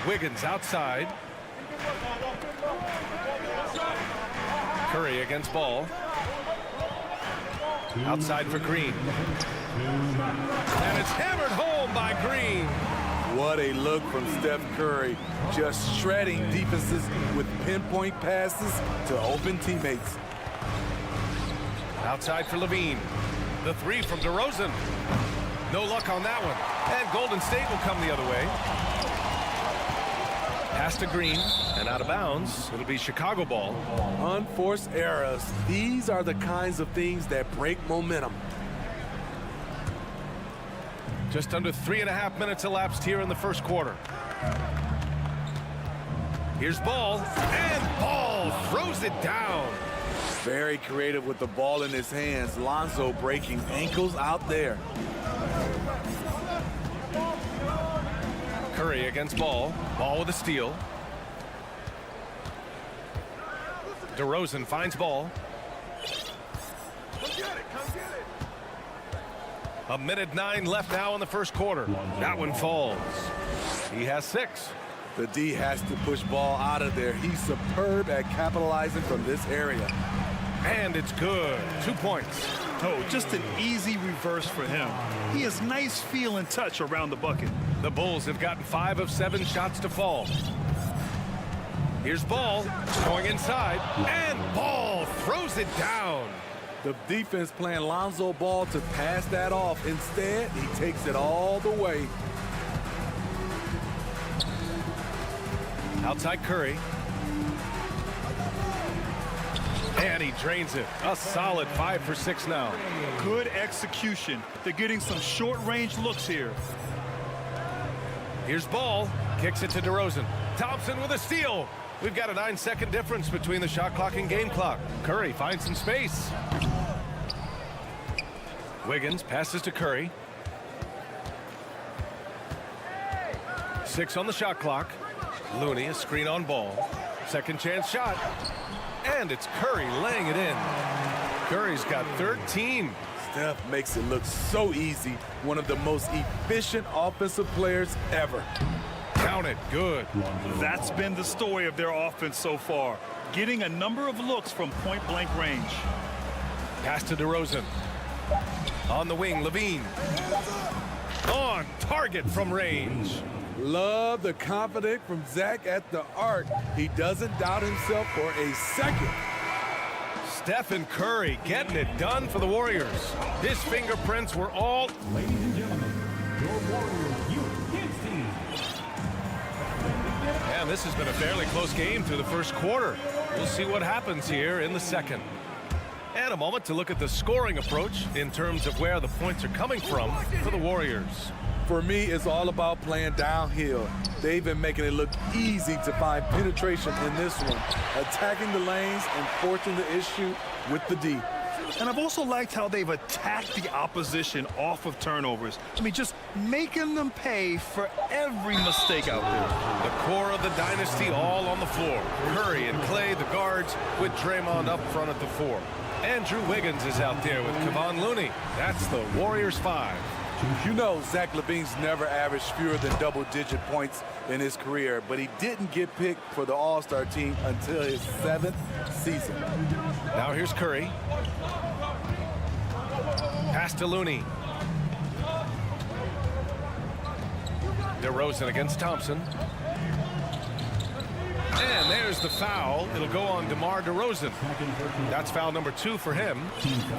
Wiggins outside. Curry against Ball. Outside for Green. And it's hammered home by Green. What a look from Steph Curry. Just shredding defenses with pinpoint passes to open teammates. Outside for Levine. The 3 from DeRozan. No luck on that one. And Golden State will come the other way. Pass to Green, and out of bounds. It'll be Chicago ball. Unforced errors. These are the kinds of things that break momentum. Just under 3.5 minutes elapsed here in the first quarter. Here's Ball, and Ball throws it down. Very creative with the ball in his hands. Lonzo breaking ankles out there. Curry against Ball. Ball with a steal. DeRozan finds Ball. Come get it, come get it. 1:09 left now in the first quarter. That one falls. He has 6. The D has to push Ball out of there. He's superb at capitalizing from this area. And it's good. 2 points. Oh, just an easy reverse for him. He has nice feel and touch around the bucket. The Bulls have gotten 5 of 7 shots to fall. Here's Ball going inside, and Ball throws it down. The defense playing Lonzo Ball to pass that off. Instead, he takes it all the way. Outside Curry. And he drains it. A solid 5 for 6 now. Good execution. They're getting some short-range looks here. Here's Ball. Kicks it to DeRozan. Thompson with a steal. We've got a 9-second difference between the shot clock and game clock. Curry finds some space. Wiggins passes to Curry. 6 on the shot clock. Looney, a screen on Ball. Second chance shot. And it's Curry laying it in. Curry's got 13. Steph makes it look so easy. One of the most efficient offensive players ever. Count it. Good. That's been the story of their offense so far. Getting a number of looks from point-blank range. Pass to DeRozan. On the wing, Levine. On target from range. Love the confidence from Zach at the arc. He doesn't doubt himself for a second. Stephen Curry getting it done for the Warriors. His fingerprints were all... Ladies and gentlemen, your Warriors Youth Kids team. And this has been a fairly close game through the first quarter. We'll see what happens here in the second. And a moment to look at the scoring approach in terms of where the points are coming from for the Warriors. For me, it's all about playing downhill. They've been making it look easy to find penetration in this one, attacking the lanes and forcing the issue with the D. And I've also liked how they've attacked the opposition off of turnovers. I mean, just making them pay for every mistake out there. The core of the dynasty all on the floor. Curry and Clay, the guards, with Draymond up front at the 4. Andrew Wiggins is out there with Kevon Looney. That's the Warriors 5. You know, Zach LaVine's never averaged fewer than double-digit points in his career, but he didn't get picked for the All-Star team until his 7th season. Now here's Curry. Pass to Looney. DeRozan against Thompson. And there's the foul. It'll go on DeMar DeRozan. That's foul number 2 for him.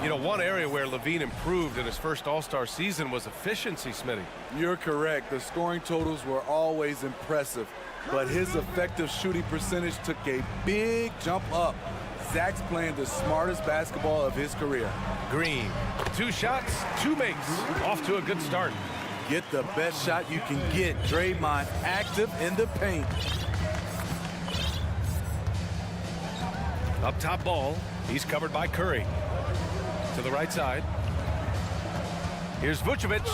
You know, one area where LaVine improved in his first All-Star season was efficiency, Smitty. You're correct. The scoring totals were always impressive, but his effective shooting percentage took a big jump up. Zach's playing the smartest basketball of his career. Green, 2 shots, 2 makes. Off to a good start. Get the best shot you can get. Draymond active in the paint. Up top Ball. He's covered by Curry. To the right side. Here's Vucevic.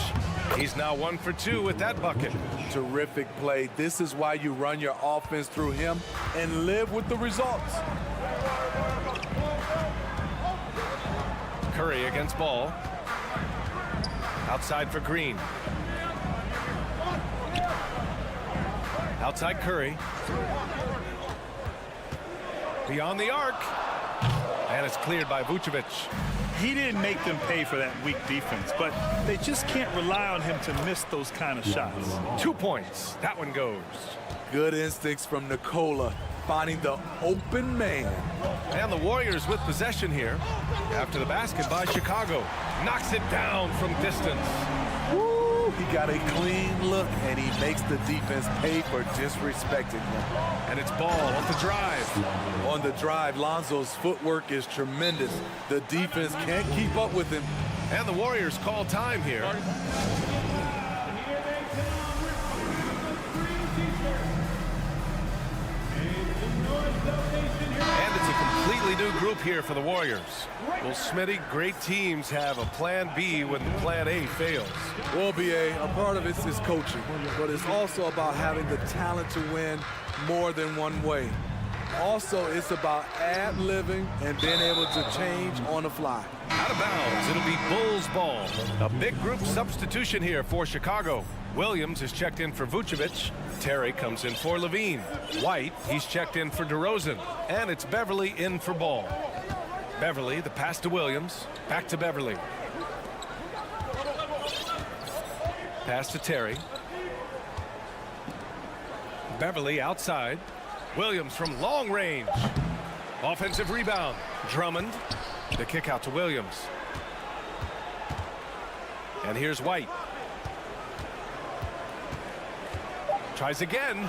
He's now 1 for 2 with that bucket. Terrific play. This is why you run your offense through him and live with the results. Curry against Ball. Outside for Green. Outside Curry. Beyond the arc. And it's cleared by Vucevic. He didn't make them pay for that weak defense, but they just can't rely on him to miss those kind of shots. 2 points. That one goes. Good instincts from Nikola, finding the open man. And the Warriors with possession here. After the basket by Chicago. Knocks it down from distance. Woo! He got a clean look, and he makes the defense pay for disrespecting him. And it's Ball on the drive. On the drive, Lonzo's footwork is tremendous. The defense can't keep up with him. And the Warriors call time here. And it's a completely new group here for the Warriors. Well, Smitty, great teams have a plan B when the plan A fails. Well, BA, a part of it is coaching, but it's also about having the talent to win more than one way. Also, it's about ad-libbing and being able to change on the fly. Out of bounds, it'll be Bulls ball. A big group substitution here for Chicago. Williams is checked in for Vucevic. Terry comes in for Levine. White, he's checked in for DeRozan. And it's Beverly in for Ball. Beverly, the pass to Williams. Back to Beverly. Pass to Terry. Beverly outside. Williams from long range. Offensive rebound. Drummond. The kick out to Williams. And here's White. Tries again.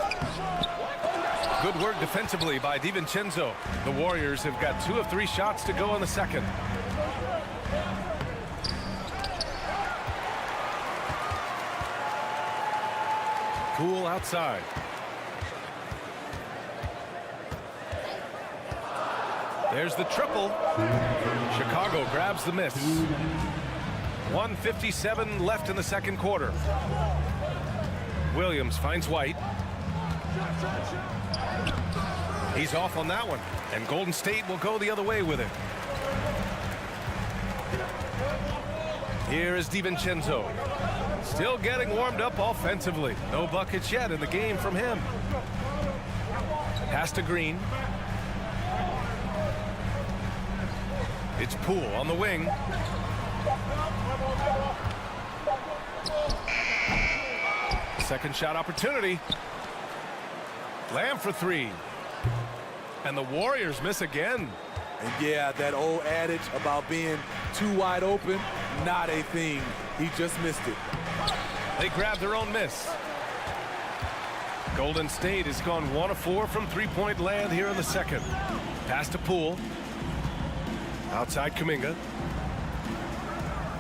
Good work defensively by DiVincenzo. The Warriors have got 2 of 3 shots to go in the second. Cool outside. There's the triple. Chicago grabs the miss. 1:57 left in the second quarter. Williams finds White. He's off on that one, and Golden State will go the other way with it. Here is DiVincenzo. Still getting warmed up offensively. No buckets yet in the game from him. Pass to Green. It's Poole on the wing. Second shot opportunity. Lamb for 3. And the Warriors miss again. And yeah, that old adage about being too wide open, not a thing. He just missed it. They grab their own miss. Golden State has gone 1 of 4 from three-point land here in the second. Pass to Poole. Outside Kuminga.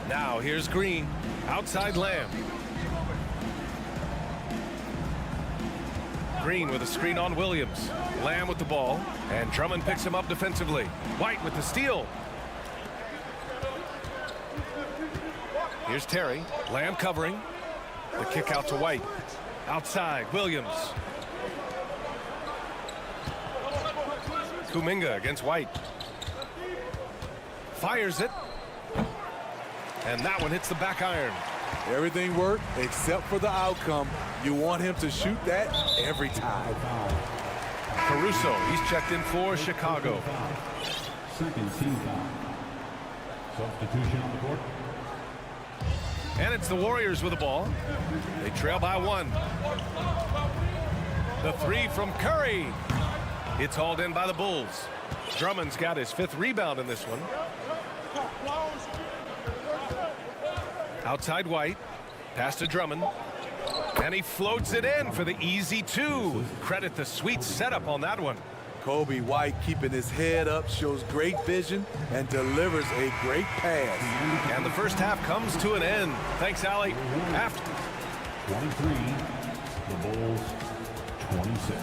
Now here's Green. Outside Lamb. Green with a screen on Williams. Lamb with the ball. And Drummond picks him up defensively. White with the steal. Here's Terry. Lamb covering. The kick out to White. Outside Williams. Kuminga against White. Fires it. And that one hits the back iron. Everything worked except for the outcome. You want him to shoot that every time. Caruso, he's checked in for Chicago. Second team foul. Substitution on the court. And it's the Warriors with the ball. They trail by 1. The 3 from Curry. It's hauled in by the Bulls. Drummond's got his 5th rebound in this one. Outside White. Pass to Drummond. And he floats it in for the easy 2. Credit the sweet setup on that one. Kobe White keeping his head up, shows great vision, and delivers a great pass. And the first half comes to an end. Thanks, Allie. After 23, the Bulls 26.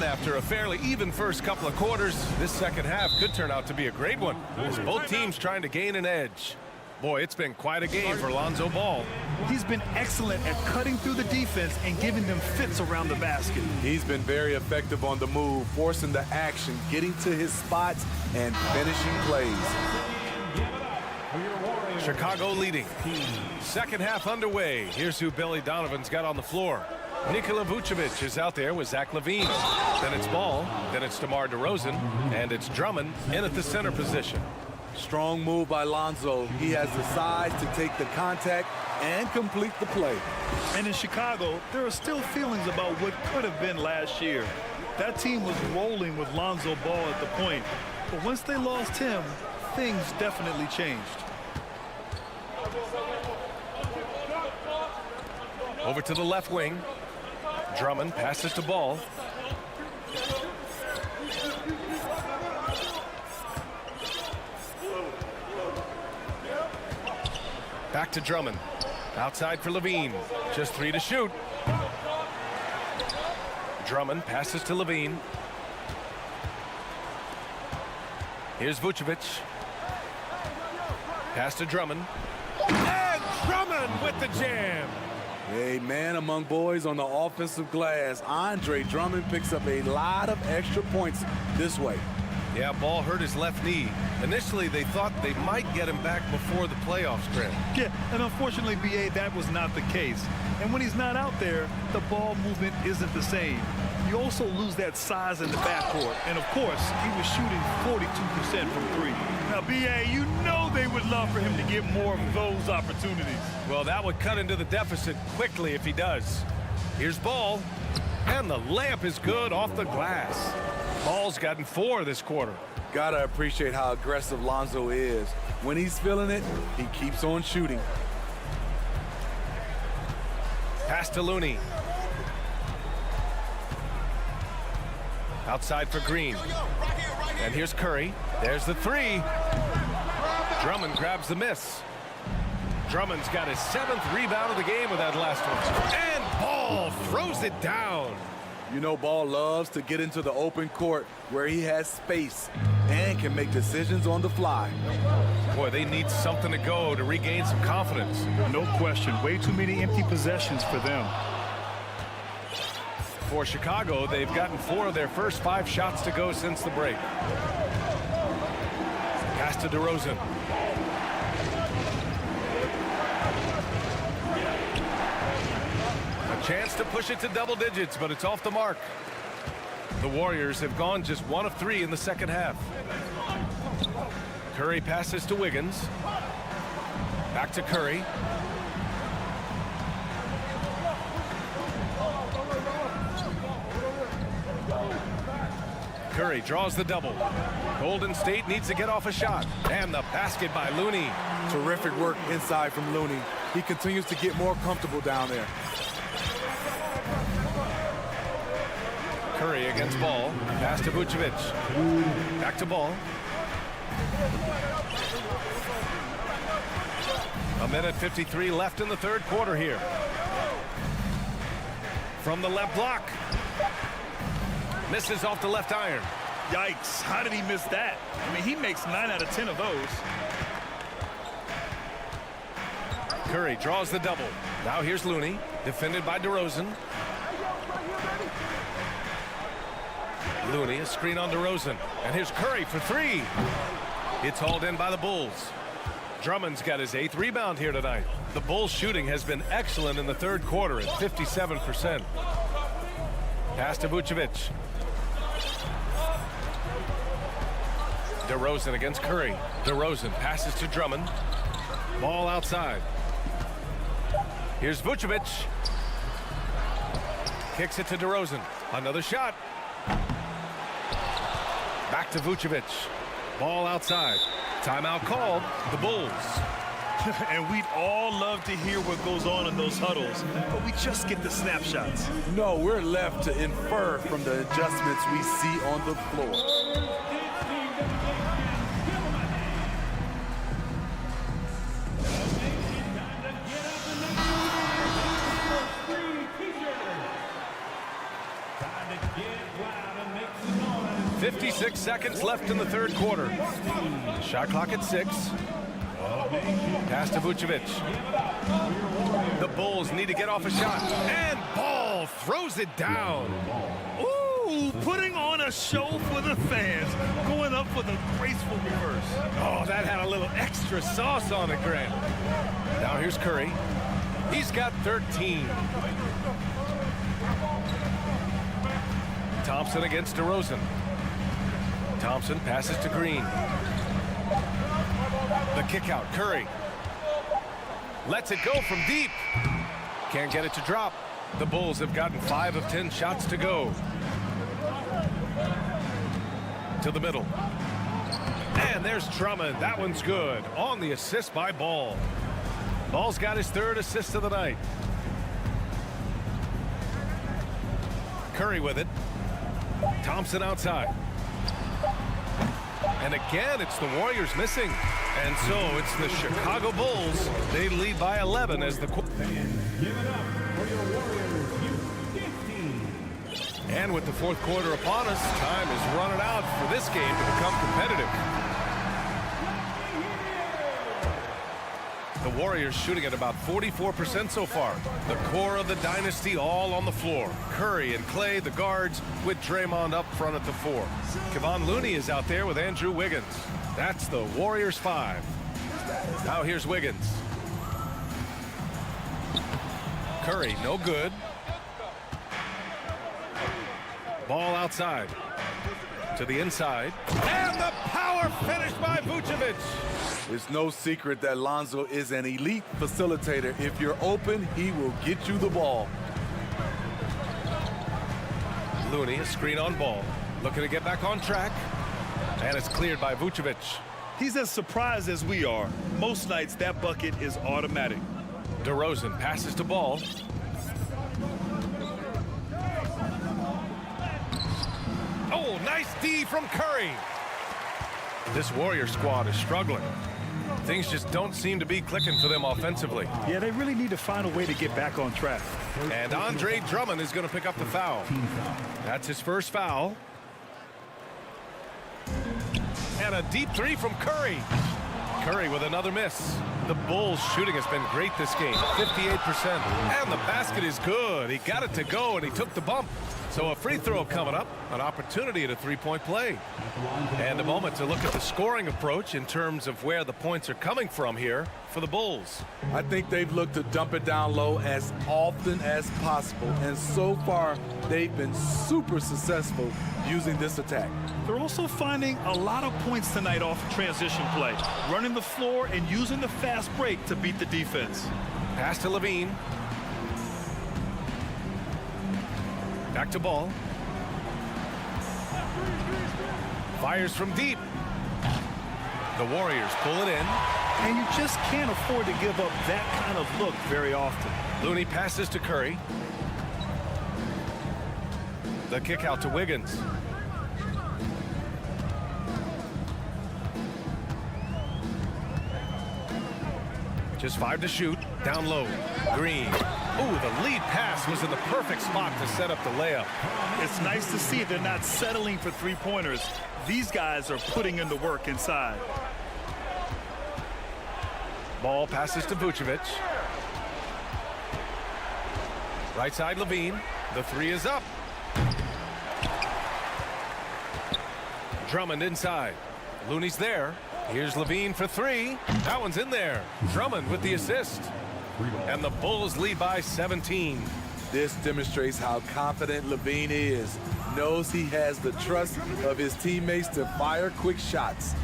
After a fairly even first couple of quarters, this second half could turn out to be a great one, as both teams trying to gain an edge. Boy, it's been quite a game for Lonzo Ball. He's been excellent at cutting through the defense and giving them fits around the basket. He's been very effective on the move, forcing the action, getting to his spots, and finishing plays. Chicago leading. Second half underway. Here's who Billy Donovan's got on the floor. Nikola Vucevic is out there with Zach LaVine. Then it's Ball. Then it's DeMar DeRozan. And it's Drummond in at the center position. Strong move by Lonzo. He has the size to take the contact and complete the play. And in Chicago, there are still feelings about what could have been last year. That team was rolling with Lonzo Ball at the point. But once they lost him, things definitely changed. Over to the left wing. Drummond passes to Ball. Back to Drummond. Outside for LaVine. Just 3 to shoot. Drummond passes to LaVine. Here's Vucevic. Pass to Drummond. And Drummond with the jam. A man among boys on the offensive glass. Andre Drummond picks up a lot of extra points this way. Yeah, Ball hurt his left knee. Initially, they thought they might get him back before the playoffs, Grant. Yeah, and unfortunately, B.A., that was not the case. And when he's not out there, the ball movement isn't the same. You also lose that size in the backcourt. And, of course, he was shooting 42% from 3. Now, B.A., you know they would love for him to get more of those opportunities. Well, that would cut into the deficit quickly if he does. Here's Ball. And the layup is good off the glass. Ball's gotten 4 this quarter. Gotta appreciate how aggressive Lonzo is. When he's feeling it, he keeps on shooting. Pass to Looney. Outside for Green. And here's Curry. There's the 3. Drummond grabs the miss. Drummond's got his 7th rebound of the game with that last one. And Ball throws it down. You know, Ball loves to get into the open court where he has space and can make decisions on the fly. Boy, they need something to go to regain some confidence. No question. Way too many empty possessions for them. For Chicago, they've gotten 4 of their first 5 shots to go since the break. Pass to DeRozan. A chance to push it to double digits, but it's off the mark. The Warriors have gone just 1 of 3 in the second half. Curry passes to Wiggins. Back to Curry. Curry draws the double. Golden State needs to get off a shot. And the basket by Looney. Terrific work inside from Looney. He continues to get more comfortable down there. Curry against Ball. Pass to Vucevic. Back to Ball. A minute 53 left in the third quarter here. From the left block. Misses off the left iron. Yikes. How did he miss that? I mean, he makes 9 out of 10 of those. Curry draws the double. Now here's Looney, defended by DeRozan. Looney, a screen on DeRozan. And here's Curry for 3. It's hauled in by the Bulls. Drummond's got his 8th rebound here tonight. The Bulls' shooting has been excellent in the third quarter at 57%. Pass to Vucevic. DeRozan against Curry. DeRozan passes to Drummond. Ball outside. Here's Vucevic. Kicks it to DeRozan. Another shot. Back to Vucevic. Ball outside. Timeout called. The Bulls. And we'd all love to hear what goes on in those huddles, but we just get the snapshots. No, we're left to infer from the adjustments we see on the floor. Time to 56 seconds left in the third quarter. Shot clock at 6. Pass to Vucevic. The Bulls need to get off a shot. And Ball throws it down. Ooh, putting on a show for the fans. Going up with a graceful reverse. Oh, that had a little extra sauce on it, Grant. Now here's Curry. He's got 13. Thompson against DeRozan. Thompson passes to Green. The kick out, Curry. Lets it go from deep. Can't get it to drop. The Bulls have gotten 5 of 10 shots to go. To the middle. And there's Drummond. That one's good. On the assist by Ball. Ball's got his 3rd assist of the night. Curry with it. Thompson outside. And again, it's the Warriors missing. And so it's the Chicago Bulls. They lead by 11 as the... give it up for your Warriors, U15. And with the fourth quarter upon us, time is running out for this game to become competitive. The Warriors shooting at about 44% so far. The core of the dynasty all on the floor. Curry and Clay, the guards, with Draymond up front at the 4. Kevon Looney is out there with Andrew Wiggins. That's the Warriors 5. Now here's Wiggins. Curry, no good. Ball outside. To the inside. And the power finish by Vucevic. It's no secret that Lonzo is an elite facilitator. If you're open, he will get you the ball. Looney, a screen on ball. Looking to get back on track. And it's cleared by Vucevic. He's as surprised as we are. Most nights, that bucket is automatic. DeRozan passes to Ball. Oh, nice D from Curry. This Warrior squad is struggling. Things just don't seem to be clicking for them offensively. Yeah, they really need to find a way to get back on track. And Andre Drummond is going to pick up the foul. That's his first foul. And a deep three from Curry. Curry with another miss. The Bulls shooting has been great this game, 58%. And the basket is good. He got it to go, and he took the bump. So a free throw coming up, an opportunity at a three-point play. And a moment to look at the scoring approach in terms of where the points are coming from here for the Bulls. I think they've looked to dump it down low as often as possible. And so far, they've been super successful using this attack. They're also finding a lot of points tonight off transition play, running the floor and using the fast break to beat the defense. Pass to Levine. Back to Ball. Fires from deep. The Warriors pull it in. And you just can't afford to give up that kind of look very often. Looney passes to Curry. The kick out to Wiggins. Just 5 to shoot. Down low. Green. Ooh, the lead pass was in the perfect spot to set up the layup. It's nice to see they're not settling for three-pointers. These guys are putting in the work inside. Ball passes to Vucevic. Right side, Levine. The three is up. Drummond inside. Looney's there. Here's Levine for three. That one's in there. Drummond with the assist. And the Bulls lead by 17. This demonstrates how confident Levine is. Knows he has the trust of his teammates to fire quick shots.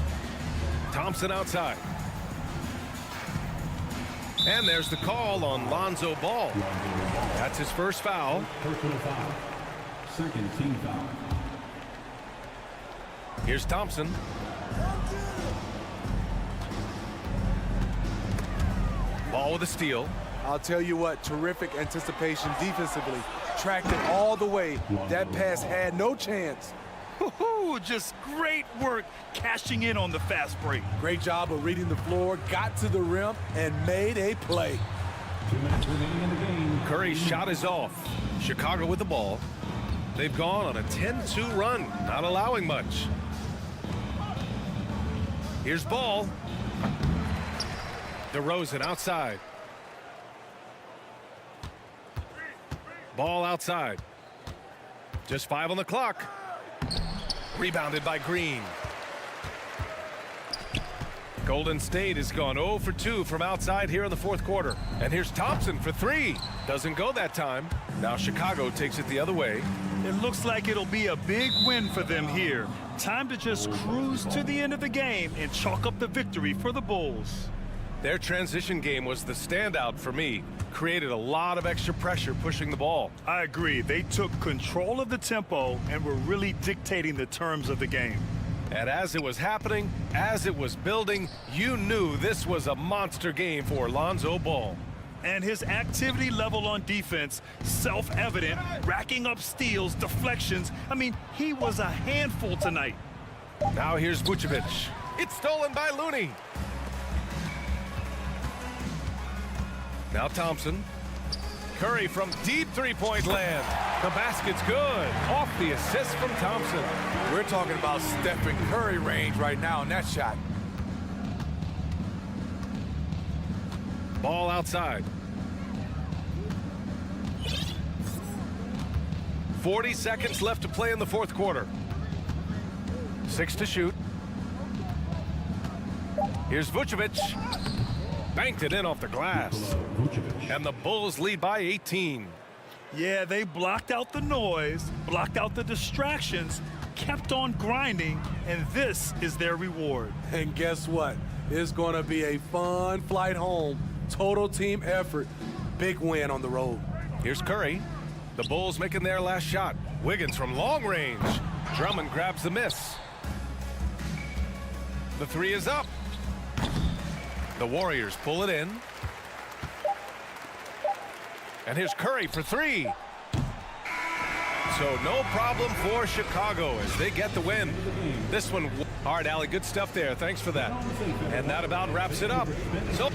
Thompson outside. And there's the call on Lonzo Ball. That's his first foul. Personal foul. Second team foul. Here's Thompson. Ball with a steal. I'll tell you what, terrific anticipation defensively. Tracked it all the way. That pass had no chance. Just great work cashing in on the fast break. Great job of reading the floor, got to the rim, and made a play. 2 minutes remaining in the game. Curry's shot is off. Chicago with the ball. They've gone on a 10-2 run, not allowing much. Here's Ball. DeRozan outside. Ball outside. Just 5 on the clock. Rebounded by Green. Golden State has gone 0 for 2 from outside here in the fourth quarter. And here's Thompson for three. Doesn't go that time. Now Chicago takes it the other way. It looks like it'll be a big win for them here. Time to just cruise to the end of the game and chalk up the victory for the Bulls. Their transition game was the standout for me. Created a lot of extra pressure pushing the ball. I agree. They took control of the tempo and were really dictating the terms of the game. And as it was happening, as it was building, you knew this was a monster game for Lonzo Ball. And his activity level on defense, self-evident, racking up steals, deflections. I mean, he was a handful tonight. Now here's Vucevic. It's stolen by Looney. Now Thompson. Curry from deep three-point land. The basket's good. Off the assist from Thompson. We're talking about Stephen Curry range right now in that shot. Ball outside. 40 seconds left to play in the fourth quarter. 6 to shoot. Here's Vucevic. Banked it in off the glass. And the Bulls lead by 18. Yeah, they blocked out the noise, blocked out the distractions, kept on grinding, and this is their reward. And guess what? It's going to be a fun flight home. Total team effort. Big win on the road. Here's Curry. The Bulls making their last shot. Wiggins from long range. Drummond grabs the miss. The three is up. The Warriors pull it in. And here's Curry for three. So no problem for Chicago as they get the win. This one, all right, Allie, good stuff there. Thanks for that. And that about wraps it up. So.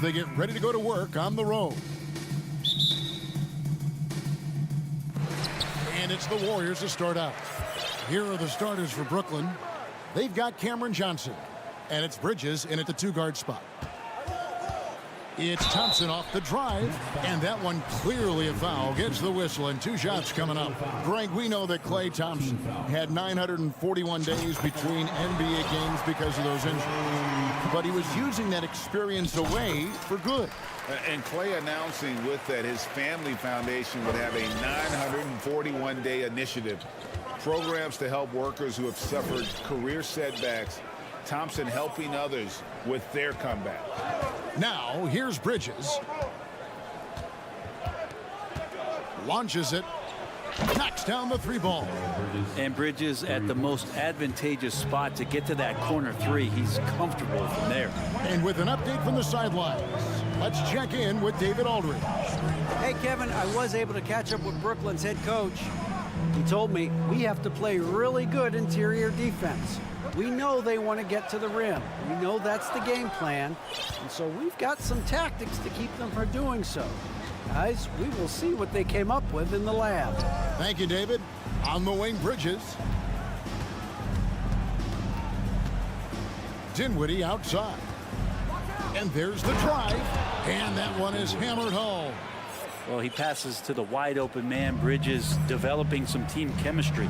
they get ready to go to work on the road. And it's the Warriors to start out. Here are the starters for Brooklyn. They've got Cameron Johnson, and it's Bridges in at the 2-guard spot. It's Thompson off the drive, and that one clearly a foul. Gets the whistle, and 2 shots coming up. Greg, we know that Klay Thompson had 941 days between NBA games because of those injuries, but he was using that experience away for good. And Klay announcing with that his family foundation would have a 941-day initiative. Programs to help workers who have suffered career setbacks. Thompson helping others with their comeback. Now, here's Bridges. Launches it. Knocks down the 3-ball. And Bridges at the most advantageous spot to get to that corner 3. He's comfortable from there. And with an update from the sidelines, let's check in with David Aldridge. Hey, Kevin, I was able to catch up with Brooklyn's head coach. He told me we have to play really good interior defense. We know they want to get to the rim. We know that's the game plan. And so we've got some tactics to keep them from doing so. Guys, we will see what they came up with in the lab. Thank you, David. On the wing, Bridges. Dinwiddie outside. And there's the drive. And that one is hammered home. Well, he passes to the wide open man. Bridges developing some team chemistry.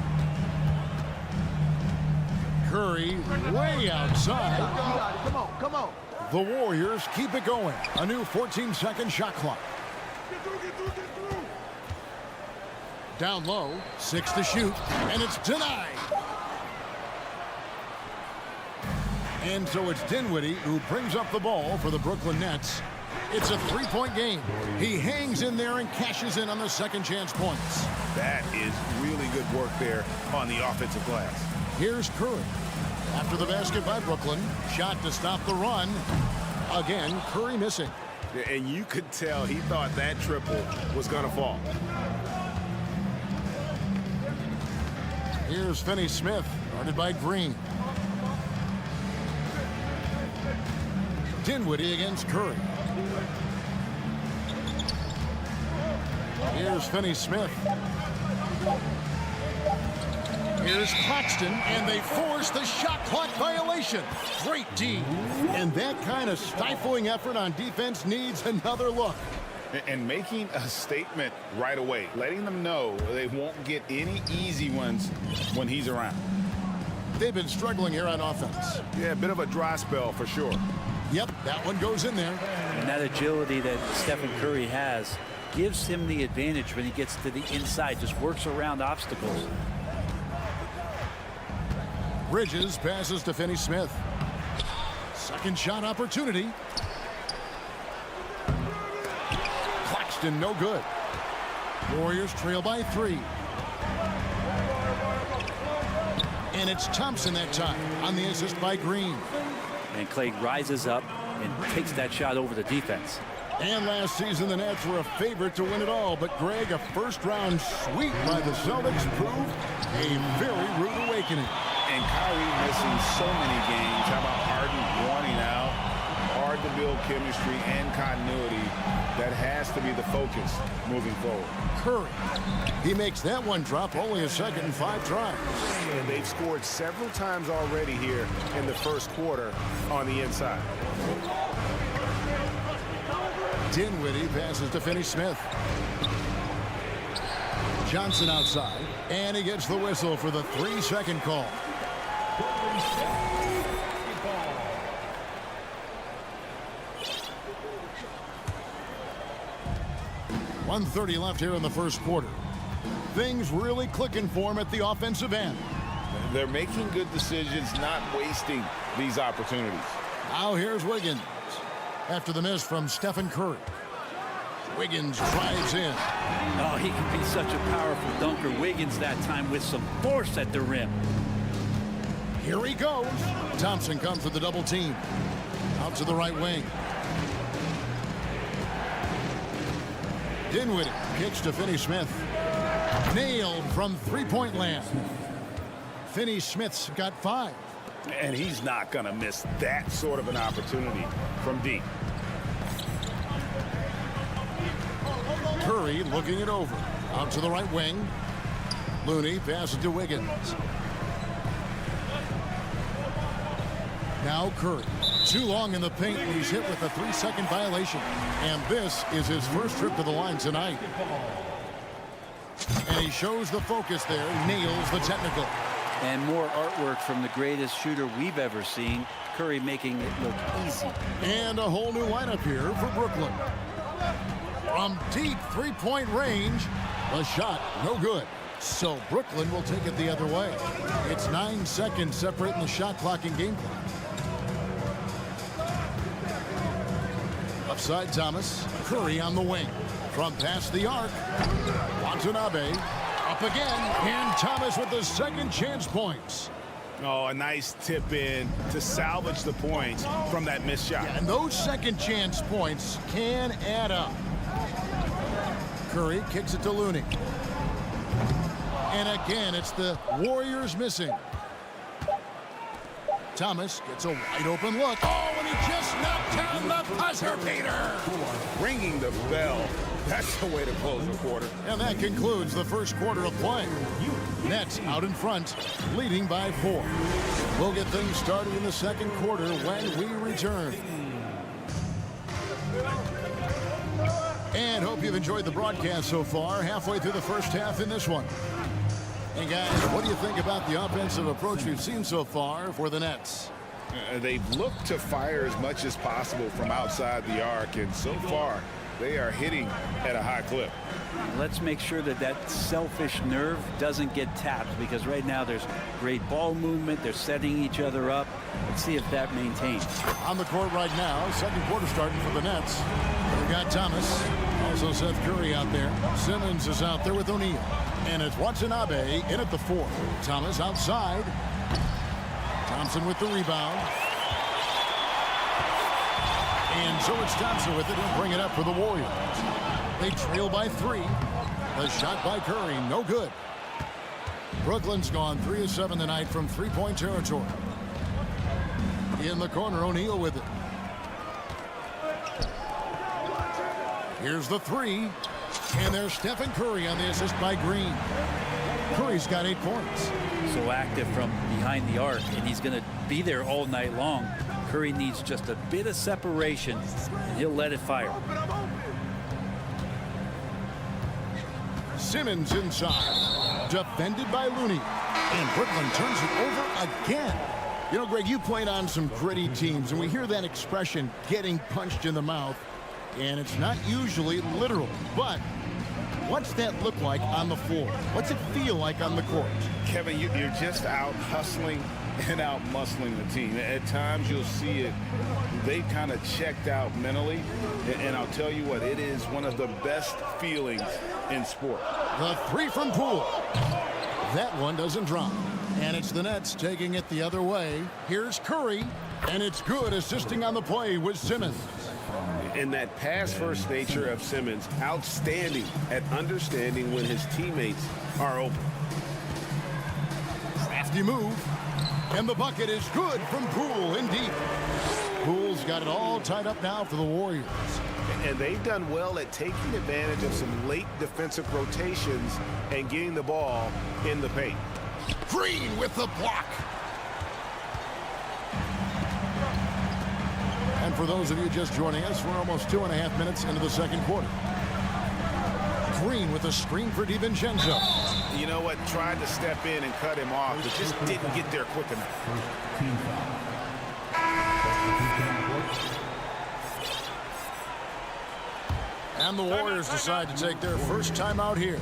Curry way outside. Come on. The Warriors keep it going. A new 14-second shot clock. Down low, 6 to shoot, and it's denied. And so it's Dinwiddie who brings up the ball for the Brooklyn Nets. It's a 3-point game. He hangs in there and cashes in on the second chance points. That is really good work there on the offensive glass. Here's Curry. After the basket by Brooklyn, shot to stop the run. Again, Curry missing. And you could tell he thought that triple was going to fall. Here's Finney-Smith, guarded by Green. Dinwiddie against Curry. Here's Finney-Smith. Here's Claxton, and they force the shot clock violation. Great D. And that kind of stifling effort on defense needs another look. And making a statement right away, letting them know they won't get any easy ones when he's around. They've been struggling here on offense. Yeah, a bit of a dry spell for sure. Yep, that one goes in there. And that agility that Stephen Curry has gives him the advantage when he gets to the inside, just works around obstacles. Bridges passes to Finney-Smith. Second shot opportunity. Claxton no good. Warriors trail by 3. And it's Thompson that time on the assist by Green. And Klay rises up and takes that shot over the defense. And last season, the Nets were a favorite to win it all. But, Greg, a first-round sweep by the Celtics proved a very rude awakening. And Kyrie missing so many games. How about Harden wanting out? Hard to build chemistry and continuity. That has to be the focus moving forward. Curry. He makes that one drop, only a second and 5 tries. And they've scored several times already here in the first quarter on the inside. Dinwiddie passes to Finney-Smith. Johnson outside, and he gets the whistle for the 3-second call. 1:30 left here in the first quarter. Things really clicking for him at the offensive end. They're making good decisions, not wasting these opportunities. Now here's Wiggins. After the miss from Stephen Curry. Wiggins drives in. Oh, he can be such a powerful dunker. Wiggins that time with some force at the rim. Here he goes. Thompson comes with the double team. Out to the right wing. Dinwiddie kicks to Finney-Smith. Nailed from three-point land. Finney-Smith's got 5. And he's not going to miss that sort of an opportunity from deep. Curry looking it over. Out to the right wing. Looney passes to Wiggins. Now Curry. Too long in the paint, and he's hit with a 3-second violation. And this is his first trip to the line tonight. And he shows the focus there, nails the technical. And more artwork from the greatest shooter we've ever seen. Curry making it look easy. And a whole new lineup here for Brooklyn. From deep three-point range, the shot no good. So Brooklyn will take it the other way. It's 9 seconds separating the shot clock and game clock. Upside Thomas. Curry on the wing. From past the arc. Watanabe. Up again. And Thomas with the second chance points. Oh, a nice tip in to salvage the points from that missed shot. Yeah, and those second chance points can add up. Curry kicks it to Looney. And again, it's the Warriors missing. Thomas gets a wide open look. Oh, and he just knocked down the buzzer beater. Ringing the bell. That's the way to close the quarter. And that concludes the first quarter of play. Nets out in front, leading by 4. We'll get things started in the second quarter when we return. And hope you've enjoyed the broadcast so far. Halfway through the first half in this one. And guys, what do you think about the offensive approach we've seen so far for the Nets? They've looked to fire as much as possible from outside the arc, and so far they are hitting at a high clip. Let's make sure that that selfish nerve doesn't get tapped, because right now there's great ball movement. They're setting each other up. Let's see if that maintains. On the court right now, second quarter starting for the Nets. We've got Thomas, also Seth Curry out there. Simmons is out there with O'Neal. And it's Watanabe in at the 4. Thomas outside. Thompson with the rebound. And so it's Thompson with it. He'll bring it up for the Warriors. They trail by 3. The shot by Curry, no good. Brooklyn's gone 3 of 7 tonight from three-point territory. In the corner, O'Neal with it. Here's the 3. And there's Stephen Curry on the assist by Green. Curry's got 8 points. So active from behind the arc, and he's going to be there all night long. Curry needs just a bit of separation, and he'll let it fire. Simmons inside. Defended by Looney. And Brooklyn turns it over again. You know, Greg, you played on some gritty teams, and we hear that expression, getting punched in the mouth. And it's not usually literal, but what's that look like on the floor? What's it feel like on the court? Kevin, you're just out hustling and out muscling the team. At times you'll see it. They've kind of checked out mentally, and I'll tell you what, it is one of the best feelings in sport. The 3 from Poole. That one doesn't drop. And it's the Nets taking it the other way. Here's Curry, and it's good, assisting on the play with Simmons. And that pass-first nature of Simmons, outstanding at understanding when his teammates are open. Crafty move. And the bucket is good from Poole in deep. Poole's got it all tied up now for the Warriors. And they've done well at taking advantage of some late defensive rotations and getting the ball in the paint. Green with the block. And for those of you just joining us, we're almost 2.5 minutes into the second quarter. Green with a screen for DiVincenzo. You know what? Tried to step in and cut him off, but just didn't get there quick enough. And the Warriors decide to take their first time out here.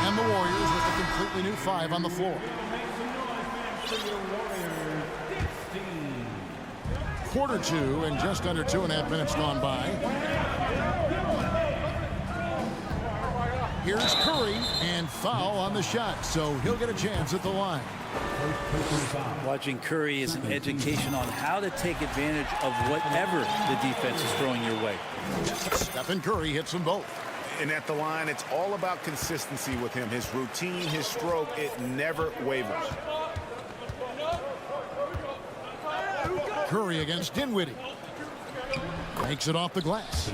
And the Warriors with a completely new 5 on the floor. Quarter 2 and just under 2.5 minutes gone by. Here's Curry, and foul on the shot, so he'll get a chance at the line. Watching Curry is an education on how to take advantage of whatever the defense is throwing your way. Stephen Curry hits them both. And at the line, it's all about consistency with him. His routine, his stroke, it never wavers. Curry against Dinwiddie. Makes it off the glass.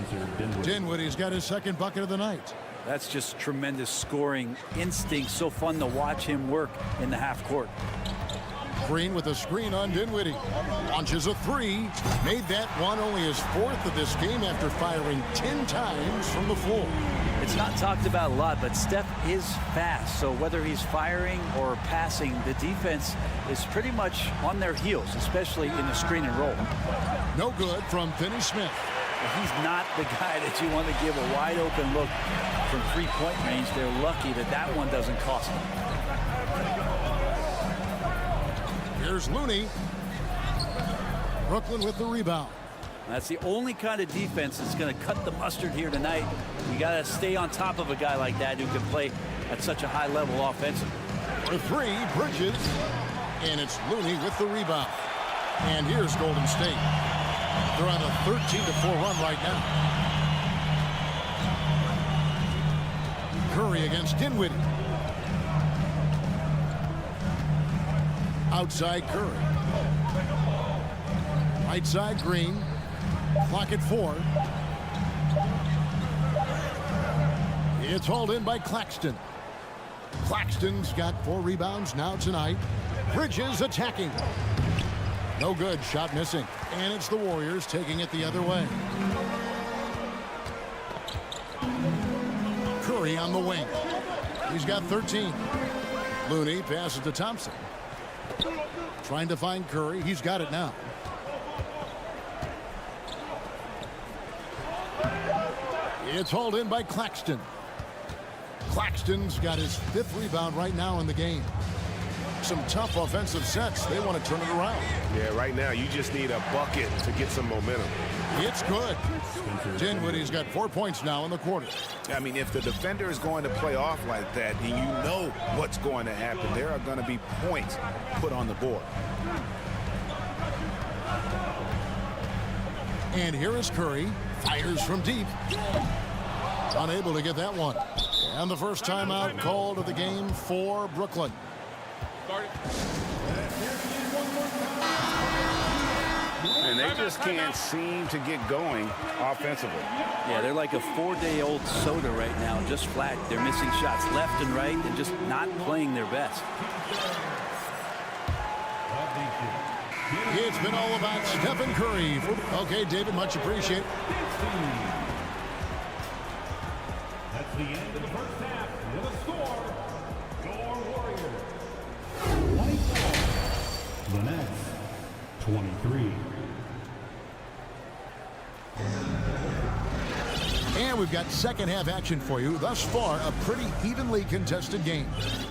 Dinwiddie's got his second bucket of the night. That's just tremendous scoring instinct. So fun to watch him work in the half court. Green with a screen on Dinwiddie. Launches a three. Made that one, only his fourth of this game after firing 10 times from the floor. It's not talked about a lot, but Steph is fast. So whether he's firing or passing, the defense is pretty much on their heels, especially in the screen and roll. No good from Finney-Smith. He's not the guy that you want to give a wide open look from three-point range. They're lucky that that one doesn't cost them. Here's Looney. Brooklyn with the rebound. That's the only kind of defense that's going to cut the mustard here tonight. You got to stay on top of a guy like that who can play at such a high level offensively. For three, Bridges. And it's Looney with the rebound. And here's Golden State. They're on a 13-4 run right now. Curry against Dinwiddie. Outside Curry. Right side Green. Clock at 4. It's hauled in by Claxton. Claxton's got 4 rebounds now tonight. Bridges attacking. No good. Shot missing. And it's the Warriors taking it the other way. Curry on the wing. He's got 13. Looney passes to Thompson. Trying to find Curry. He's got it now. It's hauled in by Claxton. Claxton's got his 5th rebound right now in the game. Some tough offensive sets. They want to turn it around. Yeah, right now you just need a bucket to get some momentum. It's good. Dinwiddie's got 4 points now in the quarter. I mean, if the defender is going to play off like that, then you know what's going to happen. There are going to be points put on the board. And here is Curry. Fires from deep. Unable to get that one. And the first timeout called of the game for Brooklyn. And they just can't seem to get going offensively. Yeah, they're like a 4-day-old soda right now, just flat. They're missing shots left and right and just not playing their best. It's been all about Stephen Curry. Okay, David, much appreciated. That's the end of the first half. With a score, your Warriors 24, the Nets 23. And we've got second half action for you. Thus far, a pretty evenly contested game.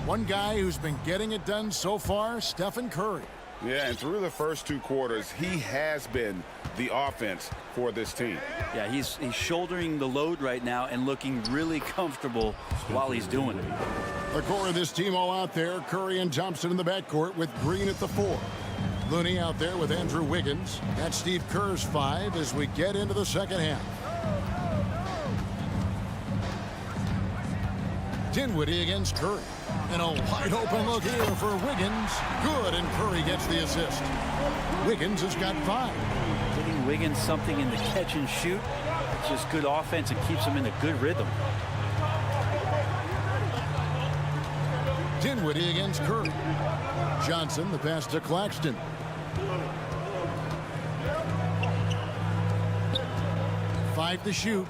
One guy who's been getting it done so far, Stephen Curry. Yeah, and through the first 2 quarters, he has been the offense for this team. Yeah, he's shouldering the load right now and looking really comfortable while he's doing it. The core of this team all out there. Curry and Thompson in the backcourt with Green at the 4. Looney out there with Andrew Wiggins. That's Steve Kerr's 5 as we get into the second half. Dinwiddie against Curry. And a wide open look here for Wiggins. Good, and Curry gets the assist. Wiggins has got 5. Giving Wiggins something in the catch and shoot. It's just good offense and keeps him in a good rhythm. Dinwiddie against Curry. Johnson, the pass to Claxton. Five to shoot.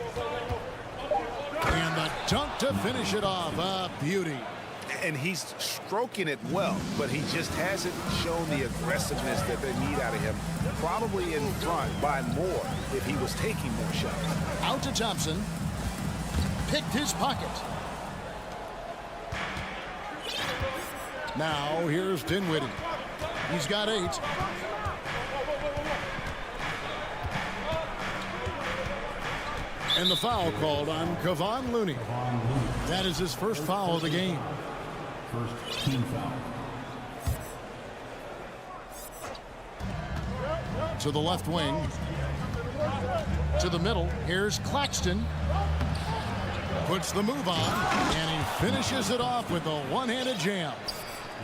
And the dunk to finish it off. A beauty. And he's stroking it well, but he just hasn't shown the aggressiveness that they need out of him. Probably in front by more if he was taking more shots. Out to Thompson. Picked his pocket. Now here's Dinwiddie. He's got 8. And the foul called on Kevon Looney. That is his first foul of the game. First team foul. To the left wing. To the middle. Here's Claxton. Puts the move on. And he finishes it off with a one-handed jam.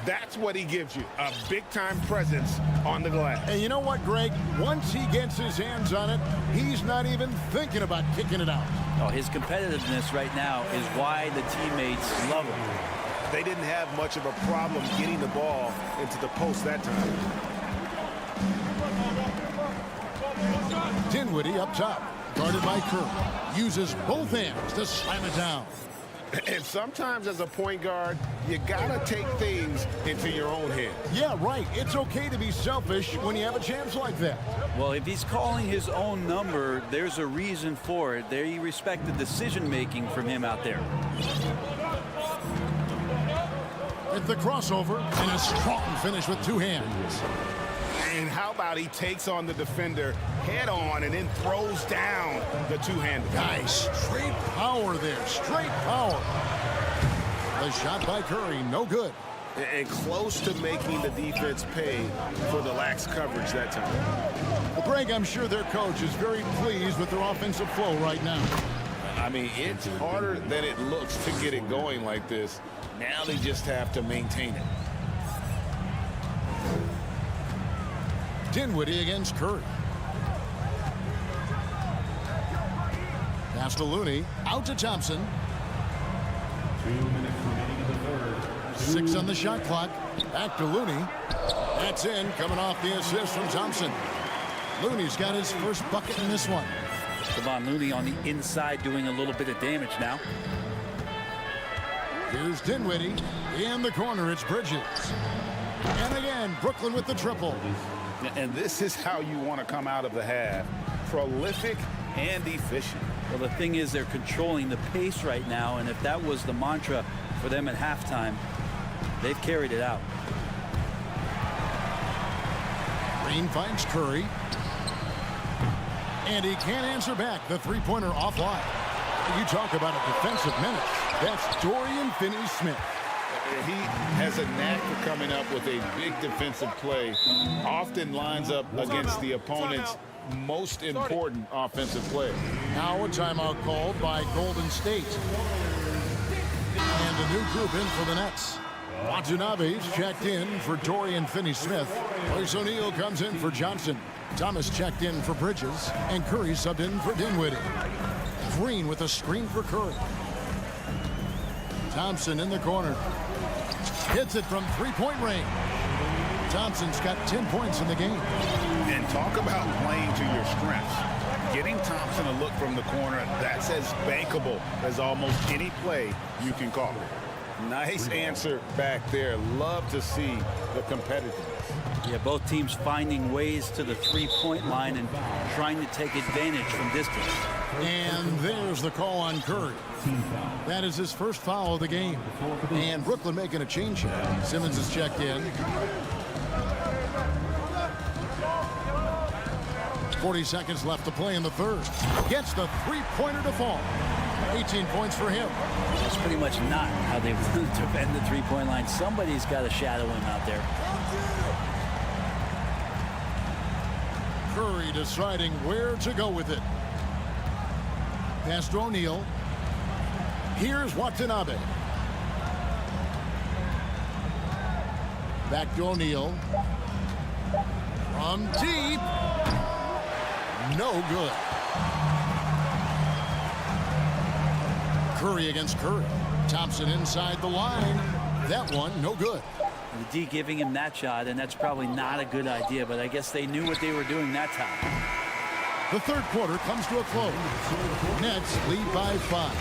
That's what he gives you, a big-time presence on the glass. And you know what, Greg? Once he gets his hands on it, he's not even thinking about kicking it out. Oh, his competitiveness right now is why the teammates love him. They didn't have much of a problem getting the ball into the post that time. Dinwiddie up top, guarded by Curry. Uses both hands to slam it down. And sometimes as a point guard, you gotta take things into your own hands. Yeah, right. It's okay to be selfish when you have a chance like that. Well, if he's calling his own number, there's a reason for it. They respect the decision-making from him out there. At the crossover, and a strong finish with two hands. And how about he takes on the defender head on and then throws down the two-handed. Nice. Straight power there. Straight power. The shot by Curry, no good. And close to making the defense pay for the lax coverage that time. Well, Greg, I'm sure their coach is very pleased with their offensive flow right now. I mean, it's harder than it looks to get it going like this. Now they just have to maintain it. Dinwiddie against Curry. Pass to Looney. Out to Thompson. 2 minutes remaining in the third. 6 on the shot clock. Back to Looney. That's in. Coming off the assist from Thompson. Looney's got his first bucket in this one. Kevon Looney on the inside doing a little bit of damage now. Here's Dinwiddie. In the corner, it's Bridges. And again, Brooklyn with the triple. And this is how you want to come out of the half. Prolific and efficient. Well, the thing is they're controlling the pace right now, and if that was the mantra for them at halftime, they've carried it out. Green finds Curry. And he can't answer back. The three-pointer offline. You talk about a defensive menace. That's Dorian Finney-Smith. He has a knack for coming up with a big defensive play. Often lines up against the opponent's most important offensive play. Now a timeout called by Golden State. And a new group in for the Nets. Watanabe's checked in for Dorian Finney-Smith. Royce O'Neal comes in for Johnson. Thomas checked in for Bridges. And Curry subbed in for Dinwiddie. Green with a screen for Curry. Thompson in the corner. Hits it from three-point range. Thompson's got 10 points in the game. And talk about playing to your strengths. Getting Thompson a look from the corner, that's as bankable as almost any play you can call. Nice answer back there. Love to see the competitiveness. Yeah, both teams finding ways to the three-point line and trying to take advantage from distance. And there's the call on Curry. That is his first foul of the game. And Brooklyn making a change here. Simmons is checked in. 40 seconds left to play in the third. Gets the three-pointer to fall. 18 points for him. That's pretty much not how they want to defend the three-point line. Somebody's got to shadow him out there. Curry deciding where to go with it. Pass to O'Neal. Here's Watanabe. Back to O'Neal. From deep. No good. Curry against Curry. Thompson inside the line. That one, no good. The D giving him that shot, and that's probably not a good idea, but I guess they knew what they were doing that time. The third quarter comes to a close. Nets lead by 5.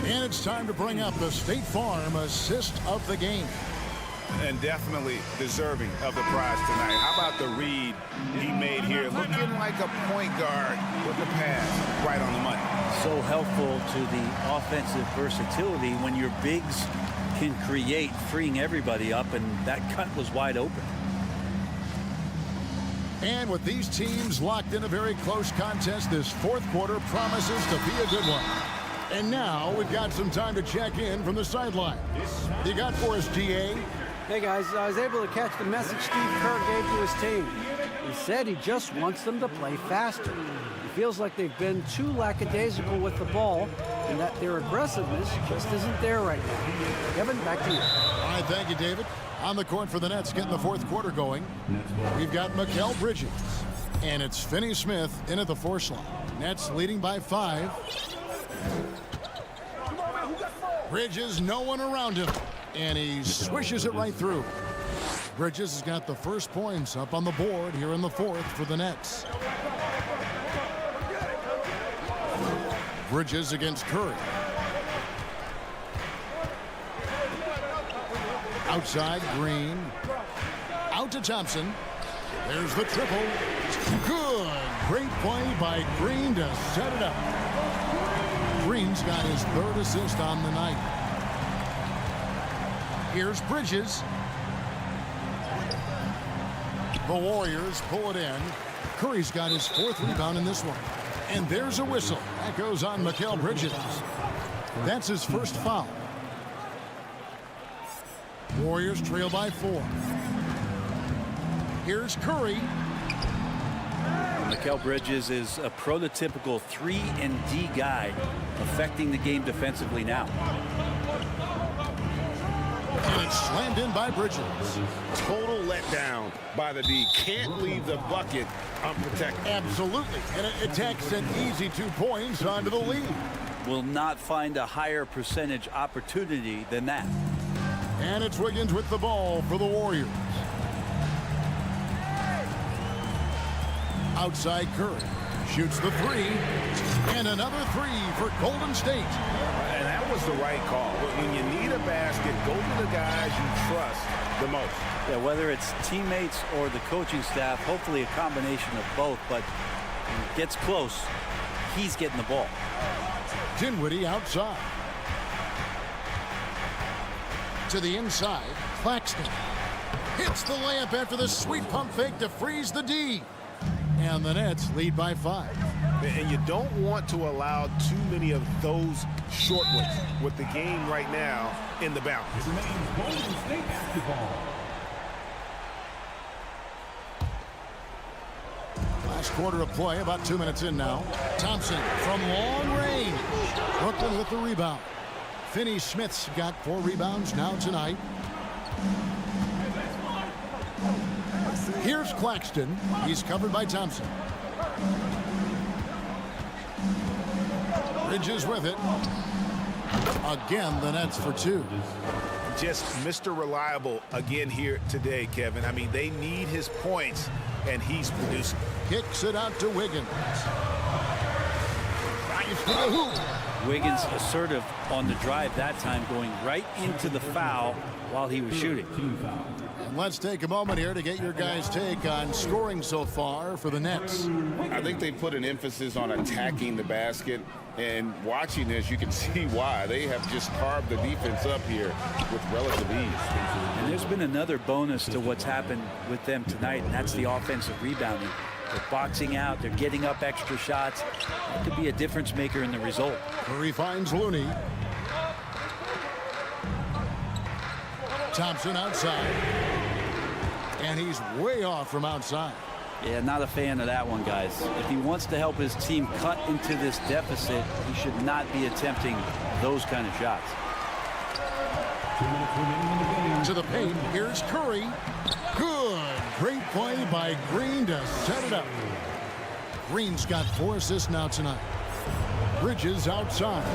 And it's time to bring up the State Farm assist of the game. And definitely deserving of the prize tonight. How about the read he made here? Looking like a point guard with the pass right on the money. So helpful to the offensive versatility when your bigs can create, freeing everybody up, and that cut was wide open. And with these teams locked in a very close contest, this fourth quarter promises to be a good one. And now we've got some time to check in from the sideline. You got for us, GA? Hey guys, I was able to catch the message Steve Kerr gave to his team. He said he just wants them to play faster. It feels like they've been too lackadaisical with the ball and that their aggressiveness just isn't there right now. Kevin, back to you. All right, thank you, David. On the court for the Nets, getting the fourth quarter going. We've got Mikal Bridges, and it's Finney-Smith in at the force line. Nets leading by 5. Bridges, no one around him, and he swishes it right through. Bridges has got the first points up on the board here in the fourth for the Nets. Bridges against Curry. Outside, Green. Out to Thompson. There's the triple. Good. Great play by Green to set it up. Green's got his 3rd assist on the night. Here's Bridges. The Warriors pull it in. Curry's got his 4th rebound in this one. And there's a whistle. That goes on Mikal Bridges. That's his first foul. Warriors trail by 4. Here's Curry. Mikal Bridges is a prototypical 3-and-D guy, affecting the game defensively now. And it's slammed in by Bridges. Total letdown by the D. Can't leave the bucket unprotected. Absolutely. And it takes an easy 2 points onto the lead. Will not find a higher percentage opportunity than that. And it's Wiggins with the ball for the Warriors. Outside Curry. Shoots the 3. And another 3 for Golden State. And that was the right call. When you need a basket, go to the guys you trust the most. Yeah, whether it's teammates or the coaching staff, hopefully a combination of both, but when it gets close, he's getting the ball. Dinwiddie outside. To the inside, Claxton. Hits the layup after the sweet pump fake to freeze the D. And the Nets lead by 5. And you don't want to allow too many of those short ones with the game right now in the balance. It remains Golden State basketball. Last quarter of play, about 2 minutes in now. Thompson from long range. Brooklyn with the rebound. Finney-Smith's got 4 rebounds now tonight. Here's Claxton. He's covered by Thompson. Bridges with it. Again, the Nets for 2. Just Mr. Reliable again here today, Kevin. I mean, they need his points, and he's producing. Kicks it out to Wiggins. Drives to the hoop. Wiggins assertive on the drive that time, going right into the foul while he was shooting. And let's take a moment here to get your guys' take on scoring so far for the Nets. I think they put an emphasis on attacking the basket, and watching this, you can see why. They have just carved the defense up here with relative ease. And there's been another bonus to what's happened with them tonight, and that's the offensive rebounding. They're boxing out, they're getting up extra shots. That could be a difference maker in the result. Curry finds Looney. Thompson outside. And he's way off from outside. Yeah, not a fan of that one, guys. If he wants to help his team cut into this deficit, he should not be attempting those kind of shots. 2 minutes remaining in the game. To the paint, here's Curry. Good. Great play by Green to set it up. Green's got 4 assists now tonight. Bridges outside.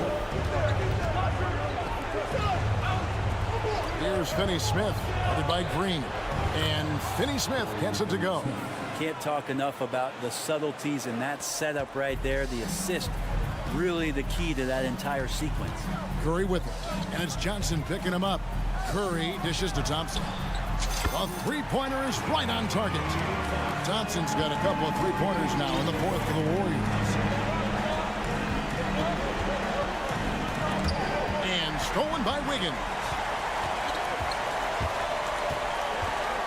Here's Finney-Smith, headed by Green. And Finney-Smith gets it to go. Can't talk enough about the subtleties in that setup right there. The assist, really the key to that entire sequence. Curry with it. And it's Johnson picking him up. Curry dishes to Thompson. A three-pointer is right on target. Thompson's got a couple of three-pointers now in the fourth for the Warriors. And stolen by Wiggins.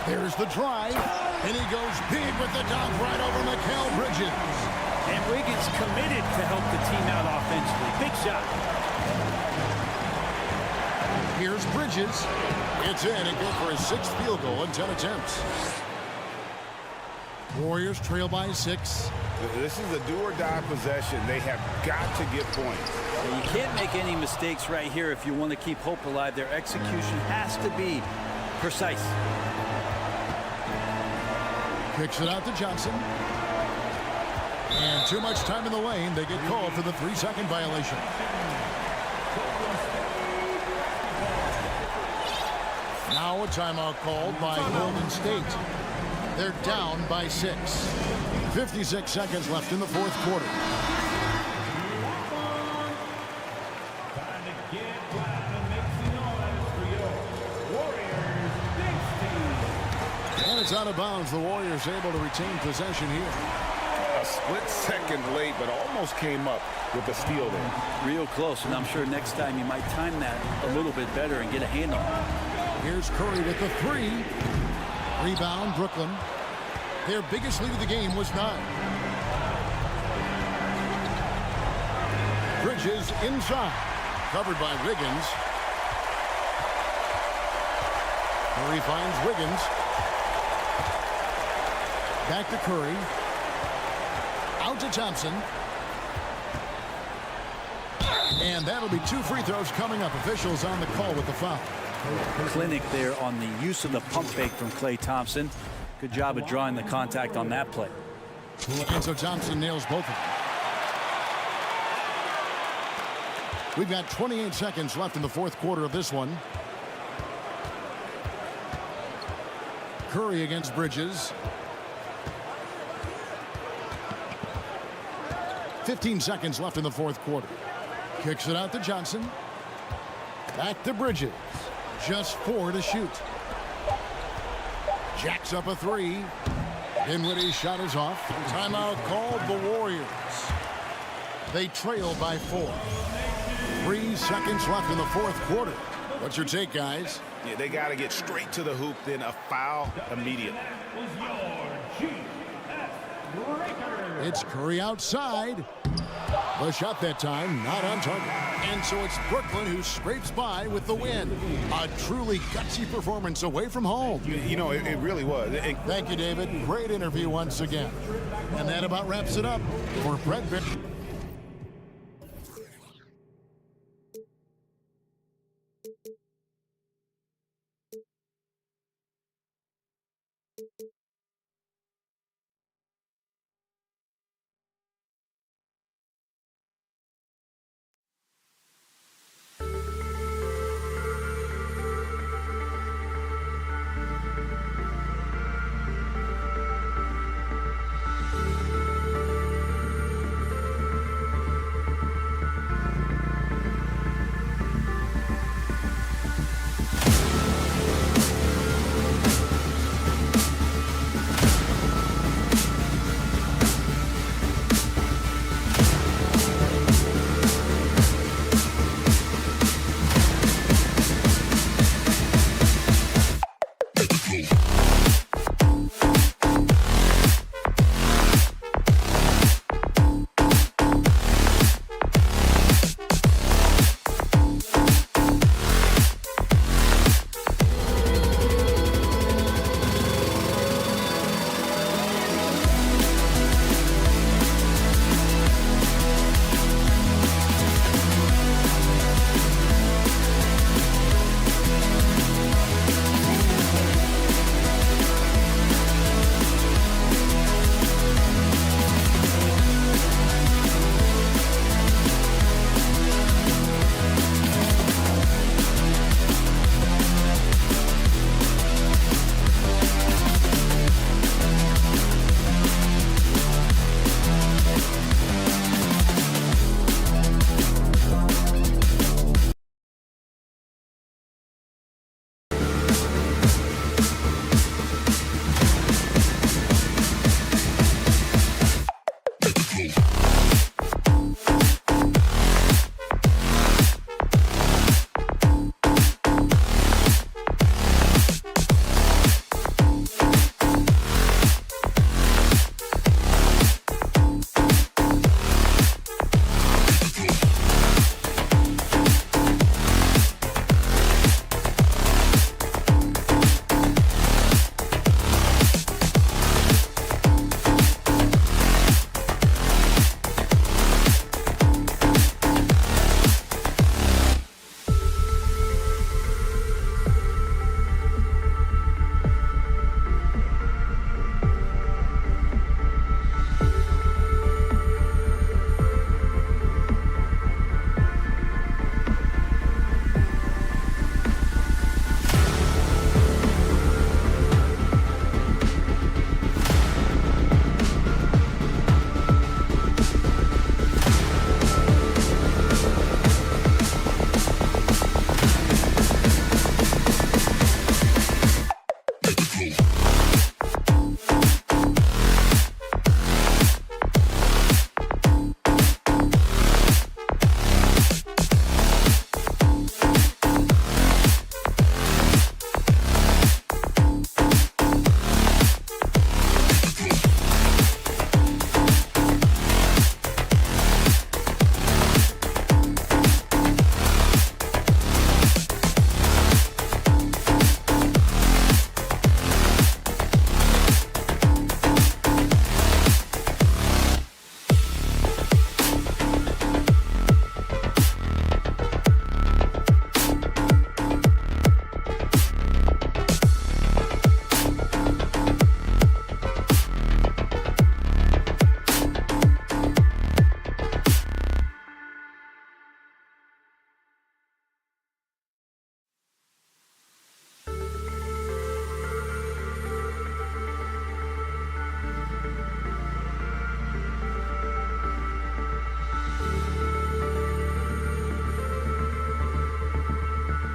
There's the drive. And he goes big with the dunk right over Mikal Bridges. And Wiggins committed to help the team out offensively. Big shot. Here's Bridges. It's in and good for his 6th field goal in 10 attempts. Warriors trail by 6. This is a do-or-die possession. They have got to get points. You can't make any mistakes right here if you want to keep hope alive. Their execution has to be precise. Kicks it out to Johnson. And too much time in the lane. They get called for the 3-second violation. Now a timeout called by Golden State. They're down by 6. 56 seconds left in the fourth quarter. And it's out of bounds. The Warriors able to retain possession here. A split second late, but almost came up with the steal there. Real close, and I'm sure next time you might time that a little bit better and get a handle on it. Here's Curry with the 3. Rebound, Brooklyn. Their biggest lead of the game was 9. Bridges inside. Covered by Wiggins. Curry finds Wiggins. Back to Curry. Out to Thompson. And that'll be 2 free throws coming up. Officials on the call with the foul. Clinic there on the use of the pump fake from Klay Thompson. Good job of drawing the contact on that play. And so Thompson nails both of them. We've got 28 seconds left in the fourth quarter of this one. Curry against Bridges. 15 seconds left in the fourth quarter. Kicks it out to Johnson. Back to Bridges. Just 4 to shoot. Jacks up a 3. Dinwiddie's shot is off. Timeout called the Warriors. They trail by 4. 3 seconds left in the fourth quarter. What's your take, guys? Yeah, they got to get straight to the hoop, then a foul immediately. It's Curry outside. The shot that time not on target. And so it's Brooklyn who scrapes by with the win. A truly gutsy performance away from home. You know, it really was. Thank you, David. Great interview once again. And that about wraps it up for Brett.